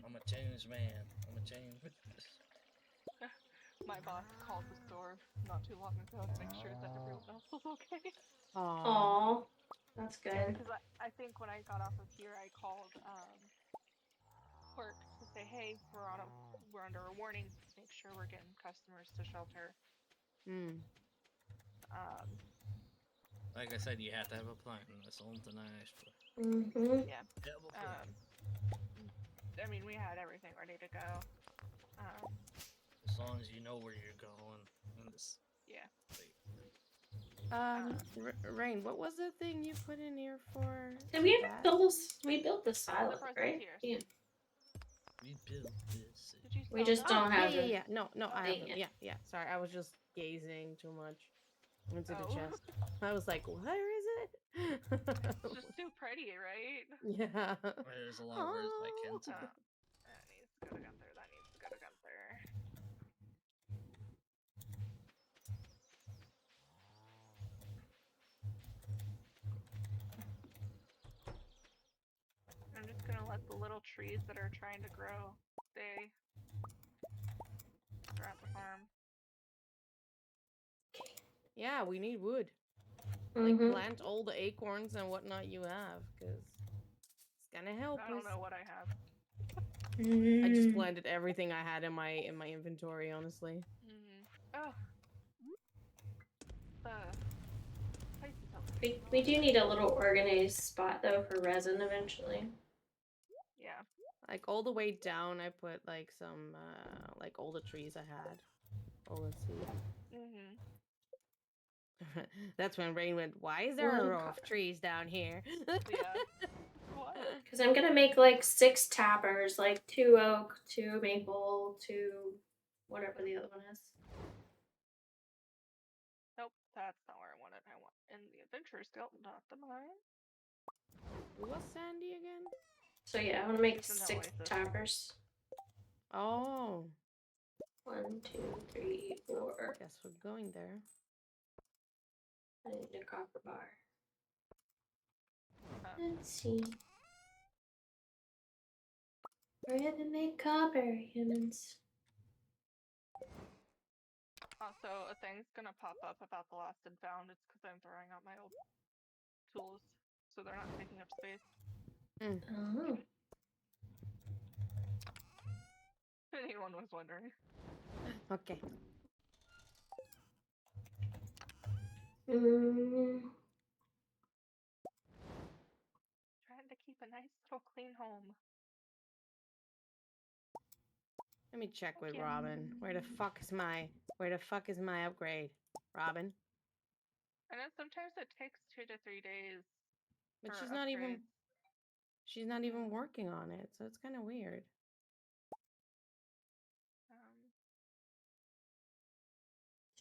I'm a changed man. I'm a changed... My boss called the store not too long ago to make sure that everyone else was okay. Aww. That's good. Yeah, because I think when I got off of here, I called Quirk to say, hey, we're under a warning. Make sure we're getting customers to shelter. Like I said, you have to have a plan. That's the only thing I asked for. Mm-hmm. Yeah. I mean, we had everything ready to go. As long as you know where you're going. And this... Yeah. Rain, what was the thing you put in here for? Did we ever build this? We built this silo, right? Yeah. We built this. Did you We just don't have the... Yeah. No, I Dang haven't. it. Yeah. Sorry, I was just gazing too much into the chest. I was like, where is it? It's just too pretty, right? Yeah. There's a lot of words I can't say. That needs to go to Gunther. That needs to go to Gunther. I'm just gonna let the little trees that are trying to grow stay throughout the farm. Yeah, we need wood. Mm-hmm. Like, plant all the acorns and whatnot you have, because it's gonna help us. I don't know what I have. I just planted everything I had in my inventory, honestly. Oh. We do need a little organized spot though for resin eventually. Yeah. Like all the way down, I put like some like all the trees I had. Oh, let's see. That's when Rain went, why is there a One row of copper. trees down here? Yeah. What? Because I'm gonna make like 6 tappers, like 2 oak, 2 maple, 2 whatever the other one is. Nope, that's not where I want it. I want in the Adventurers Guild, not the mine. Who was Sandy again? So yeah, I want to make It's an 6 oasis. tappers. Oh. 1, 2, 3, 4. Guess we're going there. I need a copper bar. Oh. Let's see. We're gonna make copper, humans. Also, a thing's gonna pop up about the lost and found. It's because I'm throwing out my old tools, so they're not taking up space. Oh. If anyone was wondering. Okay. Trying to keep a nice little clean home. Let me check with Thank you. Robin. Where the fuck is my upgrade? Robin? I know sometimes it takes 2 to 3 days. But for she's not even upgrades. working on it, so it's kind of weird.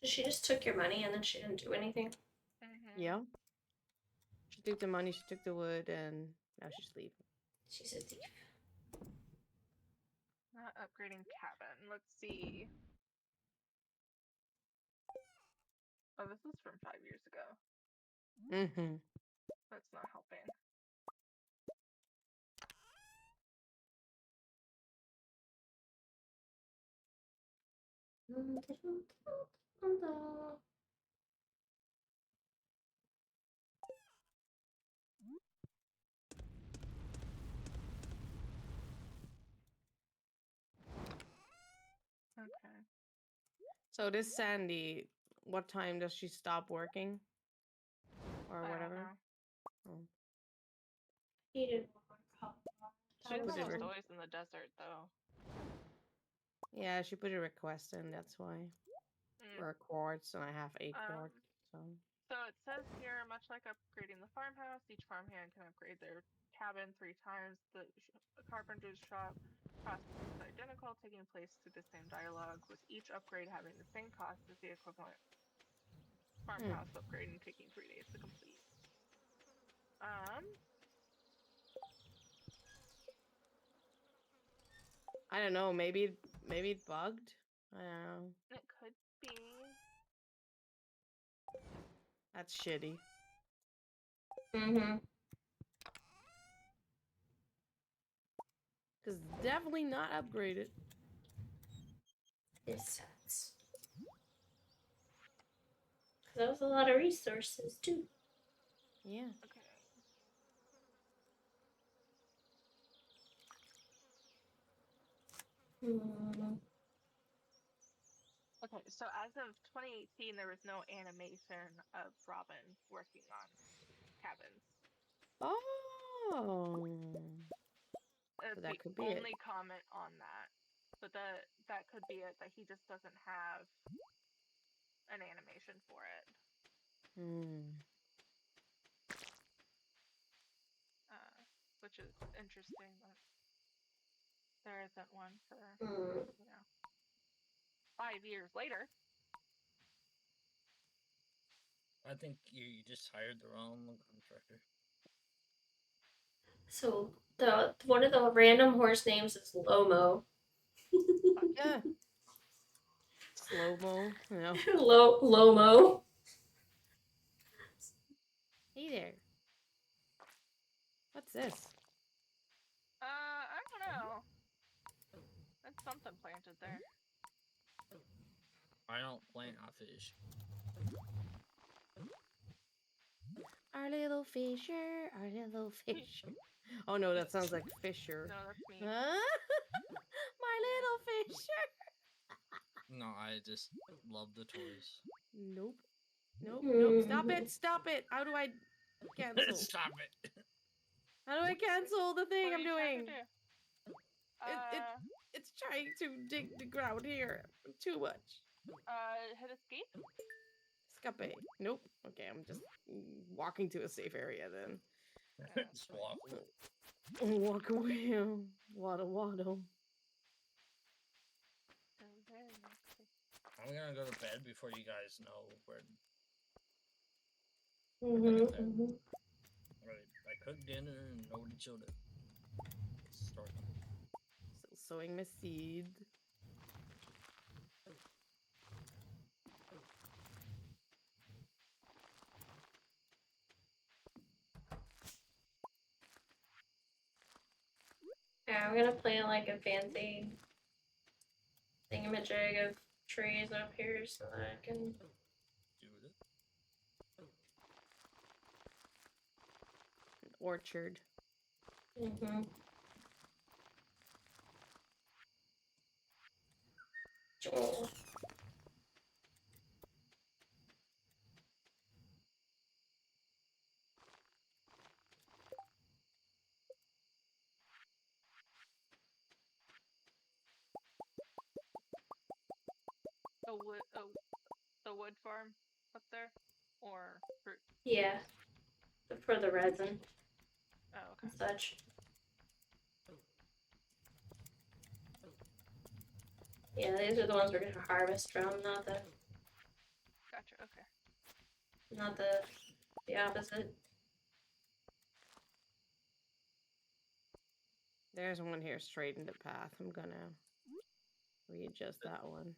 So she just took your money and then she didn't do anything? Yeah. She took the money, she took the wood, and now she's leaving. She's a thief. Not upgrading cabin. Let's see. Oh, this is from 5 years ago. Mm-hmm. That's not helping. Okay. So this Sandy, what time does she stop working? Or I whatever? don't know. Oh. Needed She's Put it almost re- always in the desert, though. Yeah, she put a request in, that's why. For a quartz, and I have 8 quartz, so... So it says here, much like upgrading the farmhouse, each farmhand can upgrade their cabin 3 times. The carpenter's shop process is identical, taking place through the same dialogue, with each upgrade having the same cost as the equivalent farmhouse upgrade and taking 3 days to complete. I don't know, maybe it bugged? I don't know. It could be. That's shitty. Mm-hmm. Because definitely not upgraded. This sucks. That was a lot of resources, too. Yeah. Okay. Okay, so as of 2018, there was no animation of Robin working on cabins. Oh. That's So that the could be only it. comment on that. But that could be it, that he just doesn't have an animation for it. Which is interesting that there isn't one for, 5 years later. I think you just hired the wrong contractor. So one of the random horse names is Lomo. Yeah. Slow-mo, you know. Lomo. Hey there. What's this? I don't know. That's something planted there. I don't plant fish. Our little fisher, our little fisher. Oh no, that sounds like Fisher. No, that's me. Huh? My little fisher. No, I just love the toys. Nope. Nope. Stop it. Stop it. How do I cancel? Stop it. How do I cancel the thing What are I'm you trying doing? to do? It's trying to dig the ground here. Too much. Hit escape? escape. Nope. Okay, I'm just walking to a safe area then. Just walk away. Walk away. Waddle, waddle. I'm gonna go to bed before you guys know where. Right, I cooked dinner and nobody showed it. Start. Still sowing my seed. Yeah, I'm gonna plant like a fancy thingamajig of trees up here so that I can. Do it. An orchard. Oh. The wood farm up there, or fruit? Yeah, for the resin Oh, okay. and such. Yeah, these are the ones we're gonna harvest from, not the Gotcha. Okay. not the opposite. There's one here straight in the path. I'm gonna readjust that one.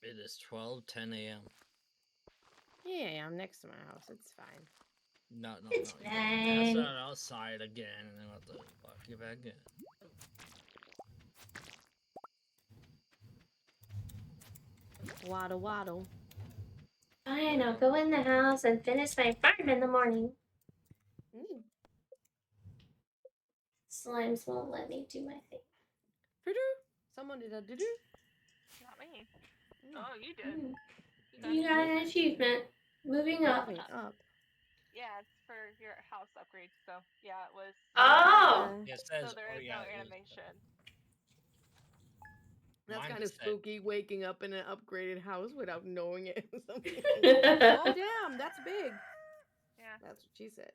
It is 12:10 a.m. Yeah, I'm next to my house. It's fine. No, It's no. fine. Pass that outside again, and then I'll have to walk you back in. Waddle, waddle. Fine, I'll go in the house and finish my farm in the morning. Slimes won't let me do my thing. Someone did a doo-doo. Not me. Oh, you did. You got an achievement. Moving up. Moving up. Yeah, it's for your house upgrade. So yeah, it was. Oh! It says, So there is no animation. That's kind of spooky, waking up in an upgraded house without knowing it. Oh, damn, that's big. Yeah. That's what she said.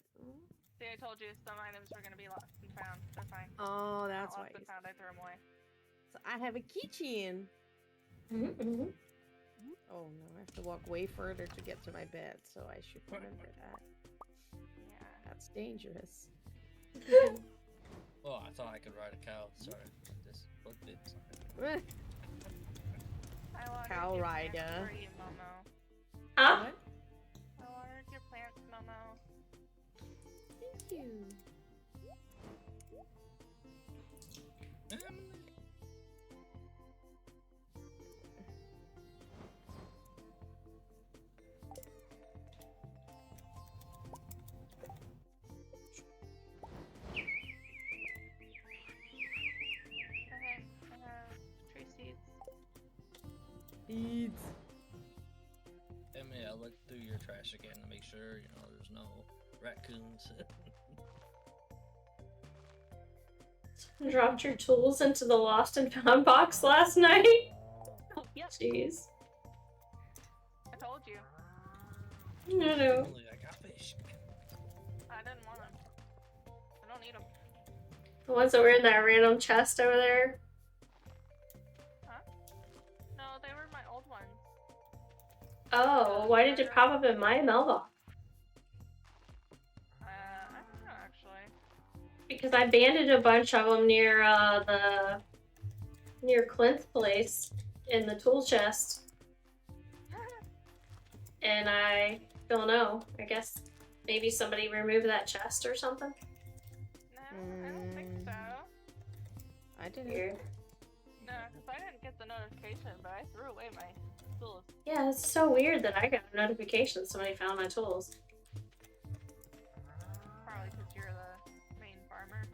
See, I told you some items were going to be lost and found. They're fine. Oh, that's why. Lost and found, I threw them away. So I have a keychain. Oh, no, I have to walk way further to get to my bed, so I should remember that. Yeah. That's dangerous. Oh, I thought I could ride a cow. Sorry. This book did. Cow rider. For you, Momo. Huh? What? I ordered your plants, Momo. Thank you. Okay, I have tree seeds. Seeds. Emily, I looked through your trash again to make sure, there's no raccoons. Dropped your tools into the lost and found box last night? Oh, yep. Jeez. I told you. No. Emily, I got fish. I didn't want them. I don't need them. The ones that were in that random chest over there? Huh? No, they were my old ones. Oh, why did it pop up in my mailbox? I don't know, actually. Because I banded a bunch of them near near Clint's place in the tool chest. And I don't know. I guess maybe somebody removed that chest or something. No, I don't think so. I didn't. Weird. No, because I didn't get the notification, but I threw away my tools. Yeah, it's so weird that I got a notification somebody found my tools. Probably because you're the main farmer.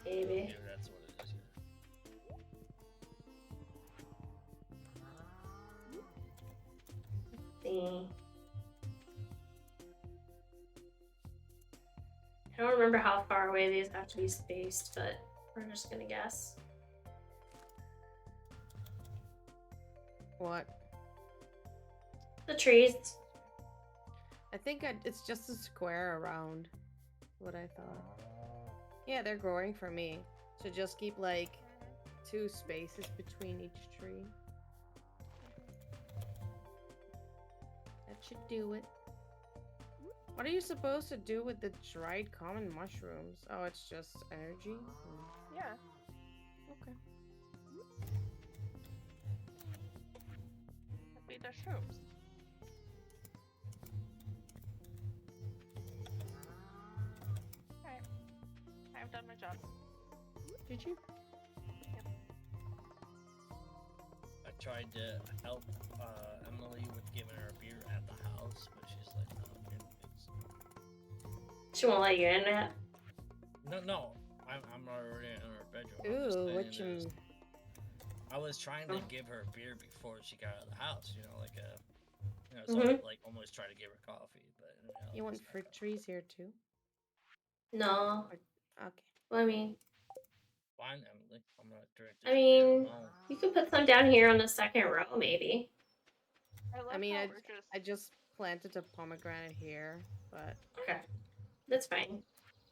Maybe. Yeah, that's what it is. See. I don't remember how far away these have to be spaced, but we're just gonna guess. What? The trees. I think it's just a square around what I thought. Yeah, they're growing for me. So just keep like 2 spaces between each tree. That should do it. What are you supposed to do with the dried common mushrooms? Oh, it's just energy? Yeah. Okay. Feed the shrooms. Alright. I've done my job. Did you? I tried to help Emily with giving her beer at the house, but she's like, no, She won't let you in it. No. I'm already in her bedroom. Ooh, what you... I was trying to give her beer before she got out of the house, so like almost try to give her coffee, but You want fruit trees here too? No. Okay. Well, I mean, fine, Emily. I'm gonna drink this I beer mean, alone. you could put some down here on the second row, maybe. I mean, how I just planted a pomegranate here, but Okay, that's fine.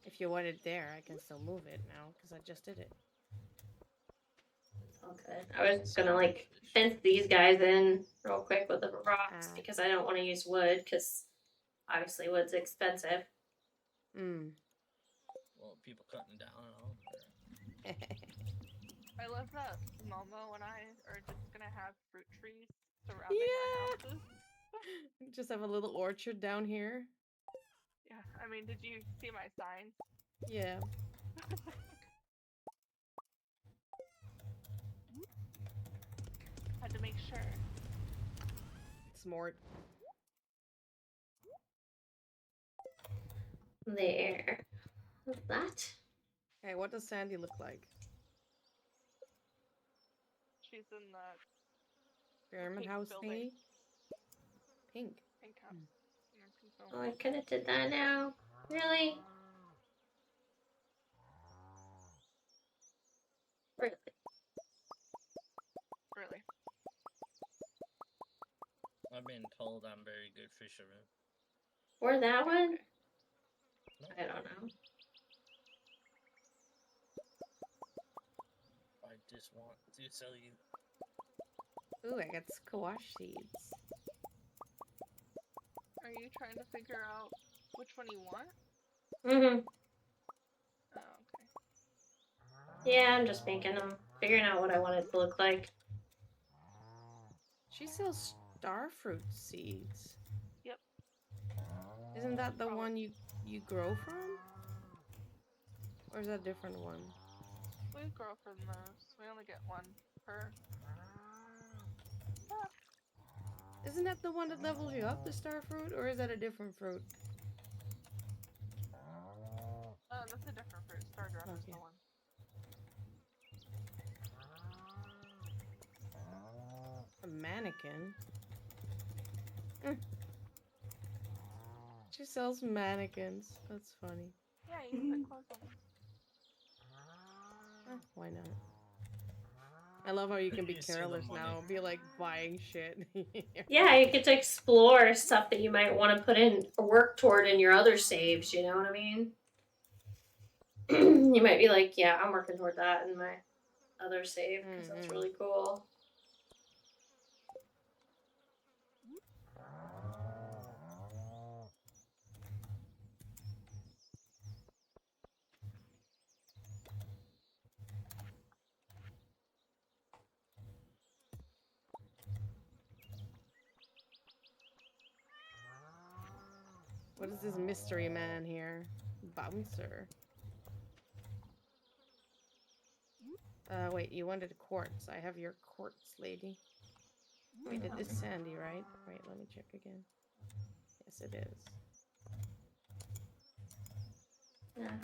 if you want it there, I can still move it now because I just did it. It's all good. I was gonna like fence these guys in real quick with the rocks because I don't want to use wood because obviously wood's expensive. Well, people cutting down and all. I love that Momo and I are just gonna have fruit trees surrounding our houses. Just have a little orchard down here. Yeah, I mean, did you see my signs? Yeah. Had to make sure. Smart. There. What's that? Okay, what does Sandy look like? She's in the Pyramid pink house building. thingy? Pink. Pink house. Yeah, pink Oh, building. I could have did that now. Really? Really? Really. I've been told I'm very good fisherman. Or that one? No. I don't know. I just want to tell you. Ooh, I got squash seeds. Are you trying to figure out which one you want? Mm-hmm. Oh, okay. Yeah, I'm just making them. Figuring out what I want it to look like. She sells starfruit seeds. Yep. Isn't that the one you grow from? Or is that a different one? We grow from those. We only get one per. Isn't that the one that levels you up, the starfruit? Or is that a different fruit? That's a different fruit. Stardew is the one. A mannequin? She sells mannequins. That's funny. Yeah, you can put clothes on them. Why not? I love how you can be You see the careless money. now. Be like buying shit. Yeah, you get to explore stuff that you might want to put in or work toward in your other saves, you know what I mean? You might be like, yeah, I'm working toward that in my other save because that's really cool. What is this mystery man here? Bouncer. Wait, you wanted quartz. I have your quartz, lady. Wait, it is sandy, right? Wait, let me check again. Yes, it is. Yeah,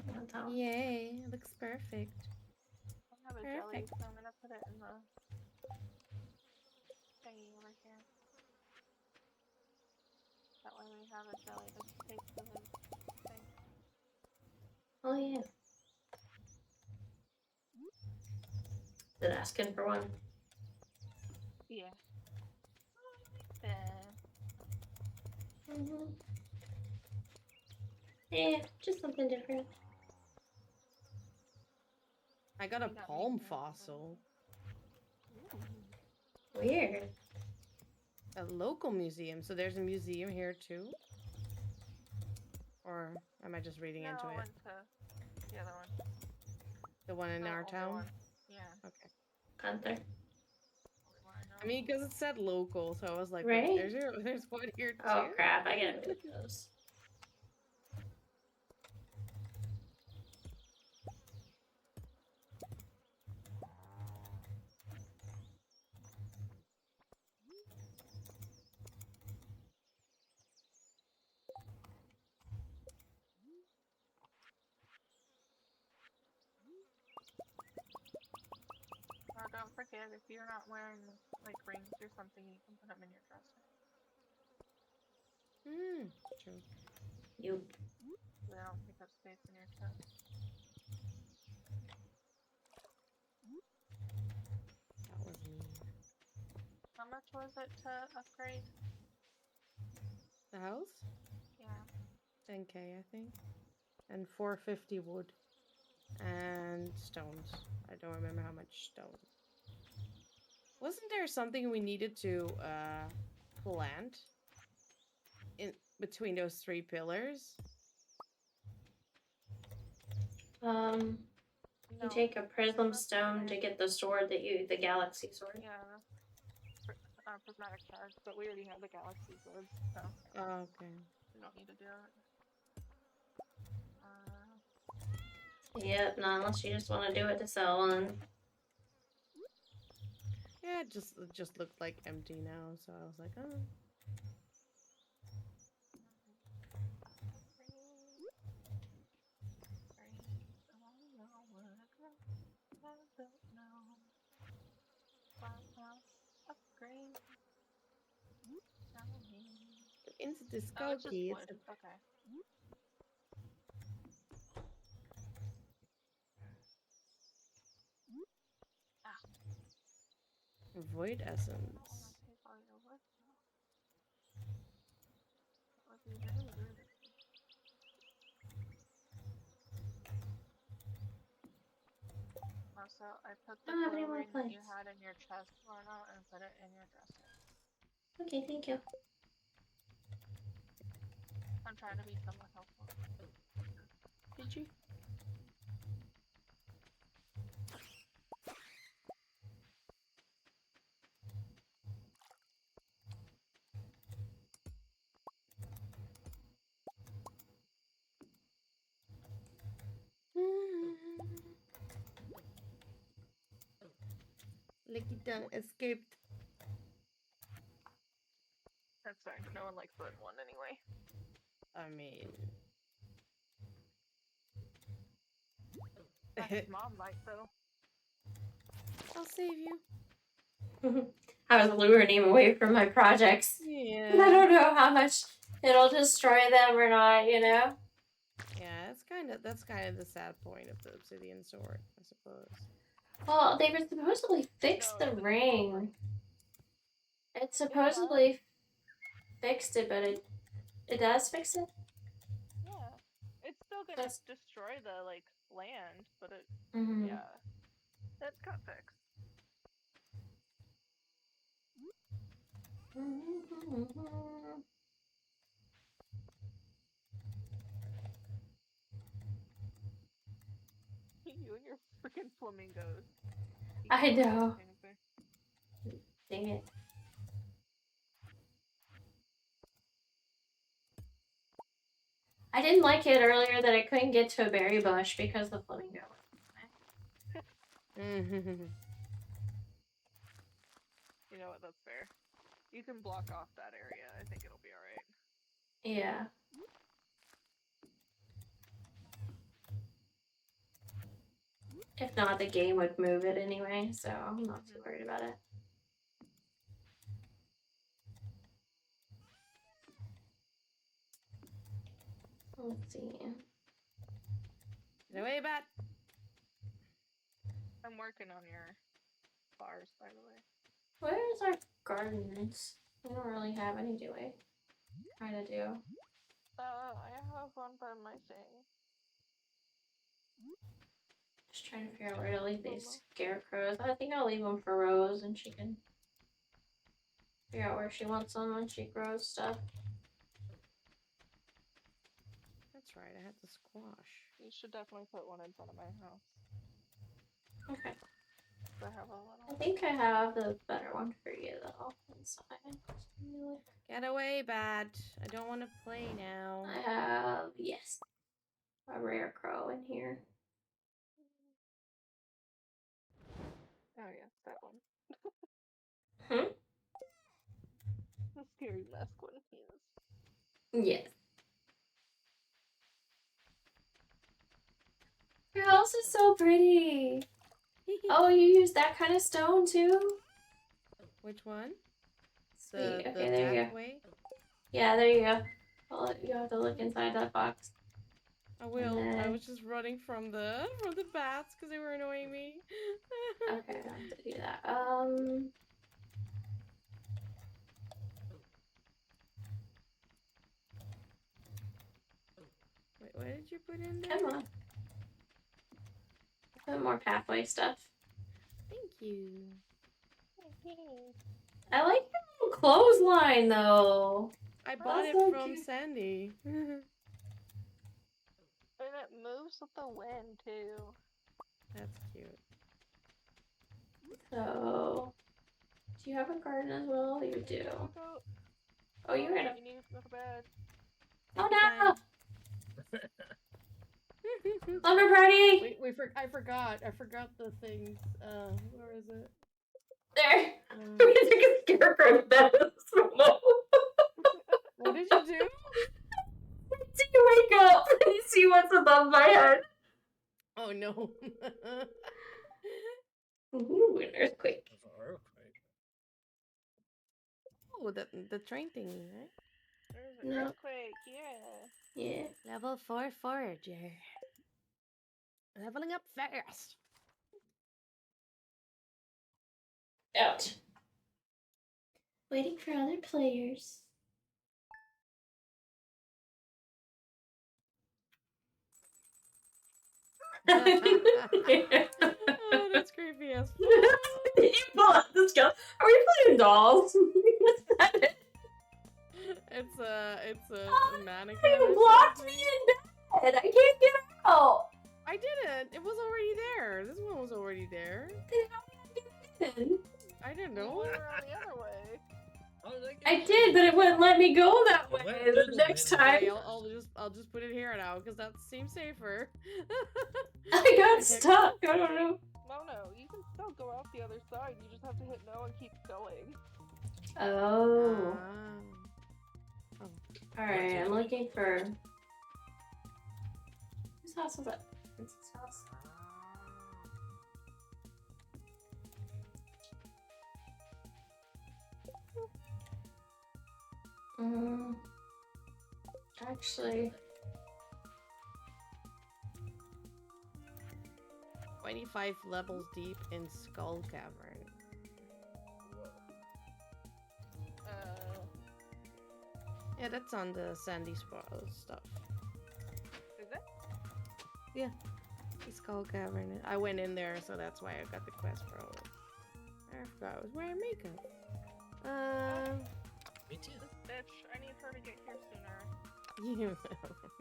yay, it looks perfect. I have a jelly, so I'm gonna put it in the thingy over here. That way we have a jelly to take to the thing. Oh yeah. Is it asking for one? Yeah. Mm-hmm. Yeah, just something different. I got a You got palm me here. fossil. Weird. A local museum. So there's a museum here too? Or am I just reading No, into I it? went to the other one. The one in The our older town? one. Yeah. Okay. Gunther. Only one I know. I mean, because it said local, so I was like, Right? wait, there's one here too? Oh crap, I gotta move those. Oh, don't forget, if you're not wearing like rings or something, you can put them in your dresser. True. You. So they don't take up space in your chest. That was mean. How much was it to upgrade? The house? Yeah. 10k, I think. And 450 wood. And stones. I don't remember how much stone. Wasn't there something we needed to plant in between those 3 pillars? You No. take a prism That's stone to fine. get the sword the galaxy sword. Yeah. Prismatic shards, but we already have the galaxy swords, so Oh, okay. we don't need to do it. Yep, not unless you just want to do it to sell one. Yeah, it just looked like empty now, so I was like, oh. Into the Oh, skull it's just key. wood. Okay. Void essence. Also, I put I the don't have any glow more ring that you plates. had in your chest, Lorna, and put it in your dresser. Okay, thank you. I'm trying to be somewhat helpful. Did you? Licky Dunk escaped. That's fine. No one likes the red one anyway. I mean, His mom might though. I'll save you. I was luring him away from my projects. Yeah. I don't know how much it'll destroy them or not, you know? Yeah, that's kind of the sad point of the obsidian sword, I suppose. Well, they were supposedly fixed No, the it's ring. It supposedly fixed it, but it does fix it? Yeah. It's still gonna destroy the land, but it yeah. It got fixed. You and your freaking flamingos. I know. Dang it. I didn't like it earlier that I couldn't get to a berry bush because the flamingo was You know what? That's fair. You can block off that area. I think it'll be alright. Yeah. If not, the game would move it anyway, so I'm not too worried about it. Let's see. Get away, bat! I'm working on your bars, by the way. Where's our gardens? We don't really have any, do we? trying to do? I have one by my thing. Just trying to figure out where to leave these scarecrows. I think I'll leave them for Rose, and she can figure out where she wants them when she grows stuff. That's right, I had the squash. You should definitely put one in front of my house. Okay. I have a little. I think I have the better one for you though. Inside. Get away, Bat. I don't want to play now. I have, yes, a rare crow in here. Oh yeah, that one. Hmm? The scary mask one, yes. Yes. Your house is so pretty. Oh, you use that kind of stone too? Which one? Sweet. Okay, there you go. pathway? Yeah, there you go. You have to look inside that box. I will. And I then- was just running from the bats because they were annoying me. Okay, I have to do that. Wait, what did you put in there? Come on. Put more pathway stuff. Thank you. I like your little clothesline though. I bought it so from cute. Sandy. And it moves with the wind too. That's cute. So, do you have a garden as well? You do. Go. Oh, you're in a. You need to go to bed. Oh Take no! Lumber party! I forgot the things. Where is it? There. We took a scarecrow to bed with smoke. What did you do? Did you wake up and you see what's above my head? Oh no. Ooh, an earthquake. Oh, the train thingy, right? There's an No. earthquake, yeah. Yeah. Level 4 forager. Leveling up fast. Ouch. Waiting for other players. Oh, that's creepy as fuck. You pull out the skull. Are we playing dolls? What's that? It's a mannequin. You or blocked something. me in bed. I can't get out. I didn't. It was already there. This one was already there. I didn't You know. went around the other way. I did, but it wouldn't let me go that way went the through next the time. Okay, I'll just put it here now because that seems safer. I got stuck. I don't know. No, you can still go out the other side. You just have to hit no and keep going. Oh. Oh. Alright, I'm looking for... Whose house was that? Princess house. Actually... 25 levels deep in Skull Cavern. Yeah, that's on the Sandy stuff. Is it? Yeah. The Skull Cavern. I went in there, so that's why I got the quest for it. I forgot I was wearing makeup. Me too. This bitch, I need her to get here sooner. You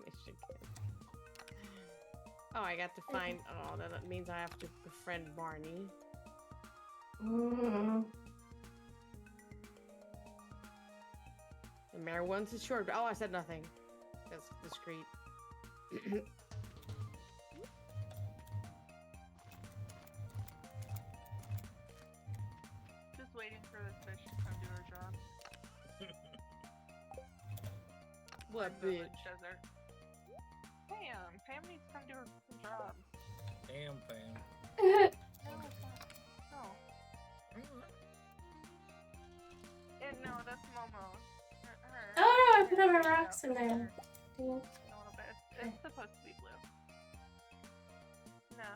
Michigan. Oh, I got to find. Oh, that means I have to befriend Barney. The mayor wants his short. Oh, I said nothing. That's discreet. Just waiting for this bitch to come do her job. What In the bitch? Desert. Pam needs to come do her job. Damn, fam. No. No, that's Momo. Her. Oh no, I put all my rocks in there. A little bit. It's supposed to be blue. No.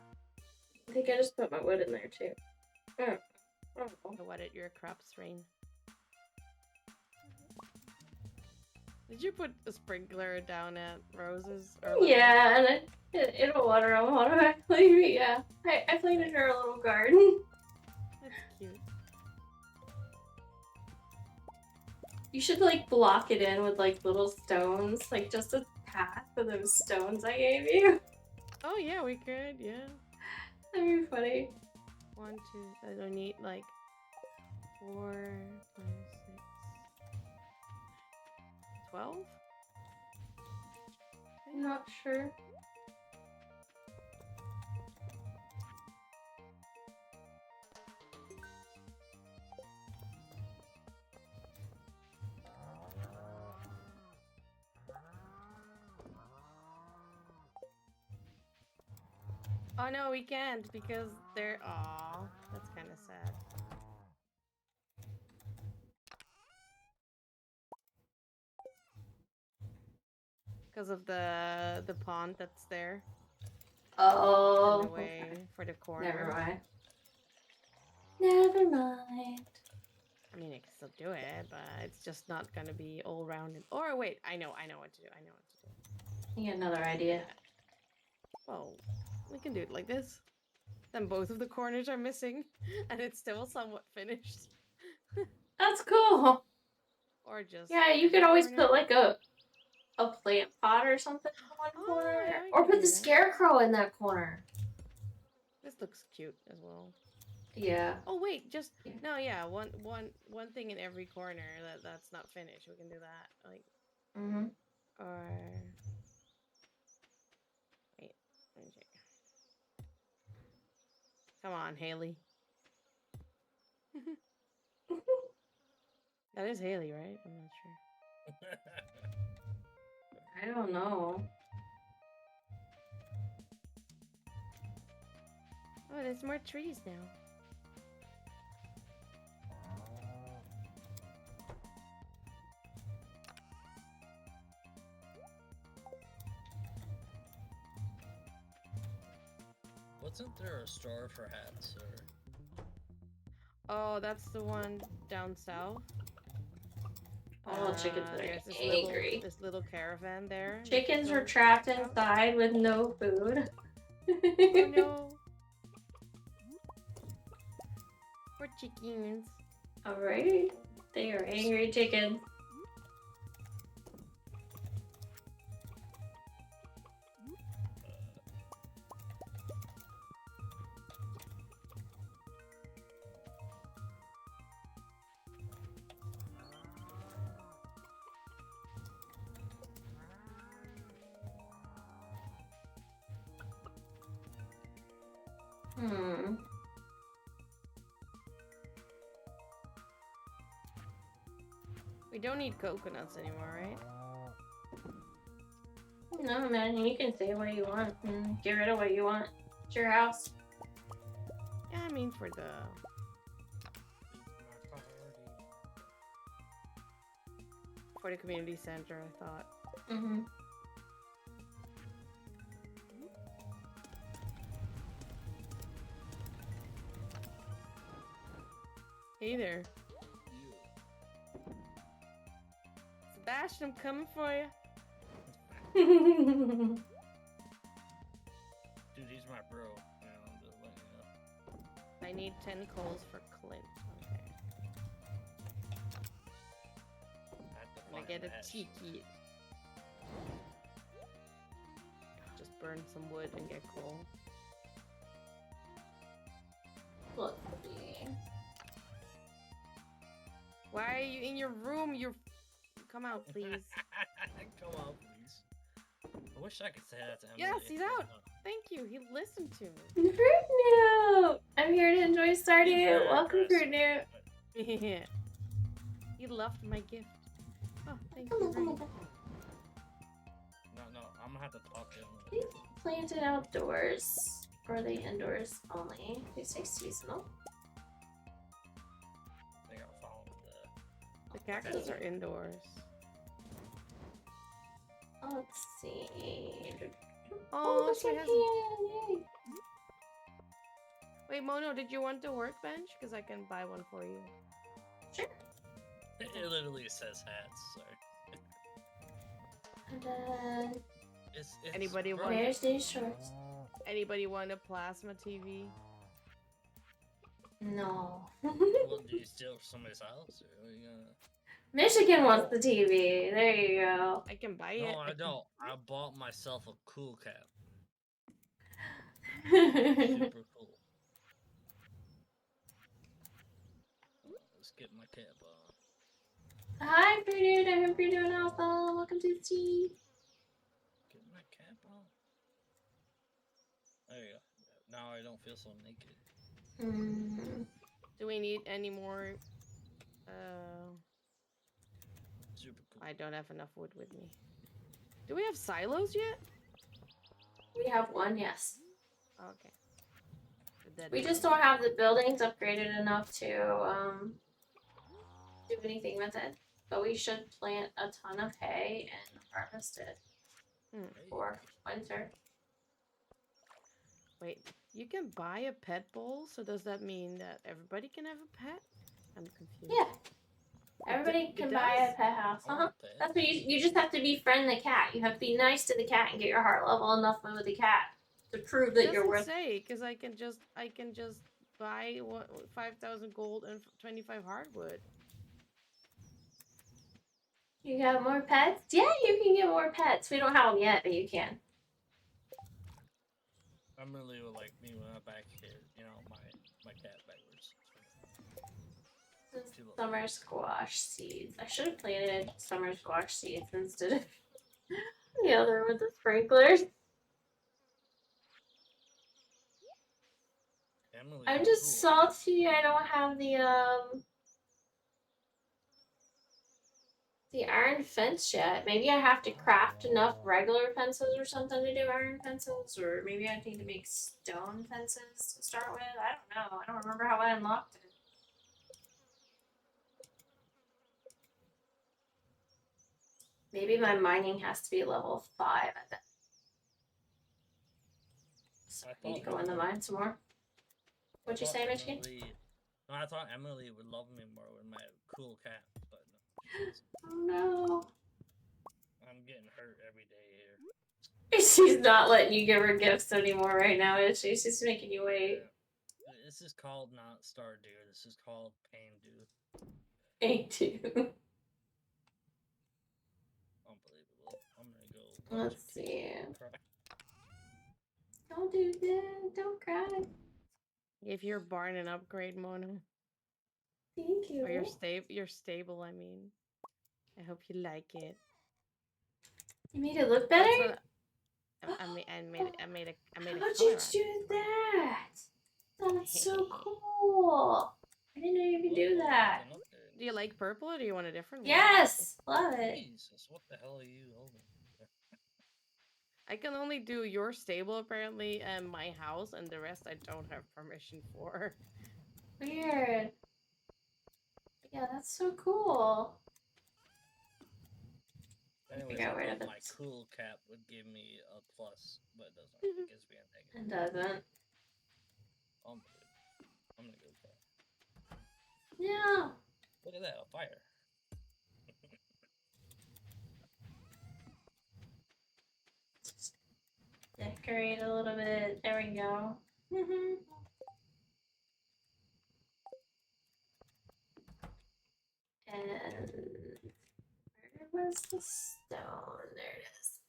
I think I just put my wood in there too. Oh. What at your crops, Rain? Did you put a sprinkler down at Rose's? Or like- Yeah, and it'll water them automatically. But yeah, I planted her a little garden. That's cute. You should like block it in with like little stones, like just a path for those stones I gave you. Oh yeah, we could. Yeah. That'd be funny. 1, 2. I don't need like 4, 5, 6, 12. I'm not sure. Oh no, we can't because they're. Aw, that's kind of sad. Because of the pond that's there. Oh. In the way for the corner. Never mind. Never mind. I mean, I can still do it, but it's just not gonna be all rounded. Or wait, I know what to do. I know what to do. You got another idea. Well, we can do it like this. Then both of the corners are missing, and it's still somewhat finished. That's cool. Or just Yeah, you could always corner. put like a plant pot or something in one corner, yeah, we or could put do the that. scarecrow in that corner. This looks cute as well. Yeah. Oh wait, just Yeah. no, yeah, one thing in every corner that's not finished. We can do that, like, or wait, let me check. Come on, Haley. That is Haley, right? I'm not sure. I don't know. Oh, there's more trees now. Wasn't there a store for hats or? Oh, that's the one down south. Oh, chickens are There's this angry. little caravan there. Chickens are trapped inside with no food. Oh no. Poor chickens. Alright. They are angry chickens. We don't need coconuts anymore, right? No, man, you can say what you want and get rid of what you want. It's your house. Yeah, I mean for the... For the community center, I thought. Mm-hmm. Hey there. Sebastian, I'm coming for you. Dude, he's my bro. Man, I'm just letting you know. I need 10 coals for Clint. Okay. I get a tiki. Just burn some wood and get coal. Let's see. Why are you in your room? You're... Come out, please. Come out, please. I wish I could say that to Emily. Yes, he's out. Thank you. He listened to me. Fruit Newt! I'm here to enjoy Stardew. Welcome, Fruit Newt. Yeah. He loved my gift. Oh, thank Come you. on, come on, Ray. come on. No, I'm gonna have to talk to him. These planted outdoors. Or are they indoors only? They say seasonal. They gotta follow The cactus are indoors. Let's see. Oh, that's she a has... Yay. Wait, Mono, did you want the workbench? Because I can buy one for you. Sure. It literally says hats, sorry. And then It's Anybody bro, want- where's these shorts? Anybody want a plasma TV? No. Well, do you steal from somebody's house? Or are you gonna... Michigan wants the TV. There you go. I can buy it. No, I don't. I bought myself a cool cap. Super cool. Let's get my cap on. Hi, Fruit. I hope you're doing awesome. Welcome to the team. Get my cap on. There you go. Now I don't feel so naked. Do we need any more? Super cool. I don't have enough wood with me. Do we have silos yet? We have one, yes. Okay. That We is- just don't have the buildings upgraded enough to do anything with it. But we should plant a ton of hay and harvest it for winter. Wait, you can buy a pet bowl, so does that mean that everybody can have a pet? I'm confused. Yeah. Everybody It can does? buy a pet house. I want a pet. That's what you just have to befriend the cat. You have to be nice to the cat and get your heart level enough with the cat to prove that you're worth. Say, because I can just buy 5,000 gold and 25 hardwood. You got more pets? Yeah, you can get more pets. We don't have them yet, but you can. I'm really like me when I'm back here, you know, my cat backwards. Summer squash seeds. I should have planted summer squash seeds instead of the other with the sprinklers. Emily, I'm cool. just salty. I don't have the iron fence yet. Maybe I have to craft enough regular fences or something to do iron fences, or maybe I need to make stone fences to start with. I don't know. I don't remember how I unlocked it. Maybe my mining has to be level 5. I bet. So I need to go in the mine some more. What'd you say, Michigan? No, I thought Emily would love me more with my cool cat, but no. Oh no. I'm getting hurt every day here. She's not letting you give her gifts anymore right now, is she? She's making you wait. Yeah. This is called not Stardew. This is called Pain Dew. Me too. Unbelievable. I'm gonna go. Let's see. Don't do that. Don't cry. Give your barn an upgrade, Mono. Thank you. Or your stable, I mean. I hope you like it. You made it look better? I made a How'd color you on do it. that? That's so cool. I didn't know you could do that. Do you like purple or do you want a different one? Yes, love it. Jesus, what the hell are you holding? I can only do your stable apparently and my house, and the rest I don't have permission for. Weird. Yeah, that's so cool. Anyways, got I rid of thought it. my cool cap would give me a plus, but it doesn't. It gives me a negative. It doesn't. I'm gonna go for it. Yeah. Look at that, a fire. Decorate a little bit. There we go. And where was the stone? There it is.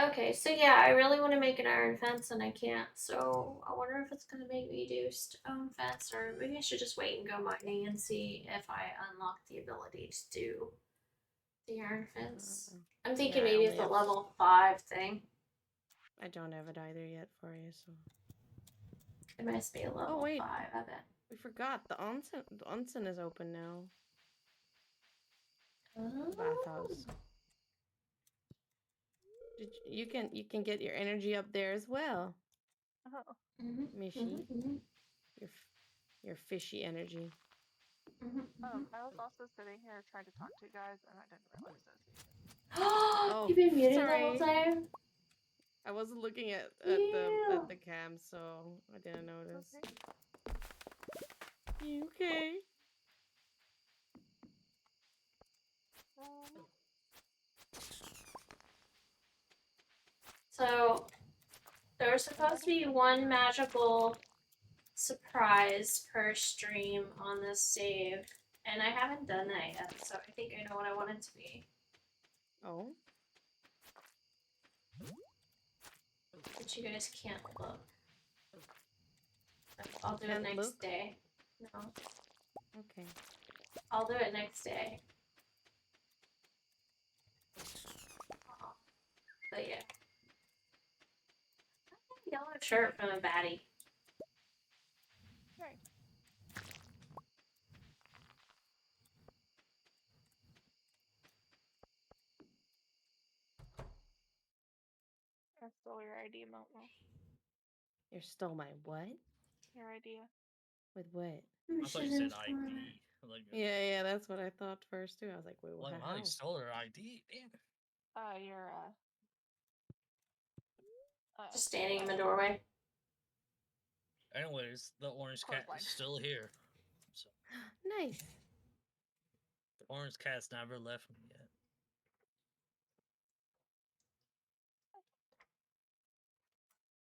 Okay, so yeah, I really want to make an iron fence and I can't. So I wonder if it's gonna make me do stone fence, or maybe I should just wait and go mining and see if I unlock the ability to do the iron fence. I'm thinking Yeah, I maybe only it's a have- level 5 thing. I don't have it either yet for you, so. It must be a level 5, I bet. We forgot the onsen is open now. Oh. Bathhouse. You can get your energy up there as well, Oh. Mishi. Your fishy energy. I was also sitting here trying to talk to you guys, and I didn't realize this. You've been muted the sorry. whole time? I wasn't looking at the cam, so I didn't notice. You okay? So there was supposed to be one magical surprise per stream on this save, and I haven't done that yet, so I think I know what I want it to be. Oh? But you guys can't look. I'll do it Can't next look? day. No, Okay. I'll do it next day. But yeah. Yellow shirt from a baddie. Right. I stole your ID, Momo. You stole my what? Your idea. With what? I thought you said ID. Like, Yeah, that's what I thought first too. I was like, wait, like, wow, how? you stole her ID. Damn. Your Just standing in the doorway. Anyways, the orange cat Clothesline. is still here. So Nice. the orange cat's never left me yet.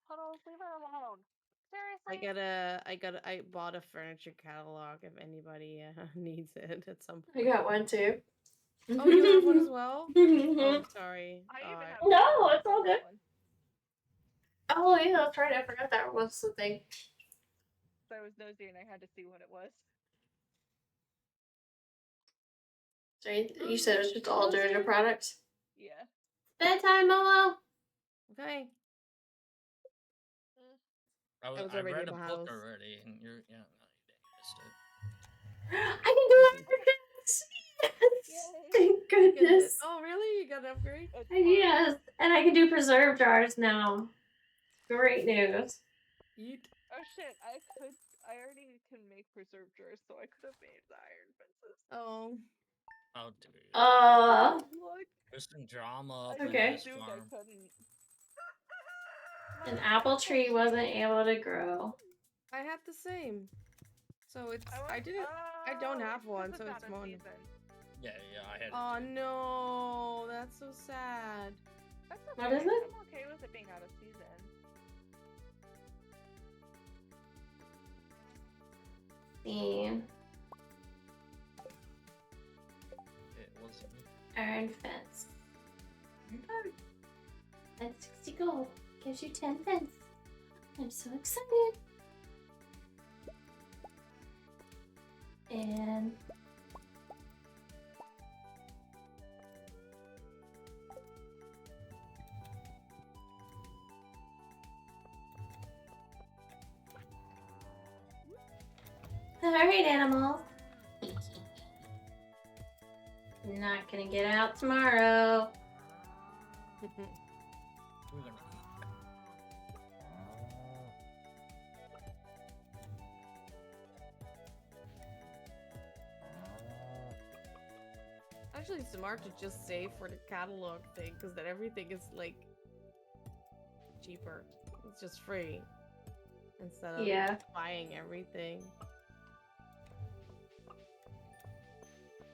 Huddles, leave her alone. Seriously? I bought a furniture catalog if anybody needs it at some I point. got one too. Oh, you have one as well? Oh, Mhm. sorry. I even have No, it's all good. one. Oh yeah, that's right. I forgot that was the thing. So I was nosy and I had to see what it was. So you said it was just all Georgia products. Yeah. Bedtime, Momo. Okay. I was I already read in a my book house. already, and you're no, you missed it. I can do it. Yes. Yay. Thank goodness. Oh, really? You got an upgrade? It's fun. Yes, and I can do preserve jars now. Great news. Yeet. Oh shit, I already can make preserve jars, so I could have made the iron fences. Oh. Oh, dude. Look. There's some drama up I in Okay. this assumed farm. I couldn't. An apple tree wasn't able to grow. I had the same. So it's I Oh, don't have it's 'cause one, it's so out it's of more. season. Yeah, I had it. Oh too. no, that's so sad. That's okay. What is it? I'm okay with it being out of season. The It wasn't. iron fence. That's 60 gold. Gives you 10 pence. I'm so excited. And alright, animals. Not gonna get out tomorrow. We're gonna eat. Actually, smart to just save for the catalog thing, because then everything is like cheaper. It's just free instead of buying everything.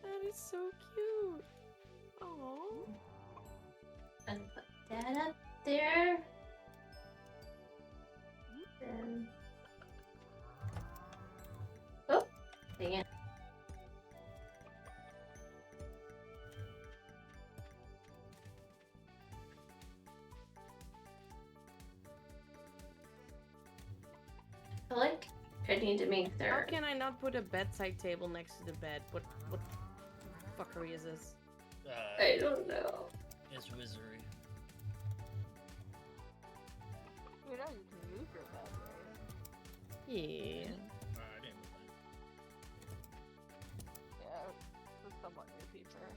That is so cute. Oh. And put that up there. Then. Oh, dang it. I like I need to make their. How can I not put a bedside table next to the bed? What fuckery is this? I don't know. It's wizardry. You know you can move your bed, right? Yeah. I didn't know Yeah, this is somewhat new feature. that.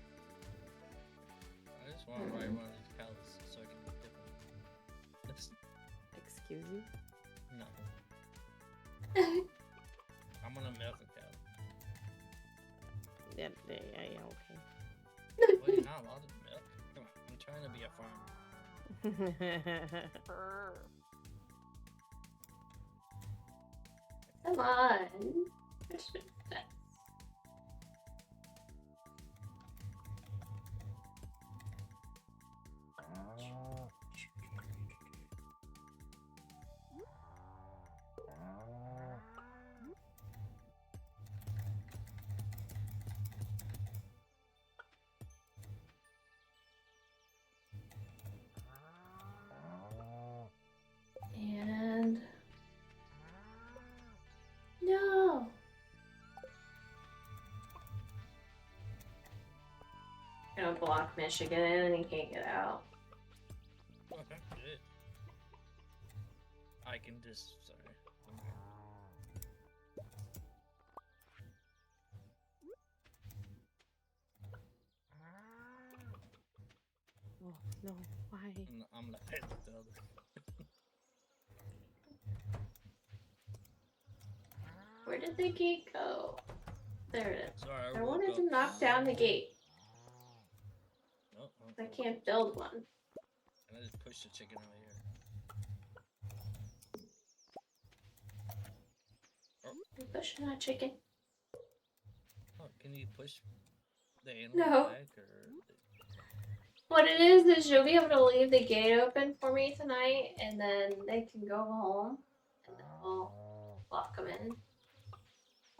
I just want to ride one of these cows so I can dip them. Excuse you? No. I'm gonna milk a cow. Yeah, okay. Well, you're not allowed to milk. Come on, I'm trying to be a farmer. Brr. Come on. Push it fast. block Michigan in and he can't get out. Good. I can just. Sorry. Oh no, why? I'm gonna hit the other. Where did the gate go? There it is. Sorry, I woke wanted up. to knock down the gate. Oh, I can't build one. And I just pushed the chicken out here. I'm pushing that chicken. Oh, can you push the animal No. back or? What it is you'll be able to leave the gate open for me tonight, and then they can go home, and then we'll lock them in.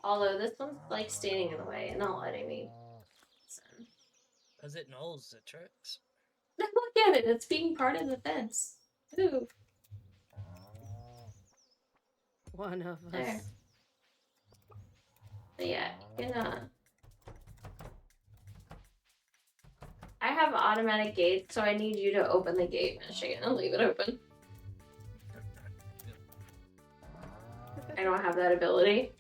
Although this one's like standing in the way and not letting me listen. Cause it knows the tricks. Look at it, it's being part of the fence. Ooh. One of us. There. But yeah, I have automatic gates, so I need you to open the gate, Michigan, and leave it open. I don't have that ability.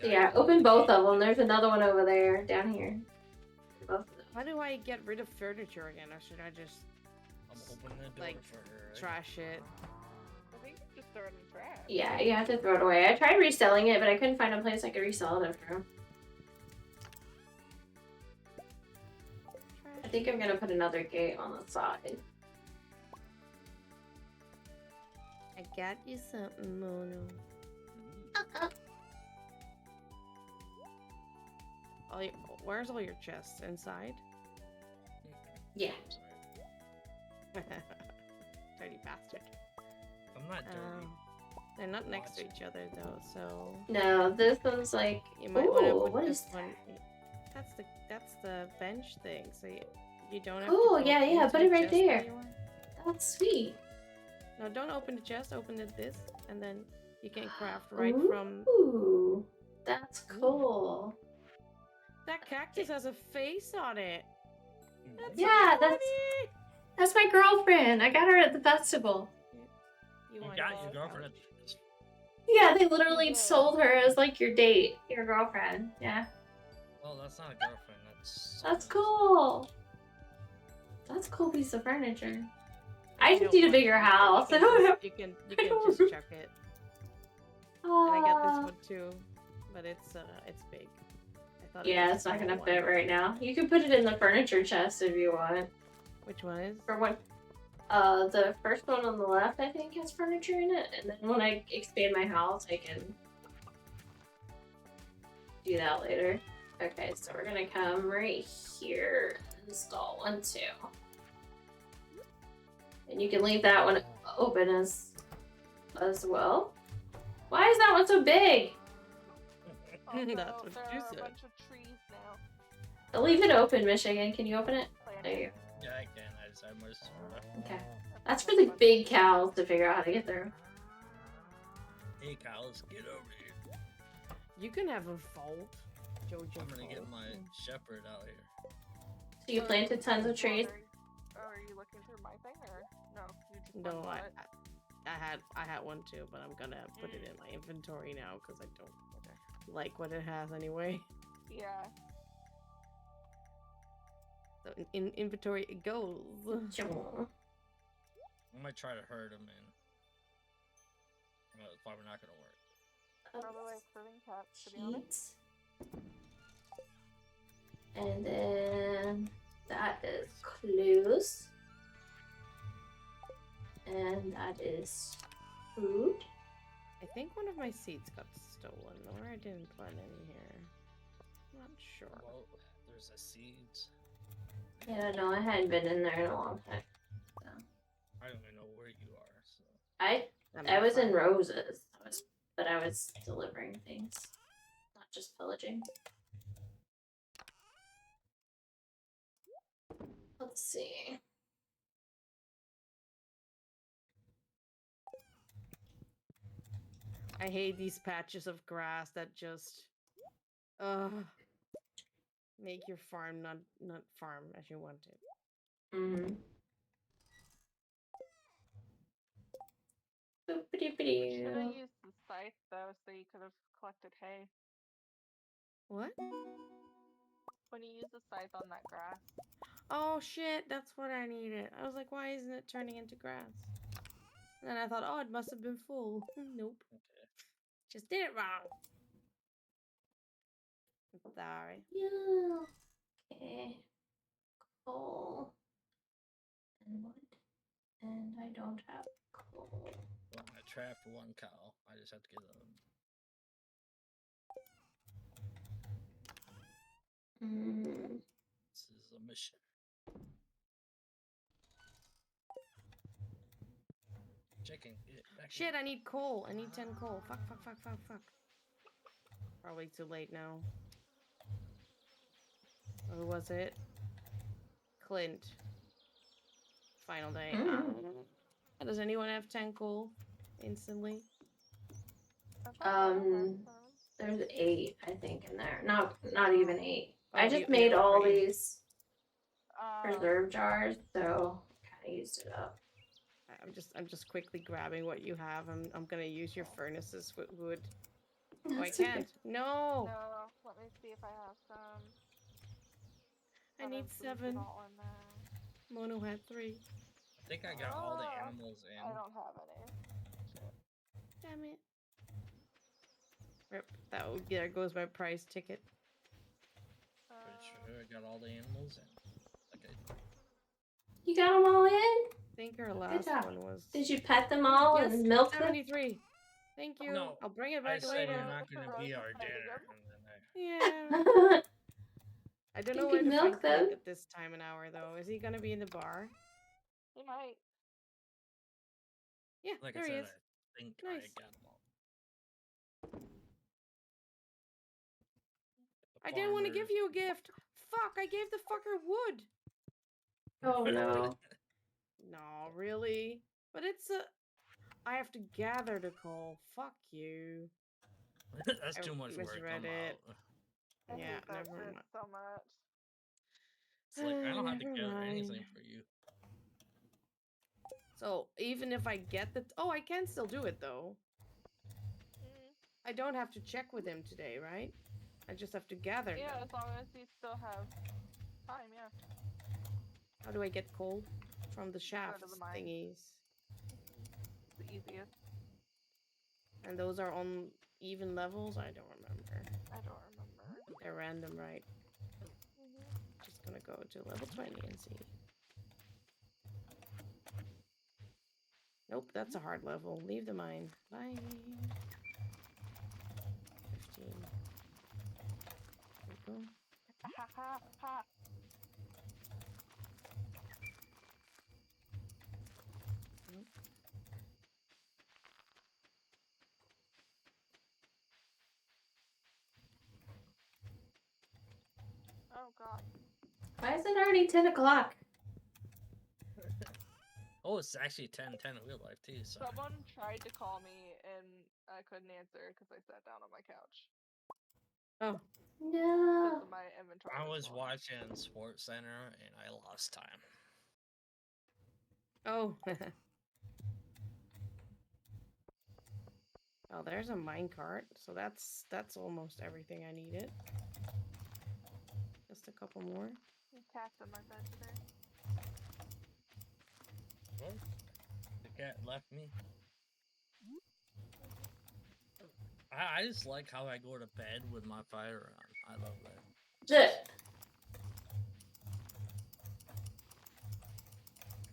So yeah, open both of them. There's another one over there, down here. Both of them. How do I get rid of furniture again, or should I just I'm opening the door like for her. Right? trash it? I think you just throw it in the trash. Yeah, you have to throw it away. I tried reselling it, but I couldn't find a place I could resell it after. I think I'm gonna put another gate on the side. I got you something, Mono. Where's all your chests? Inside? Yeah. Dirty bastard. I'm not dirty. They're not next to each other though, so No, this one's like. you might want to Ooh, put what this is one. that? That's the bench thing, so you don't have Cool, to. Go yeah, into put it the right chest there. anymore. That's sweet. No, don't open the chest. Open this, and then you can craft right from. Ooh, that's cool. That cactus has a face on it. That's Yeah, so that's my girlfriend. I got her at the festival. You want got to your go girlfriend. couch. Yeah, they literally sold her as like your date, your girlfriend. Yeah, Oh, that's not a girlfriend. That's. that's cool. That's a cool piece of furniture. I You just don't need a want bigger to, house. I don't have. You can just chuck it. And I got this one too, but it's big. I thought Yeah, was it's not a gonna small fit one. right now. You can put it in the furniture chest if you want. Which one is? For what? The first one on the left, I think, has furniture in it, and then when I expand my house, I can do that later. Okay, so we're gonna come right here and install one too. And you can leave that one open as well. Why is that one so big? Also, That's what there you are said. a bunch of trees now. I'll leave it open, Michigan. Can you open it? There you Yeah, I can. I just have my sword. go. Okay. That's for the big cows to figure out how to get through. Hey, cows, get over here. You can have a vault, Jojo. I'm gonna get vault. my shepherd out here. So you planted tons of trees. Are you looking through my thing or no? You just No, went I, for it? I had one too, but I'm gonna put it in my inventory now because I don't like what it has anyway. Yeah. So in inventory it goes. Sure. I might try to herd him in. Well, it's probably not gonna work. Probably like serving cats, to be honest. Cheats. And then that is close. And that is food. I think one of my seeds got stolen, or I didn't plant any here. Not sure. Well, there's the seeds. Yeah, no, I hadn't been in there in a long time. So. I don't even know where you are. So. I was in Roses, but I was delivering things, not just pillaging. Let's see. I hate these patches of grass that just Make your farm not farm as you want it. Mm-hmm. Should have used the scythe though, so you could have collected hay. What? When you use the scythe on that grass. Oh shit, that's what I needed. I was like, why isn't it turning into grass? And then I thought, oh, it must have been full. Nope. Okay. Just did it wrong. I'm sorry. Yeah. Okay. Coal. And wood. And I don't have coal. Well, I trapped one cow. I just have to get them. This is a mission. Chicken, get back Shit, in. I need coal. I need 10 coal. Fuck. Probably too late now. Who was it? Clint. Final day. Does anyone have 10 coal instantly? There's 8, I think, in there. Not even 8. Oh, I just you made have all 3. these reserve jars, so kind of used it up. I'm just quickly grabbing what you have. I'm gonna use your furnaces with wood. Oh, I That's can't. okay. No. No, let me see if I have some. I need Thought I'd leave 7. it all in there. Mono had 3. I think I got all the animals in. I don't have any. Shit. Damn it. Rip. There goes my prize ticket. Pretty sure I got all the animals in. Okay. You got them all in? I think our last job. one was. Did you pet them all Yes, and milk them? 73. Thank you. No, I'll bring it I back said later. you're not gonna be our dinner. Yeah. I don't know You where can to milk find Clint them. at this time and hour though. Is he gonna be in the bar? You might. Yeah, Like there I he said, is. I think Nice. I got them all. I didn't want to give Farmer- you a gift. Fuck, I gave the fucker wood. Oh no. No, really? But it's a... I have to gather the coal. Fuck you. That's I too much work. misread I'm it. out. I Yeah, hate that never shit mind. so much. It's like I don't have to Never gather mind. anything for you. So, even if I get the... Oh, I can still do it, though. I don't have to check with him today, right? I just have to gather Yeah, them. as long as you still have time, yeah. How do I get coal? From the shafts the mine. thingies. It's the easiest. And those are on even levels? I don't remember. I don't remember. They're random, right? Just gonna go to level 20 and see. Nope, that's a hard level. Leave the mine. Bye. 15. There we go. Ha ha ha. Nope. Oh god. Why is it already 10 o'clock? Oh, it's actually 10:10 in real life too. So Someone tried to call me and I couldn't answer because I sat down on my couch. Oh. No. Because of my inventory. I was watching Sports Center and I lost time. Oh. Oh, there's a minecart. So that's almost everything I needed. Just a couple more. Cat's in my bed today. What? The cat left me. I just like how I go to bed with my fire on. I love that. Shit.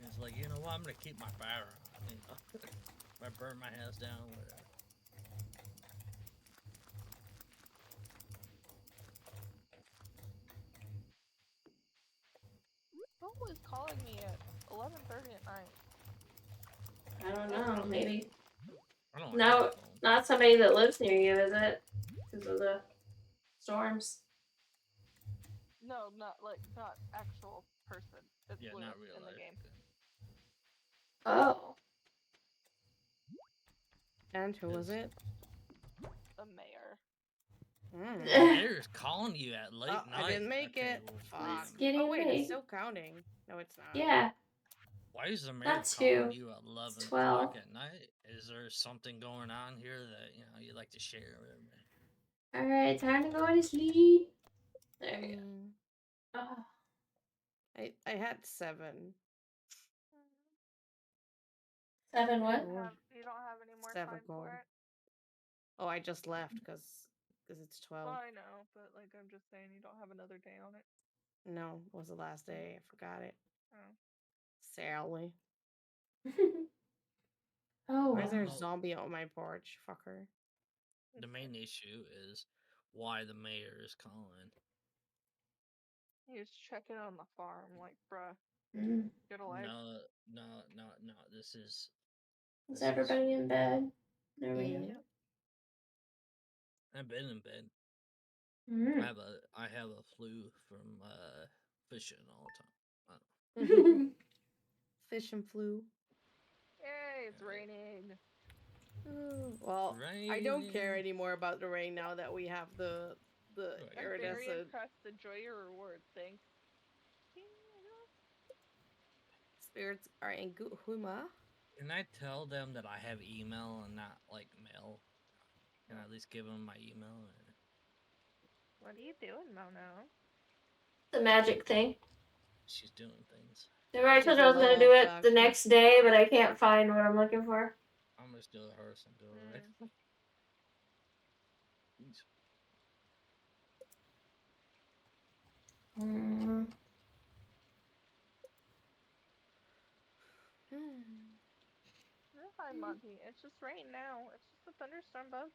It's like, you know what? I'm gonna keep my fire on. You know? If I burn my house down, whatever. Who was calling me at 11:30 at night? I don't know. Maybe. I don't No, have a phone. not somebody that lives near you, is it? Because of the storms. No, not actual person. It's Yeah, Lewis not real in the life. game. Oh. And who was it? The mayor. Mm. The mayor's calling you at late Oh, night. I didn't make Okay, it. well, Fuck. It's getting Oh wait, late. it's still counting. No, it's not. Yeah. Why is the mayor Not calling 2. you at 11 It's o'clock 12. at night? Is there something going on here that you'd like to share with me? Alright, time to go to sleep. There you go. Oh. I had 7. 7 what? You don't have any more 7 time for gold. it? Oh, I just left because it's 12. Well, I know, but like I'm just saying you don't have another day on it. No, it was the last day. I forgot it. Oh. Sally. Oh, Why is there a wow. zombie on my porch? Fucker. The main issue is why the mayor is calling. He was checking on the farm, like, bruh, Mm. get a life. No. This is Is everybody in bed? There we go. Yeah. I've been in bed. Mm. I have a flu from fishing all the time. Fish and flu. Yay, it's raining. Well, I don't care Raining. anymore about the rain now that we have the Right. I'm very iridescent. impressed. Enjoy your reward. Thanks. Spirits are in good humor. Can I tell them that I have email and not like mail? Can I at least give them my email? Or... What are you doing, Mono? The magic thing. She's doing things. I already told you I was gonna do it the next day, but I can't find what I'm looking for. I'm gonna steal hers and do it right. Mm. We're fine, Monty. It's just rain now. It's just a thunderstorm, bub.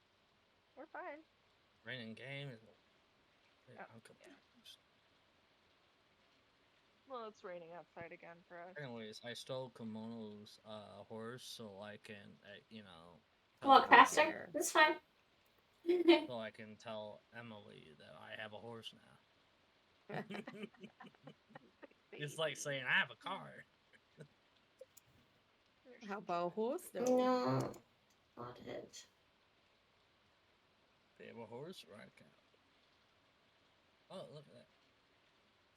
We're fine. Raining game. Oh, I'm confused. Well, it's raining outside again for us. Anyways, I stole Kimono's horse so I can, Walk faster. That's fine. so I can tell Emily that I have a horse now. It's like saying I have a car. How about a horse though? No, not it. They have a horse right out. Oh, look at that.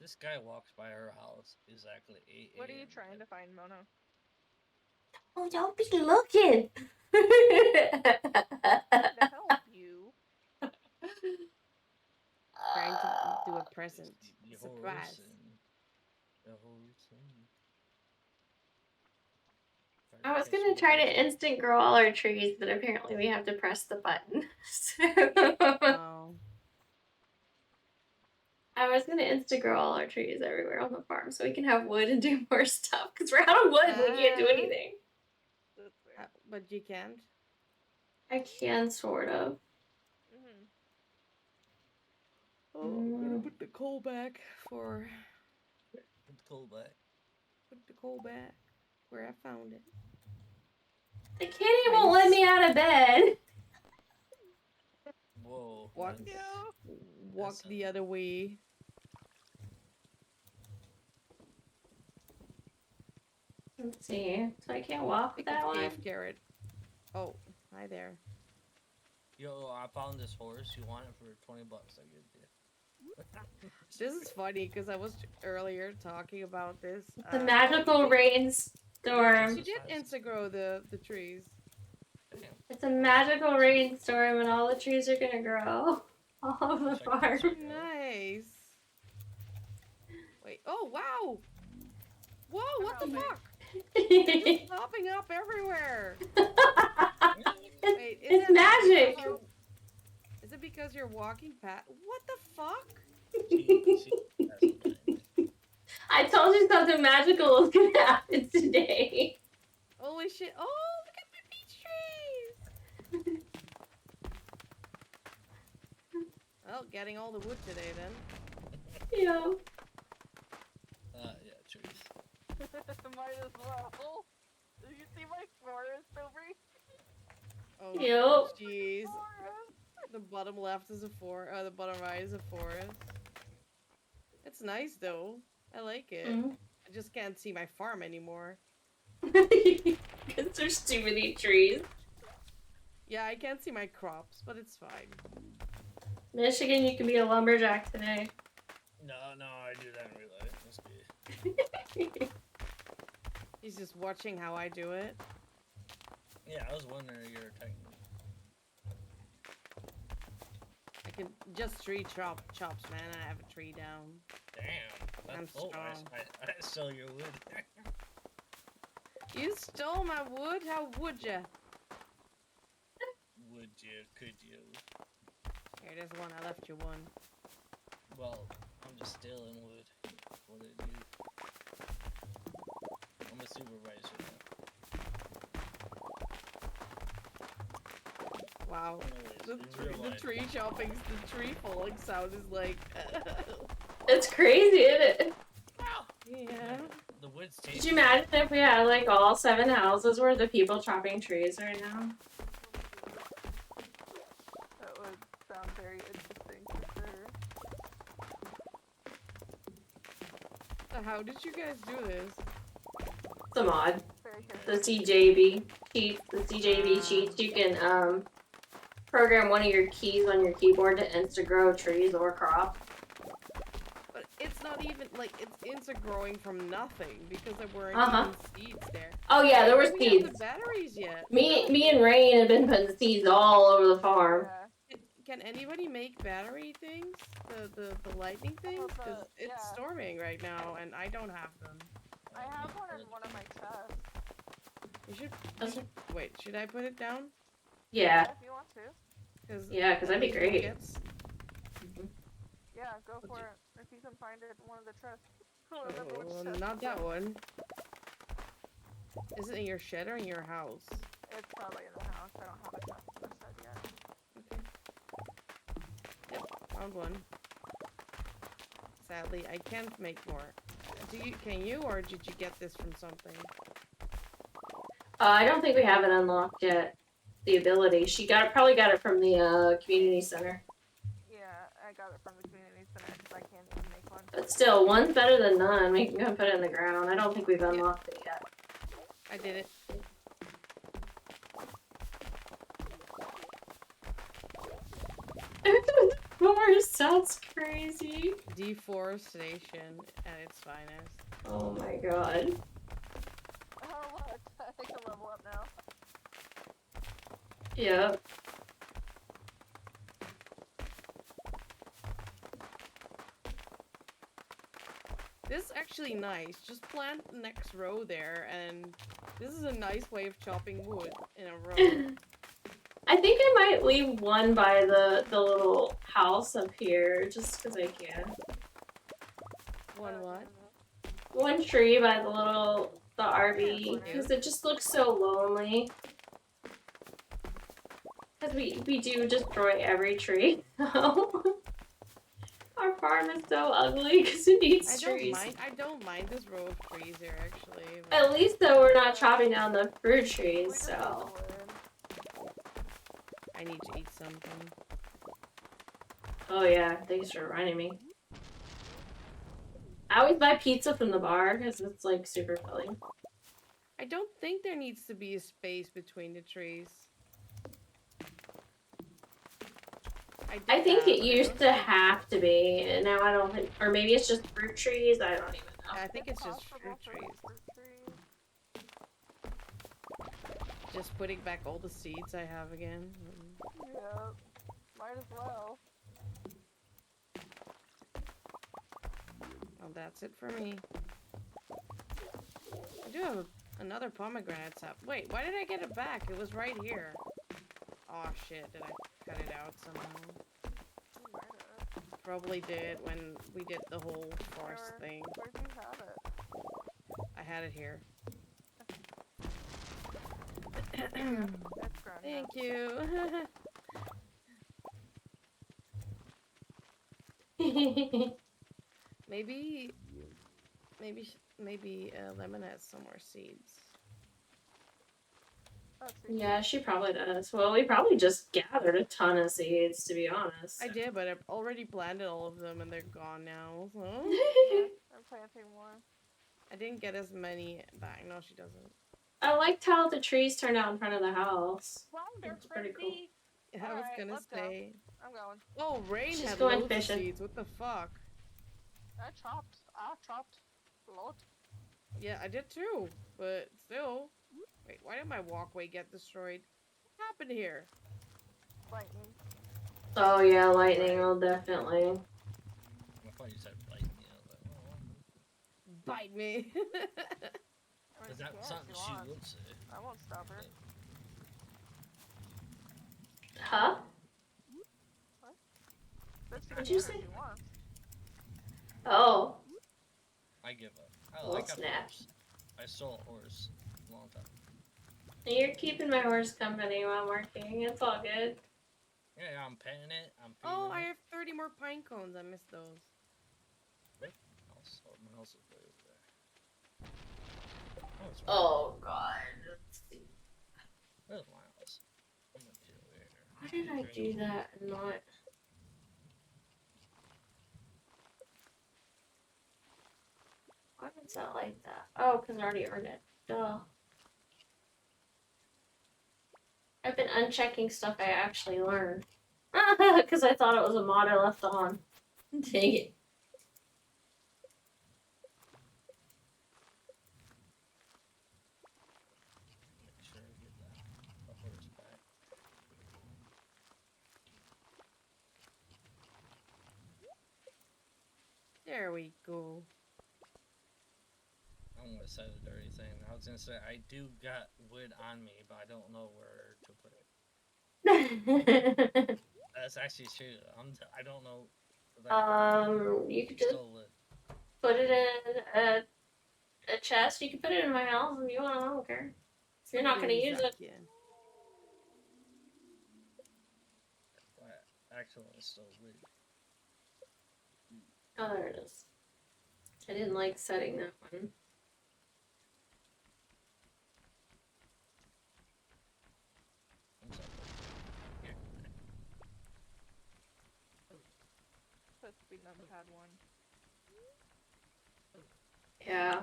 This guy walks by her house exactly 8 What are you trying to find, Mono? Oh, don't be looking. To help you. Trying to do a present. The Surprise. I was gonna try to instant grow all our trees, but apparently we have to press the button. Oh. I was gonna instant grow all our trees everywhere on the farm so we can have wood and do more stuff. Because we're out of wood and we can't do anything. But you can't? I can, sort of. Oh, I'm gonna put the coal back for... Put the coal back. Put the coal back where I found it. The kitty won't let me out of bed. Whoa. Walk the other way. Let's see. So I can't walk with that one? Carrot. Oh, hi there. Yo, I found this horse. You want it for $20? I give it to you. This is funny because I was earlier talking about this. The magical rainstorm. She did insta-grow the trees. It's a magical rainstorm and all the trees are gonna grow. All over the farm. Nice. Wait, oh wow! Whoa, what the fuck? It's just popping up everywhere. Wait, it's magic. Is it because you're walking past? What the fuck? I told you something magical was gonna happen today. Holy shit! Oh, look at my peach trees! Well, getting all the wood today then. Yeah. Yeah, trees. Might as well. Did you see my forest over Oh, here? jeez. The bottom left is a forest. The bottom right is a forest. It's nice though. I like it. I just can't see my farm anymore. Because there's too many trees. Yeah, I can't see my crops, but it's fine. Michigan, you can be a lumberjack today. No, I do that in real life. Must be. He's just watching how I do it. Yeah, I was wondering if you were attacking me. I can just tree chops, man. I have a tree down. Damn. I'm strong. I stole your wood. You stole my wood? How would ya? Would you? Could you? Here, there's one. I left you one. Well, I'm just stealing wood. What did you? I'm a supervisor now. Wow. Anyways, The tree chopping, the tree falling sound is like. It's crazy, isn't it? Yeah. The wood's Could you imagine if we had like all 7 houses worth of people chopping trees right now? That would sound very interesting for sure. So how did you guys do this? It's a mod. Very The good. CJB Cheats. The CJB Cheats. You can program one of your keys on your keyboard to insta-grow trees or crops. But it's not even like it's growing from nothing because there weren't Uh-huh. even seeds there. Oh yeah, there were We have seeds. the batteries yet. Me and Rain have been putting seeds all over the farm. Yeah. Can anybody make battery things? The lightning things? Because it's yeah. storming right now and I don't have them. I have one in one of my chests. You should. Okay. Wait, should I put it down? Yeah. If you want to. Yeah, because that'd be great. Yeah, go for it. If you can find it in one of the chests. Oh, not that one. Is it in your shed or in your house? It's probably in the house. I don't have a chest in the shed yet. Okay. Yep, found one. Sadly, I can't make more. Can you, or did you get this from something? I don't think we have it unlocked yet. The ability. She probably got it from the community center. Yeah, I got it from the community center because I can't even make one. But still, one's better than none. We can go put it in the ground. I don't think we've unlocked it yet. I did it. Forest sounds crazy. Deforestation at its finest. Oh my god. Oh, look. I can level up now. Yep. This is actually nice. Just plant the next row there, and this is a nice way of chopping wood in a row. I think I might leave one by the little house up here, just because I can. One what? One tree by the RV, because it just looks so lonely. Because we do destroy every tree. Our farm is so ugly because it needs trees. I don't mind this row of trees here, actually. At least though we're not chopping down the fruit trees, so. I need to eat something. Oh yeah, thanks for reminding me. I always buy pizza from the bar because it's like super filling. I don't think there needs to be a space between the trees. I think it used to have to be, and now I don't think, or maybe it's just fruit trees, I don't even know. I think it's just fruit trees. Just putting back all the seeds I have again. Yeah, might as well. Well, that's it for me. I do have another pomegranate sap. Wait, why did I get it back? It was right here. Oh shit, did I cut it out somehow? Probably did when we did the whole forest thing. Where'd you have it? I had it here. That's grown. Thank you. maybe Lemon has some more seeds. Yeah, she probably does. Well, we probably just gathered a ton of seeds, to be honest. I did, but I've already planted all of them and they're gone now. So. I'm planting more. I didn't get as many back. No, she doesn't. I liked how the trees turned out in front of the house. Wonderful. It's pretty cool. I was Alright, gonna let's go. say. I'm going. Oh, Rain She's had going loads of fishing. seeds. What the fuck? I chopped a lot. Yeah, I did too. But still. Wait, why did my walkway get destroyed? What happened here? Lightning. Oh yeah, lightning. Right. Oh, definitely. I thought you said lightning. I was like, oh. Bite me. I mean, Is she that can if something she she wants. would say? I won't stop her. Huh? What? But she What'd can you if say? she wants. Oh. I give up. I Well, like a snap. horse. I stole a horse a long time. You're keeping my horse company while I'm working. It's all good. Yeah, I'm petting it. I'm feeding Oh, I it. have 30 more pine cones. I missed those. Also, my house is way over there. Oh, it's right. Oh god. Let's see. Where's my house? I'm gonna be over here. Why did I do that and not? Why is that like that? Oh, because I already earned it. Duh. I've been unchecking stuff I actually learned. Because I thought it was a mod I left on. Dang it. Make sure I get the horse back. There we go. I'm gonna set it or anything. I was gonna say I do got wood on me, but I don't know where to put it. That's actually true. I don't know. You could just Still lit. put it in a chest. You can put it in my house if you want. I don't care. If you're not Put gonna in use it. Zakia. Actually, it's still lit. Oh, there it is. I didn't like setting that one. I'm sorry. Here. Supposed to be numpad 1. Yeah.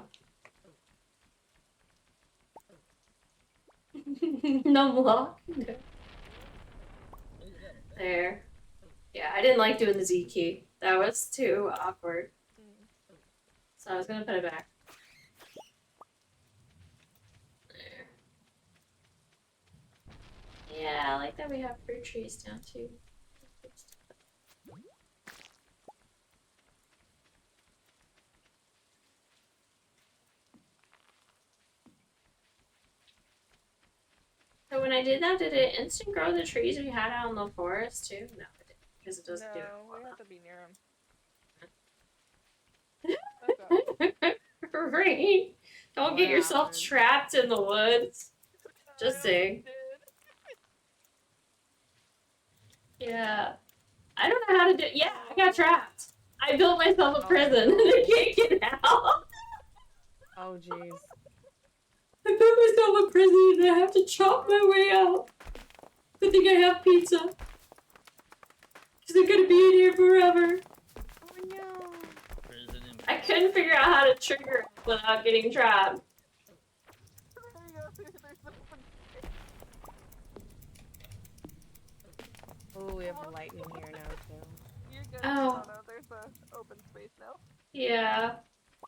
Numlock. There. Yeah, I didn't like doing the Z key. That was too awkward. So I was gonna put it back. There. Yeah, I like that we have fruit trees down too. So when I did that, did it instant grow the trees we had out in the forest too? No, it didn't, because it doesn't do it. No, we have to be near him. Right? Don't get yourself happened? trapped in the woods. Just saying. Yeah. I don't know how to do. Yeah, I got trapped. I built myself a prison and I can't get out. Oh, jeez. I built myself a prison and I have to chop my way out. Good thing I have pizza. Because I'm gonna be in here forever. Oh, no. I couldn't figure out how to trigger it without getting trapped. Oh, we have lightning here now, too. You're good. Oh. No, there's a open space now. Yeah.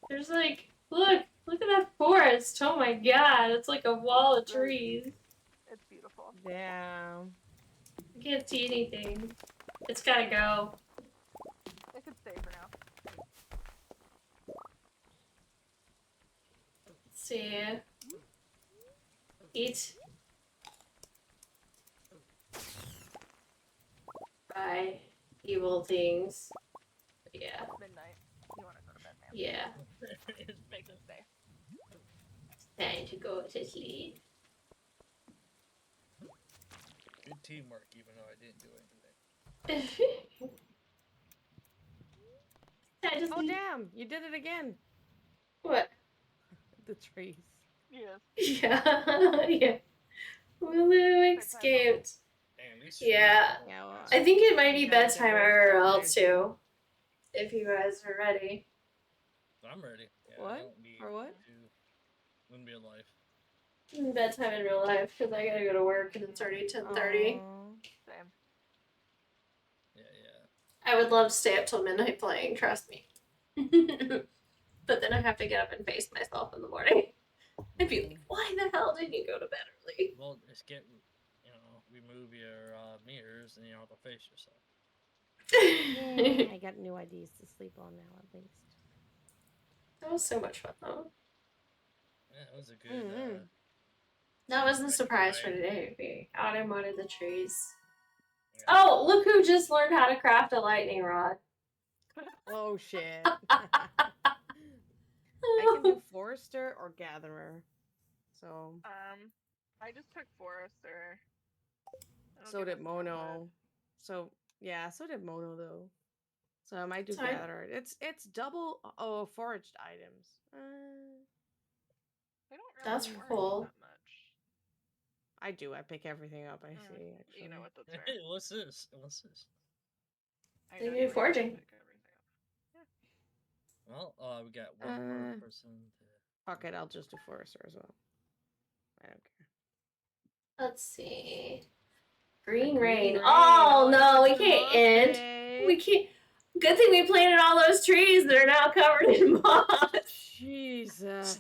There's like, look at that forest. Oh my god, it's like a wall of trees. It's beautiful. Damn. I can't see anything. It's gotta go. It could stay for now. Let's see. Eat. By evil things. Yeah. It's midnight. You want to go to bed, man? Yeah. Make them stay. Time to go to sleep. Good teamwork, even though I didn't do anything. Time to Oh, sleep. damn. You did it again. What? The trees. Yes. Yeah. Yeah. Lulu escaped. Damn, these Yeah. Yeah, well, I think it might be You gotta get bedtime those IRL down too. If you guys are ready. I'm ready. Yeah, What? I don't need For what? to wouldn't be a life. Bedtime in real life because I gotta go to work and it's already 10:30. Aw. Same. I would love to stay up till midnight playing, trust me. But then I have to get up and face myself in the morning. I'd be like, why the hell did you go to bed early? Well, just remove your mirrors and you don't have to face yourself. Yeah, I got new ideas to sleep on now, at least. That was so much fun, though. Yeah, it was a good. That was the surprise for today. We automoted the trees. Yeah. Oh, look who just learned how to craft a lightning rod. Oh shit. I can do forester or gatherer. So I just took forester. So did Mono. So yeah, so did Mono though. So I might do gatherer. It's double foraged items. I don't really That's cool. That much. I do. I pick everything up. I see. Actually. You know what? That's Hey, what's this? What's this? They do foraging. Well, we got one more person. Fuck it, I'll just do forester as well. I don't care. Let's see. Green rain. Oh no, we can't end. We can't. Good thing we planted all those trees that are now covered in moss. Jesus.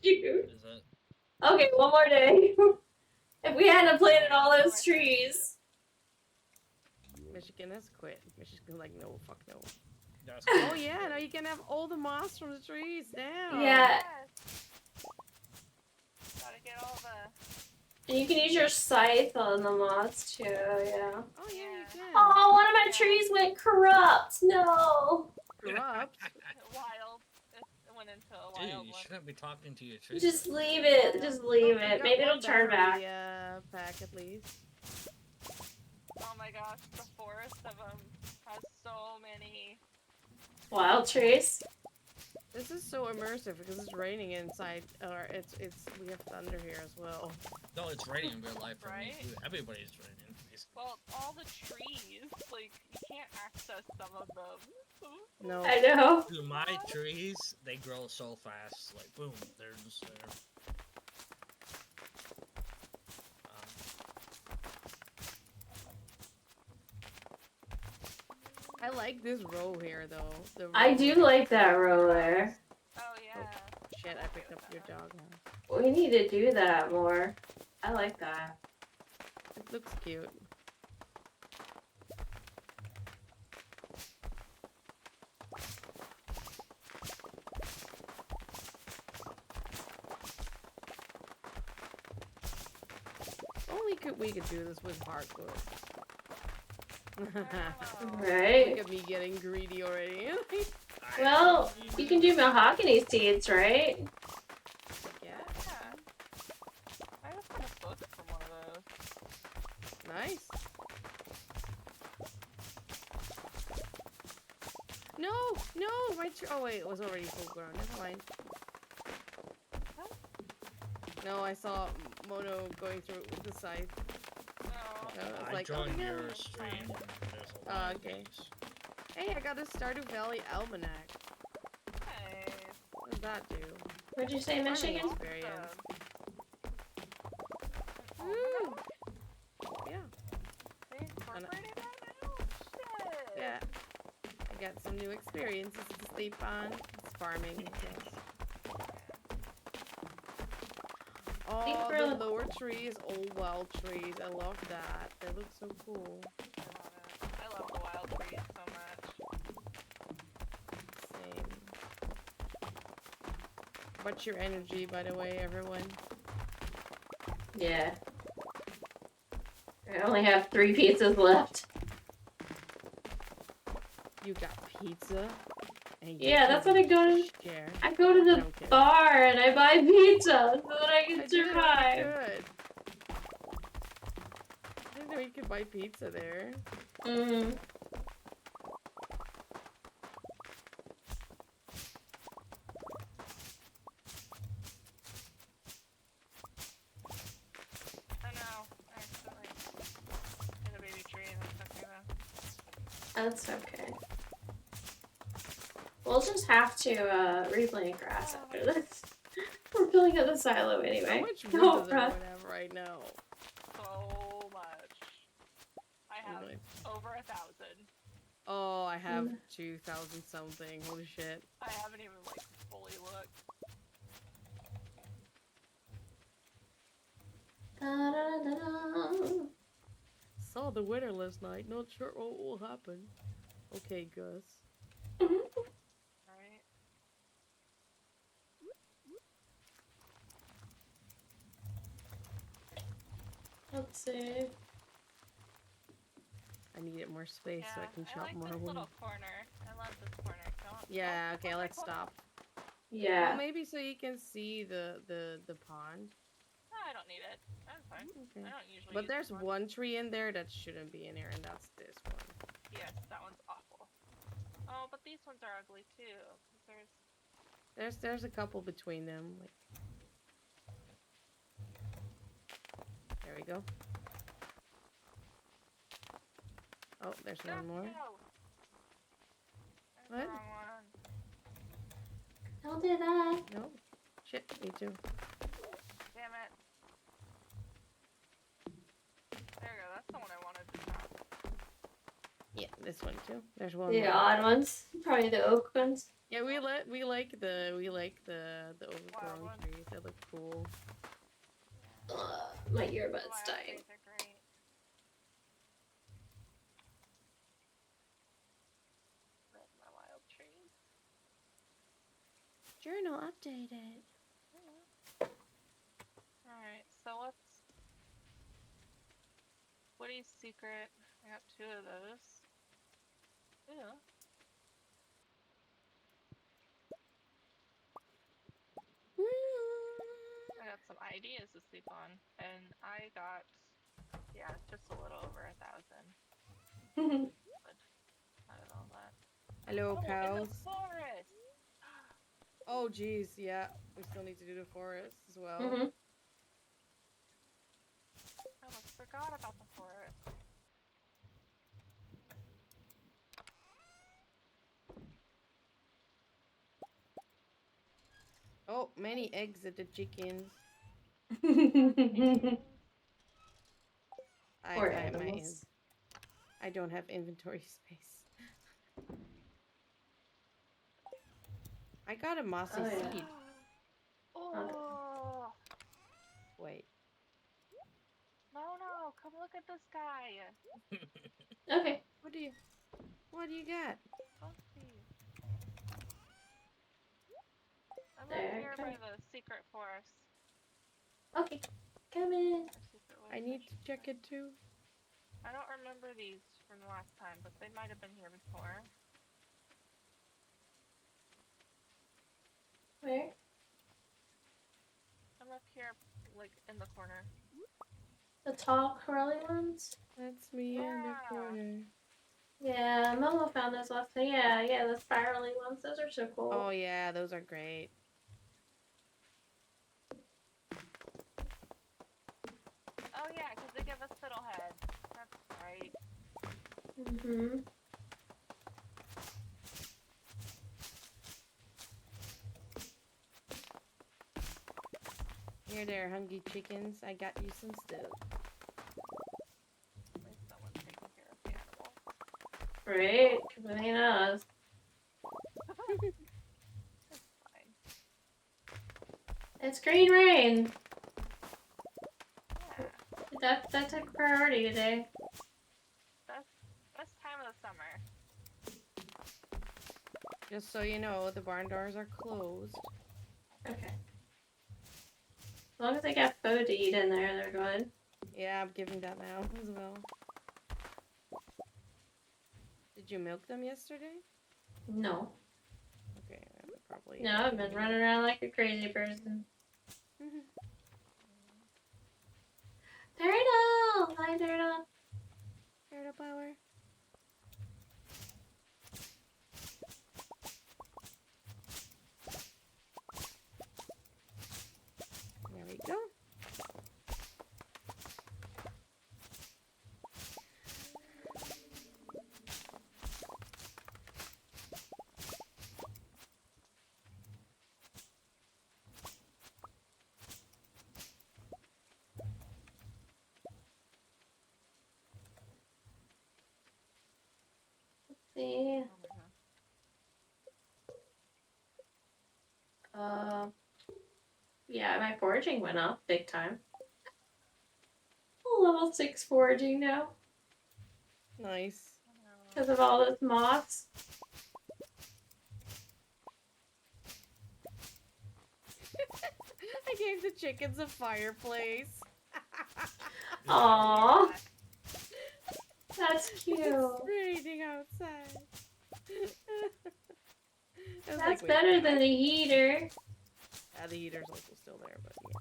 Dude. Okay, one more day. If we hadn't planted all those trees. Michigan has quit. Michigan's like, no, fuck no. Cool. Oh yeah, now you can have all the moss from the trees now. Yeah. Gotta get all the... And you can use your scythe on the moss too, yeah. Oh yeah, you can. Oh, one of my trees went corrupt. No. Corrupt? Wild. It went into a wild Dude, you shouldn't be talking to your trees. Just leave it. Just leave it. Maybe it'll turn back. Pack at least. Oh my gosh, the forest of them has so many wild trees. This is so immersive because it's raining inside, or we have thunder here as well. No, it's raining in real life for right? me too. Everybody's raining. Well, all the trees, like, you can't access some of them. No. I know. Dude, my trees, they grow so fast. Like, boom, they're just there. I like this row here, though. I do like that row there. Oh, yeah. Oh, shit, I picked up your dog now. We need to do that more. I like that. It looks cute. Only we could do this with hardwood. Right? Look at me getting greedy already. Well, you can do mahogany seeds, right? Yeah. I just got a book from one of those. Nice. No, my tree. Oh wait, it was already full grown. Never mind. No, I saw Mono going through the scythe. No. I joined your stream. Okay. Hey, I got a Stardew Valley almanac. Hey. What does that do? What'd you say, Michigan? Experience. Woo! Yeah. They incorporated that now? Shit. Yeah. I got some new experiences to sleep on. It's farming, I guess. Oh, the lower trees, all wild trees. I love that. They look so cool. I love the wild trees so much. Same. What's your energy, by the way, everyone? Yeah. I only have 3 pizzas left. You got pizza? And Yeah, that's what I go to. Share. I go to the bar and I buy pizza so that I can survive. Good. I didn't know you could buy pizza there. Mm-hmm. I know. I accidentally hit a baby tree and it took me That's okay. We'll just have to replant grass after this. We're filling up the silo anyway. How much wood does everyone have right now? so much. I have over 1,000. Oh, I have 2,000 something. Holy shit. I haven't even like fully looked. Da, da, da, da. Saw the weather last night. Not sure what will happen. Okay, Gus. Right? Let's see. I needed more space so I can I chop like more this wood. little corner. I love this corner. Yeah, okay, let's stop. Yeah. Well, maybe so you can see the pond. No, I don't need it. I'm fine. Okay. I don't usually But use there's the pond. one tree in there that shouldn't be in here, and that's this one. Yes, that one's awful. Oh, but these ones are ugly too. Cause There's a couple between them. Like, there we go. Oh, there's one more. No. What? The wrong one. Don't do that. No. Shit, me too. Damn it. There you go. That's the one I wanted to chop. Yeah, this one too. There's one The more. odd ones. Probably the oak ones. Yeah, we like the overgrown Wild trees. They look cool. My The earbuds wild dying. trees are great. Love my wild trees. Journal updated. Alright, so let's... Woody's secret. I got 2 of those. Ew. I got some ideas to sleep on, and I got, yeah, just a little over 1,000. Out of all that. Hello, Oh, in cows. the forest! Oh, jeez, yeah. We still need to do the forest as well. Mhm. I almost forgot about the forest. Oh, many eggs at the chickens. Poor animals. I don't have inventory space. I got a mossy Oh, yeah. seed. Oh! Wait. No, come look at this guy. Okay. What do you got? Let's see. I'm There, right here okay. by the secret forest. Okay. Come in. Or secret woods, I need to should check say. it too. I don't remember these from the last time, but they might have been here before. Where? I'm up here, like, in the corner. The tall curly ones? That's me in the Yeah. corner. Yeah, Momo found those last time. Yeah, the spirally ones. Those are so cool. Oh yeah, those are great. Oh yeah, because they give us fiddleheads. That's right. Mhm. Here there, hungry chickens. I got you some stuff. At least someone's taking care of the animals. Great. Because it ain't us. It's fine. It's green rain. Yeah. That took priority today. Best time of the summer. Just so you know, the barn doors are closed. Okay. As long as they got food to eat in there, they're good. Yeah, I'm giving that now as well. Did you milk them yesterday? No. Okay, I would probably. No, I've been running around like a crazy person. Turtle! Hi, Turtle. Turtle power. There we go. see. Oh my god. Yeah, my foraging went up big time. Level 6 foraging now Nice. because of all those moths. I gave the chickens a fireplace. Aww, that's cute. It's raining outside. I was That's like, wait, better than the heater. yeah, the heater's also still there, but yeah.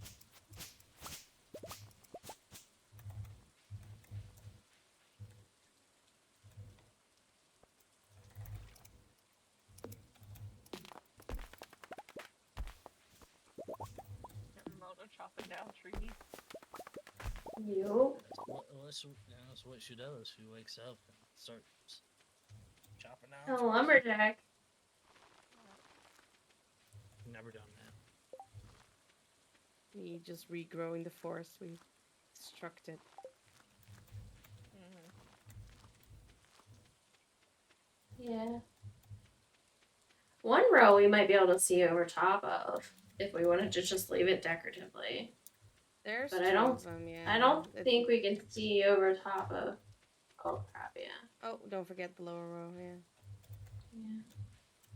Kimono chopping down trees. You. That's what she does. She wakes up and starts chopping down. A trees. lumberjack. Never done that. Me just regrowing the forest we constructed. Yeah. One row we might be able to see over top of if we wanted to just leave it decoratively. There's But two I don't. of them, yeah. I don't think we can see over top of. Oh crap! Yeah. Oh, don't forget the lower row, yeah. Yeah.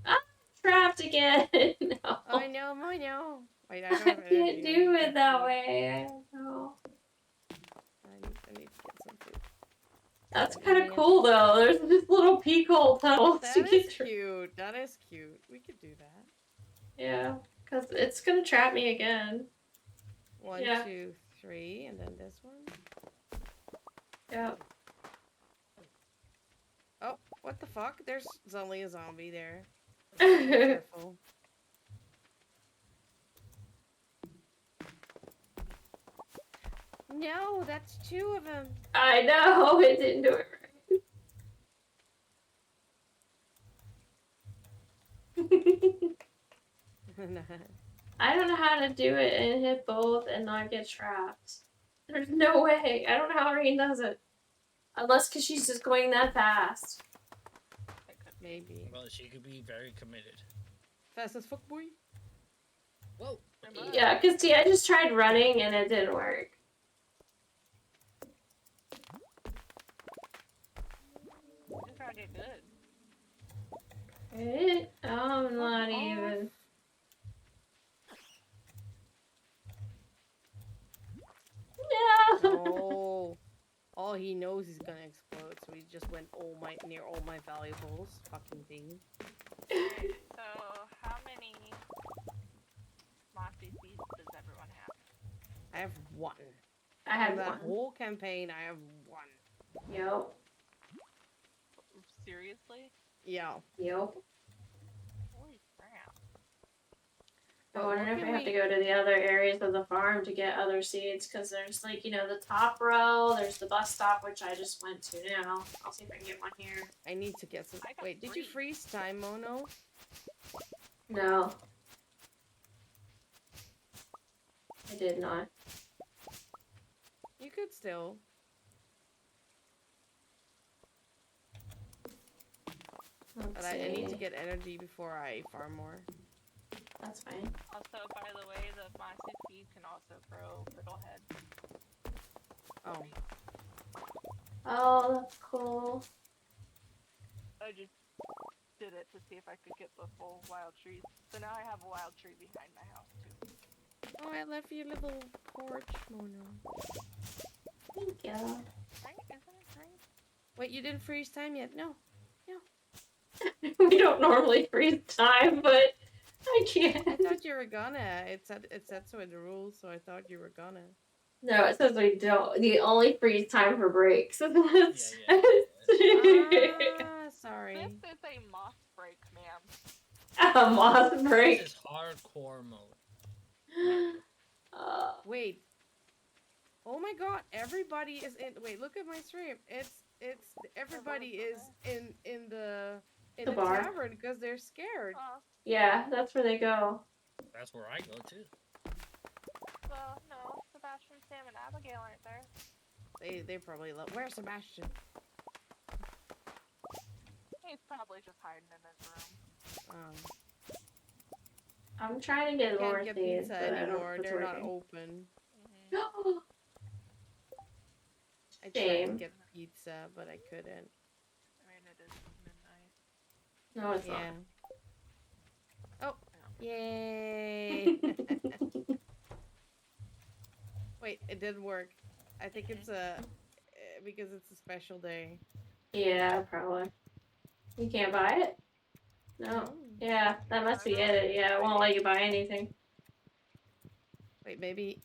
Ah, trapped again. No. Oh, I know. Wait, I I don't have can't energy. do it that way. I don't know. I need to get some food. That's kind of cool though. There's this little peek hole tunnels to That get is through. cute. That is cute. We could do that. Yeah, because it's gonna trap me again. 1, Yeah. 2, 3, and then this one. Yeah. Oh, what the fuck? There's only a zombie there. Be careful. No, that's 2 of them. I know it didn't do it right. I don't know how to do it and hit both and not get trapped. There's no way. I don't know how Rain does it. Unless because she's just going that fast. Maybe. Well, she could be very committed. Fast as fuck, boy. Whoa. Yeah, because see, I just tried running and it didn't work. You found it good. Right? I'm not even. No. Oh. All he knows is gonna explode, so he just went near all my valuables. Fucking thing. So, how many SMAPI seeds does everyone have? I have 1. I had that one. whole campaign, I have 1. Yep. Seriously? Yeah. Yep. Holy crap. I wonder if I have to go to the other areas of the farm to get other seeds, because there's like, you know, the top row, there's the bus stop, which I just went to now. I'll see if I can get one here. I need to get some. Wait, did you freeze time, Mono? No. I did not. You could still. But I need to get energy before I farm more. That's fine. Also, by the way, the SMAPI seed can also grow fiddlehead. Oh. Oh, that's cool. I just did it to see if I could get the full wild trees. So now I have a wild tree behind my house too. Oh, I left your little porch, Mono. Thank you. Right? Isn't it great? Wait, you didn't freeze time yet? No. We don't normally freeze time, but I can't. I thought you were gonna. It said so in the rules, so I thought you were gonna. No, it says we don't. The only freeze time for breaks. So that's. Sorry. This is a moss break, ma'am. A moss break. This is hardcore mode. Wait. Oh my god, everybody is in. Wait, look at my stream. It's everybody is in the bar. tavern because they're scared. Yeah, that's where they go. That's where I go too. Well, no, Sebastian, Sam, and Abigail aren't there. They probably love. Where's Sebastian? Hey, He's probably just hiding in his room. I'm trying to get more Can't get things, pizza but I don't know anymore. if it's They're not working. open. I tried to Shame. get pizza, but I couldn't. I mean, it is midnight. No, it's Yeah. not. Oh, yay! Wait, it didn't work. I think it's because it's a special day. Yeah, probably. You can't buy it? No. Yeah, that must be it. Yeah, it won't let you buy anything. Wait, maybe.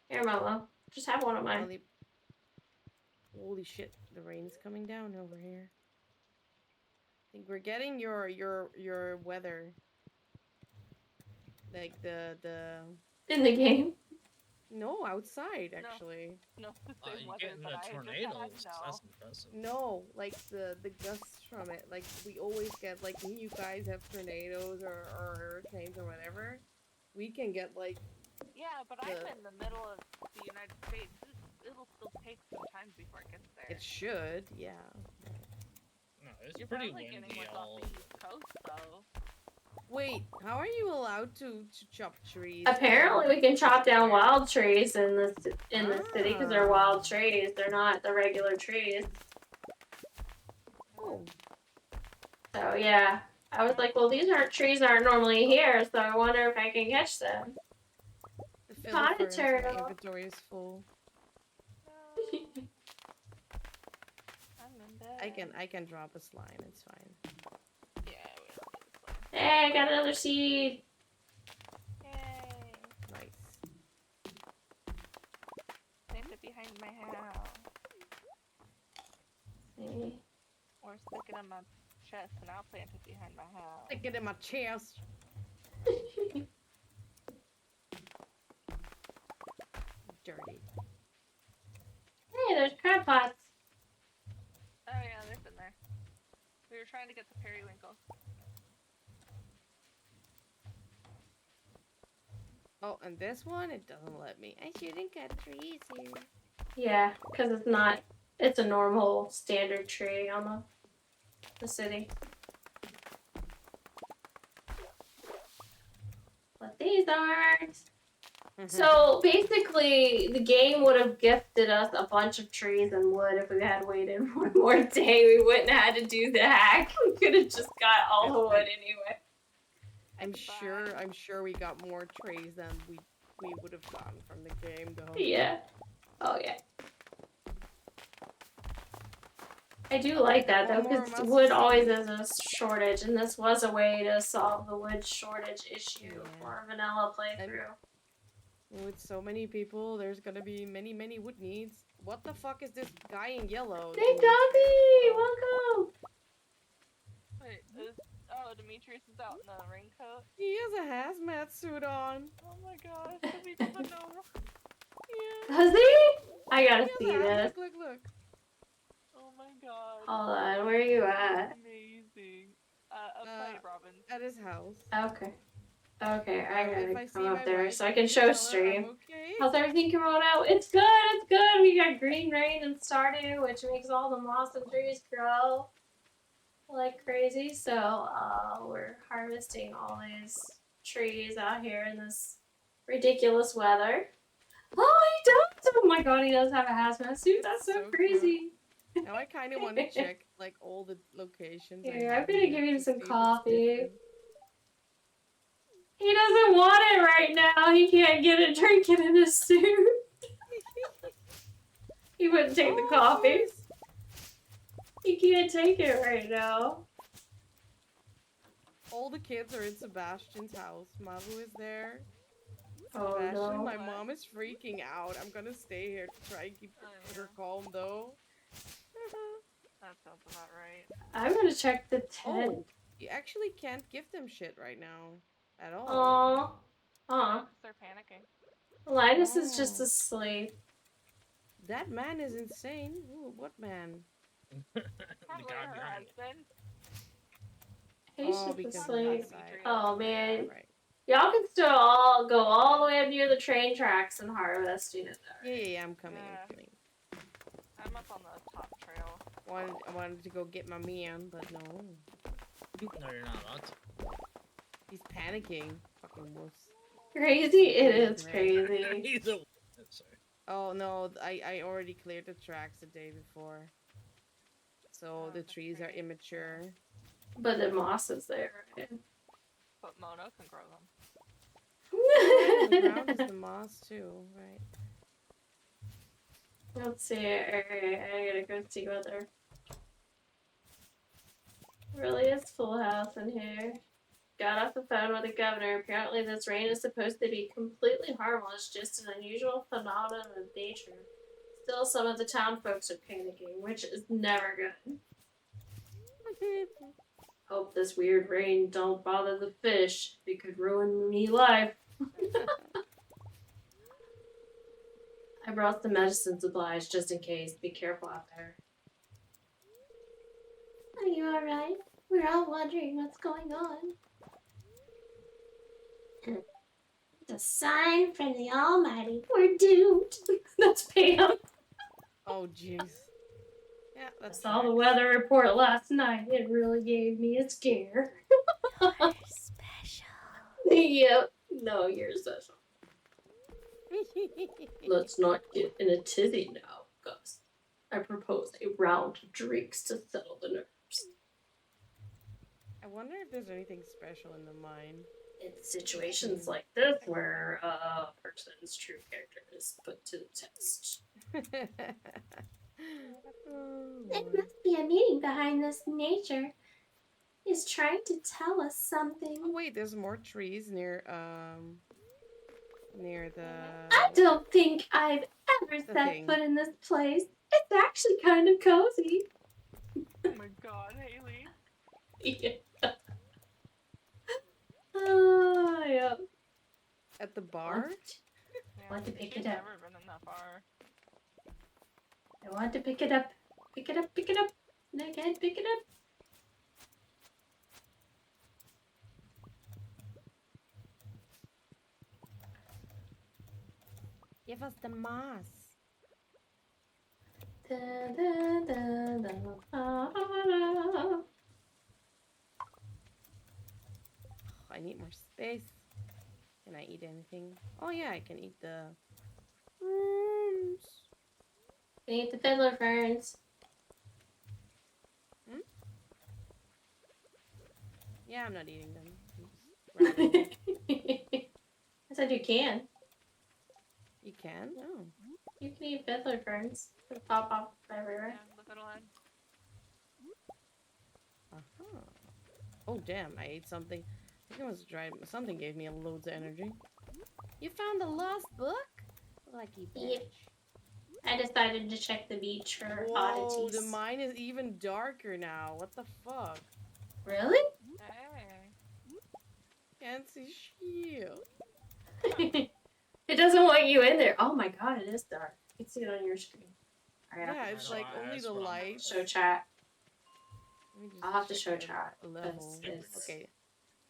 Here, Mama. Just have one of mine. Holy shit! The rain's coming down over here. I think we're getting your weather. Like the In the game? No, outside actually. No, the same You weather getting that the I just tornadoes? had. That's impressive. No, like the gusts from it. Like we always get like when you guys have tornadoes or hurricanes or whatever, we can get like. Yeah, but I'm in the middle of the United States. It'll still take some time before it gets there. It should, yeah. No, it's You're pretty probably windy getting what's all. off the East Coast, though. Wait, how are you allowed to chop trees? Apparently, we can chop down wild trees in the city because they're wild trees. They're not the regular trees. Oh. So yeah, I was like, well, these trees aren't normally here, so I wonder if I can catch them. The Caught a my turtle. inventory is full. I'm in bed. I can drop a slime. It's fine. Yeah, we don't need a slime. Hey, I got another seed. Yay! Nice. Plant it behind my house. See. Or stick it in my chest and I'll plant it behind my house. Stick it in my chest. Dirty. Hey, there's crab pots. Oh yeah, they're in there. We were trying to get the periwinkle. Oh, and this one, it doesn't let me. I shouldn't cut trees here. Yeah, because it's a normal standard tree on the city. But these aren't. So basically, the game would have gifted us a bunch of trees and wood if we had waited one more day. We wouldn't have had to do the hack. We could have just got all the wood anyway. I'm sure we got more trees than we would have gotten from the game though. Yeah. Oh yeah. I do like that though, because wood always is a shortage, and this was a way to solve the wood shortage issue for a vanilla playthrough. With so many people, there's gonna be many wood needs. What the fuck is this guy in yellow? Hey Dobby! Welcome! Wait, Demetrius is out in the raincoat? He has a hazmat suit on. Oh my gosh, we didn't know. Yeah. Does he? I gotta see this. Look. Oh my god. Hold on, where are you at? Amazing. Upside Robin. At his house. Okay. Okay, I gotta come up my there wife, so I can show stream. Okay. How's everything, Kimono? It's good, it's good. We got green rain and Stardew, which makes all the moss and trees grow like crazy. So we're harvesting all these trees out here in this ridiculous weather. Oh, he does! Oh my god, he does have a hazmat suit. That's so crazy. Cool. Now I kind of want to check like all the locations. Here, I'm gonna give him some coffee. He doesn't want it right now. He can't get it drinking in his suit. He wouldn't take the coffee. He can't take it right now. All the kids are in Sebastian's house. Maru is there. Oh Sebastian, no. my mom is freaking out. I'm gonna stay here to try and keep her calm though. That sounds about right. I'm gonna check the tent. Oh, you actually can't give them shit right now. At all. Aww. Huh. They're panicking. Linus is just asleep. That man is insane. Ooh, what man? The guy behind it. He's just because asleep. outside. Oh man. Right. Y'all can still all go all the way up near the train tracks and harvest, you know that, right? Yeah, I'm coming. I'm coming. I'm up on the top trail. I wanted to go get my man, but no. No, you're not allowed to. He's panicking. Fucking wuss. Crazy? It is Right. crazy. He's a. Sorry. Oh no, I already cleared the tracks the day before. So Oh, the that's trees are great. immature. But the moss is there, right? But Mono can grow them. Oh, the ground is the moss too, right? Let's see. Alright, I gotta go see what there really is full house in here. Got off the phone with the governor. Apparently this rain is supposed to be completely harmless, just an unusual phenomenon of nature. Still, some of the town folks are panicking, which is never good. Hope this weird rain don't bother the fish. It could ruin me life. I brought some medicine supplies just in case. Be careful out there. Are you alright? We're all wondering what's going on. It's a sign from the Almighty. We're doomed. That's Pam. Oh jeez. Yeah, I that's saw the weather report last night. It really gave me a scare. You're special. Yep. No, you're special. Let's not get in a tizzy now, Gus. I propose a round of drinks to settle the nerves. I wonder if there's anything special in the mine. In situations like this where a person's true character is put to the test. Oh, There Lord. must be a meaning behind this. Nature is trying to tell us something. Oh wait, there's more trees near the. I don't think I've ever The set thing. foot in this place. It's actually kind of cozy. Oh my god, Haley. Yeah. Oh, yeah. At the bar? Yeah, Want to pick she's it up. never been in that bar. I want to pick it up. Pick it up, pick it up. Again, pick it up. Give us the moss. Da, da, da, da, da. I need more space. Can I eat anything? Oh yeah, I can eat the rooms. I need the fiddler ferns. Yeah, I'm not eating them. I'm just grabbing them. I said you can. You can? Oh. You can eat fiddler ferns. They pop off everywhere. Yeah, the fiddlehead. Uh-huh. Oh damn, I ate something. I think it was dry. Something gave me loads of energy. You found the lost book? Lucky bitch. Yep. I decided to check the beach for Whoa, oddities. the mine is even darker now. What the fuck? Really? Hey. Can't see shit. It doesn't want you in there. Oh my god, it is dark. You can see it on your screen. Alright, Yeah, it's like only the light. show chat. Let me just I'll have to check show the chat. level. It's- Okay.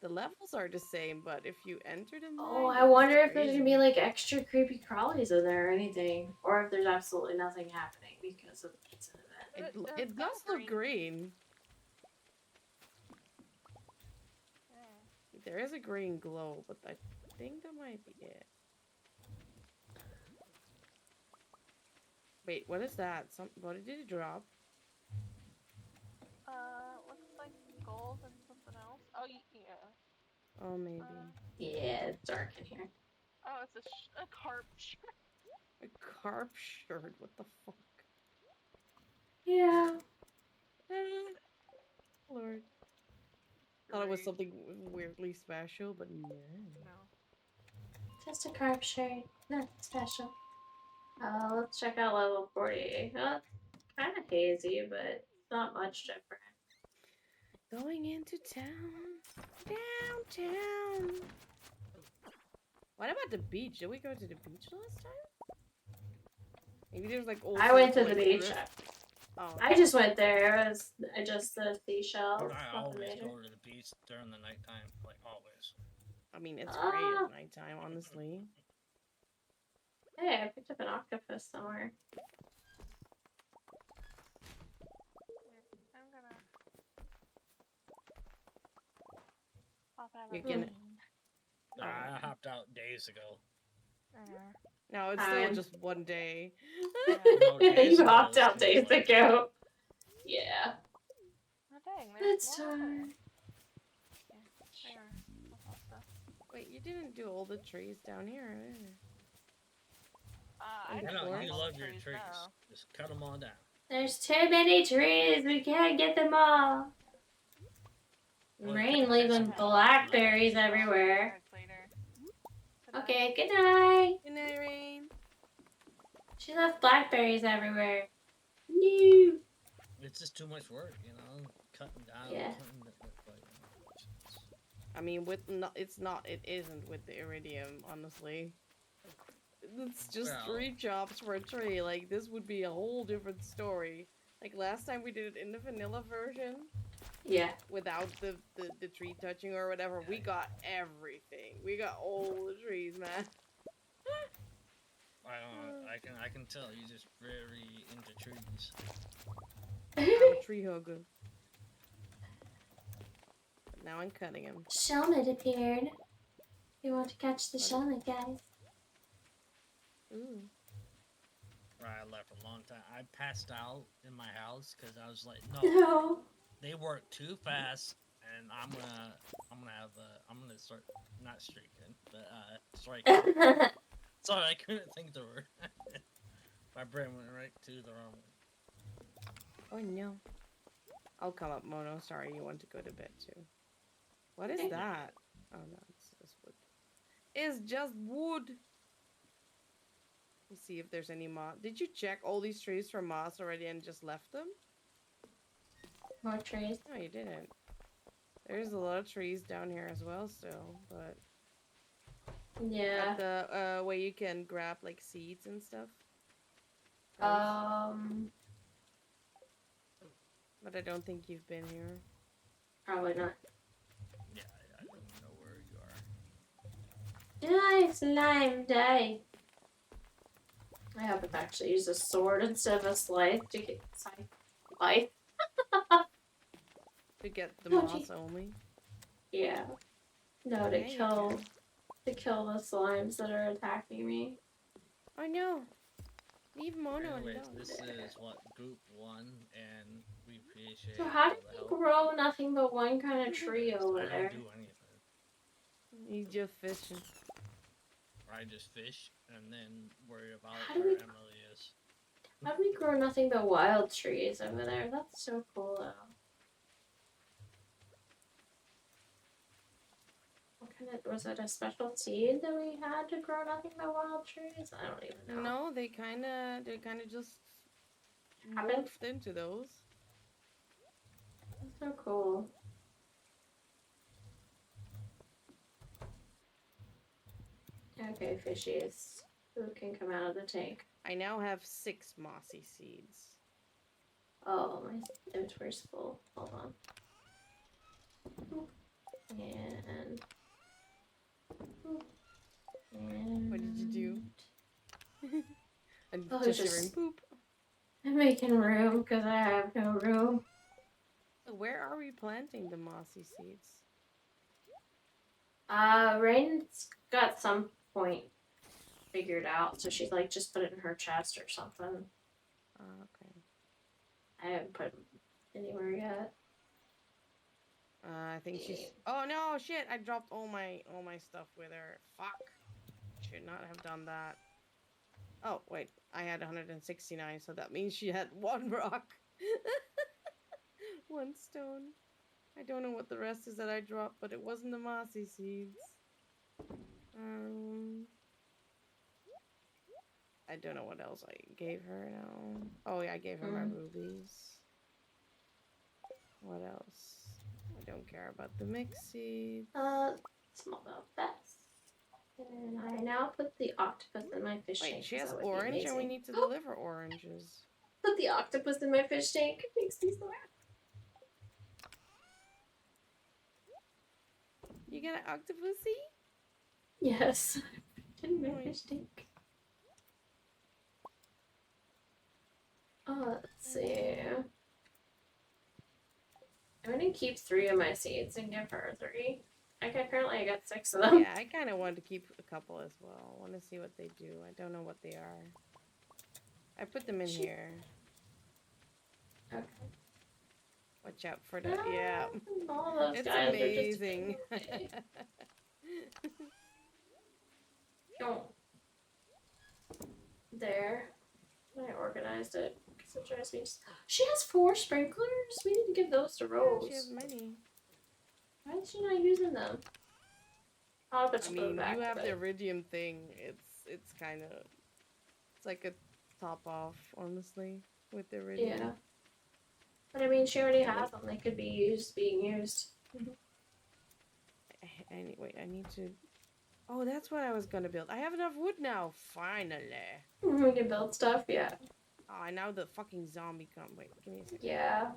The levels are the same, but if you enter the mine, Oh, I wonder if there's gonna be crazy. like extra creepy crawlies in there or anything. Or if there's absolutely nothing happening because of it's an event. It It's does got look green. Yeah. There is a green glow, but I think that might be it. Wait, what is that? What did it drop? Looks like gold and something else. Oh, yeah. Oh, maybe. Yeah, it's dark in here. Oh, it's a carp shirt. A carp shirt. What the fuck? Yeah. Lord. Thought it was Great. something weirdly special, but no. No. Just a carp shirt. Nothing special. Let's check out level 40. Oh, it's kind of hazy, but it's not much different. Going into town. Downtown. What about the beach? Did we go to the beach last time? Maybe there's like old. I went to the like, beach. drift. Oh. I just went there. It was just the seashells. I Nothing always major. go to the beach during the nighttime, like always. I mean, it's great Ah. at nighttime, honestly. Hey, I picked up an octopus somewhere. Hop out You of can- the game. I hopped out days ago. No, it's still Fine. just one day. No, days You ago, hopped it out seems days like- ago. Yeah. Oh dang, there's It's more over here. time. Yeah, there. I'll pop stuff. Wait, you didn't do all the trees down here, either. I I just know, want you all love the your trees trees. now. Just cut them all down. There's too many trees. We can't get them all. Well, Rain you can leaving have some blackberries I'll everywhere. bags later. Good night. Okay, good night. Good night, Rain. She left blackberries everywhere. No. It's just too much work, you know, cutting down, Yeah. cutting the, but, you know, it's- I mean, with it isn't with the iridium, honestly. It's just Well- 3 chops for a tree. Like, this would be a whole different story. Like, last time we did it in the vanilla version, Yeah. without the tree touching or whatever, we got everything. We got all the trees, man. I don't know, I can tell you're just very into trees. I'm a tree hugger. But now I'm cutting them. Shelmet appeared. You want to catch the Shelmet, guys? Ooh. Right, I left a long time. I passed out in my house because I was like, no, No. they work too fast, and I'm gonna start not streaking, but striking. Sorry, I couldn't think the word. My brain went right to the wrong one. Oh no. I'll come up, Mono. Sorry, you want to go to bed too. What is Okay. that? Oh no, it's just wood. It's just wood. Let's see if there's any moss. Did you check all these trees for moss already and just left them? More trees. No, you didn't. There's a lot of trees down here as well still, but Yeah. at the where you can grab like seeds and stuff. But I don't think you've been here. Probably not. Yeah, I don't know where you are. Die, slime, die. I hope it actually uses a sword instead of a scythe to get scythe. To get the Oh, moss gee. only. Yeah. No, to Yeah, you kill can. the slimes that are attacking me. Oh no. Leave Mono Anyways, alone. this is what group 1, and we appreciate So how all did the you help. grow nothing but one kind of tree I over didn't there? do anything. He's just fishing. I just fish and then worry about How do where we- Emily is. How do we grow nothing but wild trees over there? That's so cool though. What kind of, was it a special seed that we had to grow nothing but wild trees? I don't even know. No, they kind of just Happened? morphed into those. That's so cool. Okay, fishies. Who can come out of the tank? I now have 6 mossy seeds. Oh, my inventory's full. Hold on. Boop. And... Boop. And... What did you do? And Oh, just just- hearing poop. I'm making room because I have no room. So where are we planting the mossy seeds? Rain's got some point figured out, so she's like, just put it in her chest or something. Okay. I haven't put it anywhere yet. I think she's. Oh no! Shit! I dropped all my stuff with her. Fuck. Should not have done that. Oh wait, I had 169, so that means she had 1 rock, 1 stone. I don't know what the rest is that I dropped, but it wasn't the mossy seeds. I don't know what else I gave her now. Oh yeah, I gave her my rubies. What else? I don't care about the mix seeds. Small about that. And I now put the octopus in my fish tank. Wait, she 'cause has that would be orange and we amazing. need to deliver oranges. Put the octopus in my fish tank. It makes me so happy. You got an octopusy? Yes. In my Nice. fish tank. Oh, let's see. I'm gonna keep 3 of my seeds and give her 3. Apparently I got 6 of them. Yeah, I kind of want to keep a couple as well. I want to see what they do. I don't know what they are. I put them in here. Okay. Watch out for the yeah. All those It's guys amazing. are just Don't. There. I organized it because it drives me. She has 4 sprinklers. We need to give those to Rose. Yeah, she has many. Why is she not using them? I'll put I mean, back you have the but... iridium thing. It's kind of it's like a top off, honestly, with the iridium. Yeah. But I mean, she already has them. They could be being used. Anyway, I need to. Oh, that's what I was gonna build. I have enough wood now. Finally. We can build stuff. Yeah. Oh, and now the fucking zombie come. Wait, give me a second. Yeah.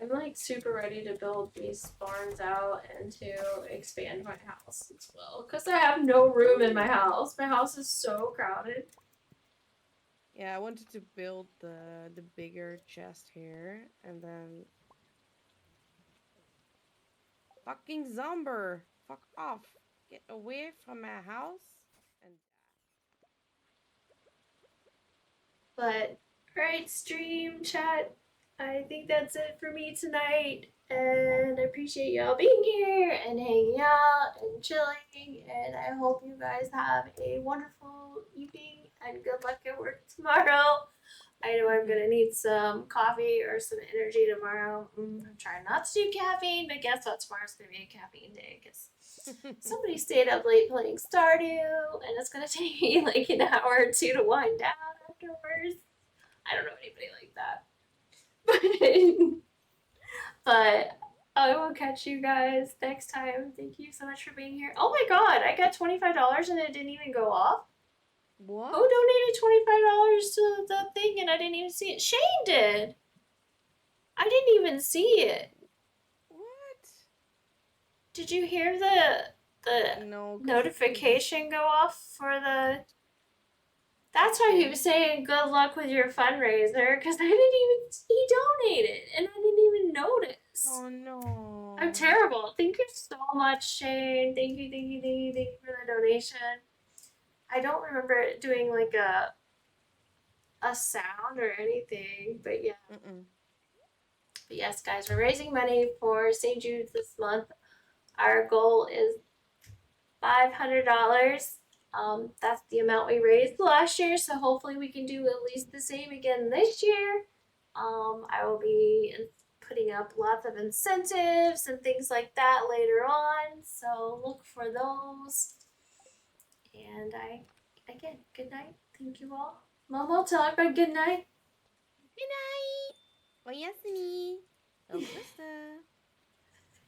I'm like super ready to build these barns out and to expand my house as well. Because I have no room in my house. My house is so crowded. Yeah, I wanted to build the bigger chest here, and then fucking zombie, fuck off, get away from my house. And But, alright, stream, chat. I think that's it for me tonight. And I appreciate y'all being here and hanging out and chilling. And I hope you guys have a wonderful evening and good luck at work tomorrow. I know I'm gonna need some coffee or some energy tomorrow. I'm trying not to do caffeine, but guess what? Tomorrow's gonna be a caffeine day because somebody stayed up late playing Stardew, and it's gonna take me like an hour or 2 to wind down afterwards. I don't know anybody like that. But I will catch you guys next time. Thank you so much for being here. Oh my god, I got $25 and it didn't even go off. what? Who donated $25 to the thing and I didn't even see it? Shane did. I didn't even see it. What? Did you hear the No, notification go off for the... That's why he was saying good luck with your fundraiser, because I didn't even... He donated, and I didn't even notice. Oh no. I'm terrible. Thank you so much, Shane. Thank you for the donation. I don't remember it doing like a sound or anything, but yeah. But yes, guys, we're raising money for St. Jude's this month. Our goal is $500. That's the amount we raised last year, so hopefully we can do at least the same again this year. I will be putting up lots of incentives and things like that later on, so look for those. And again, good night. Thank you all. Momo, tell everybody good night. Good night. Oyasumi.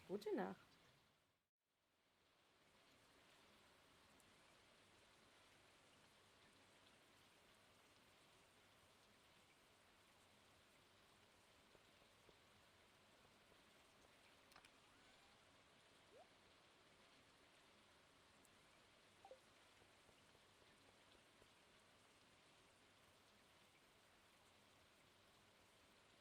Gute Nacht.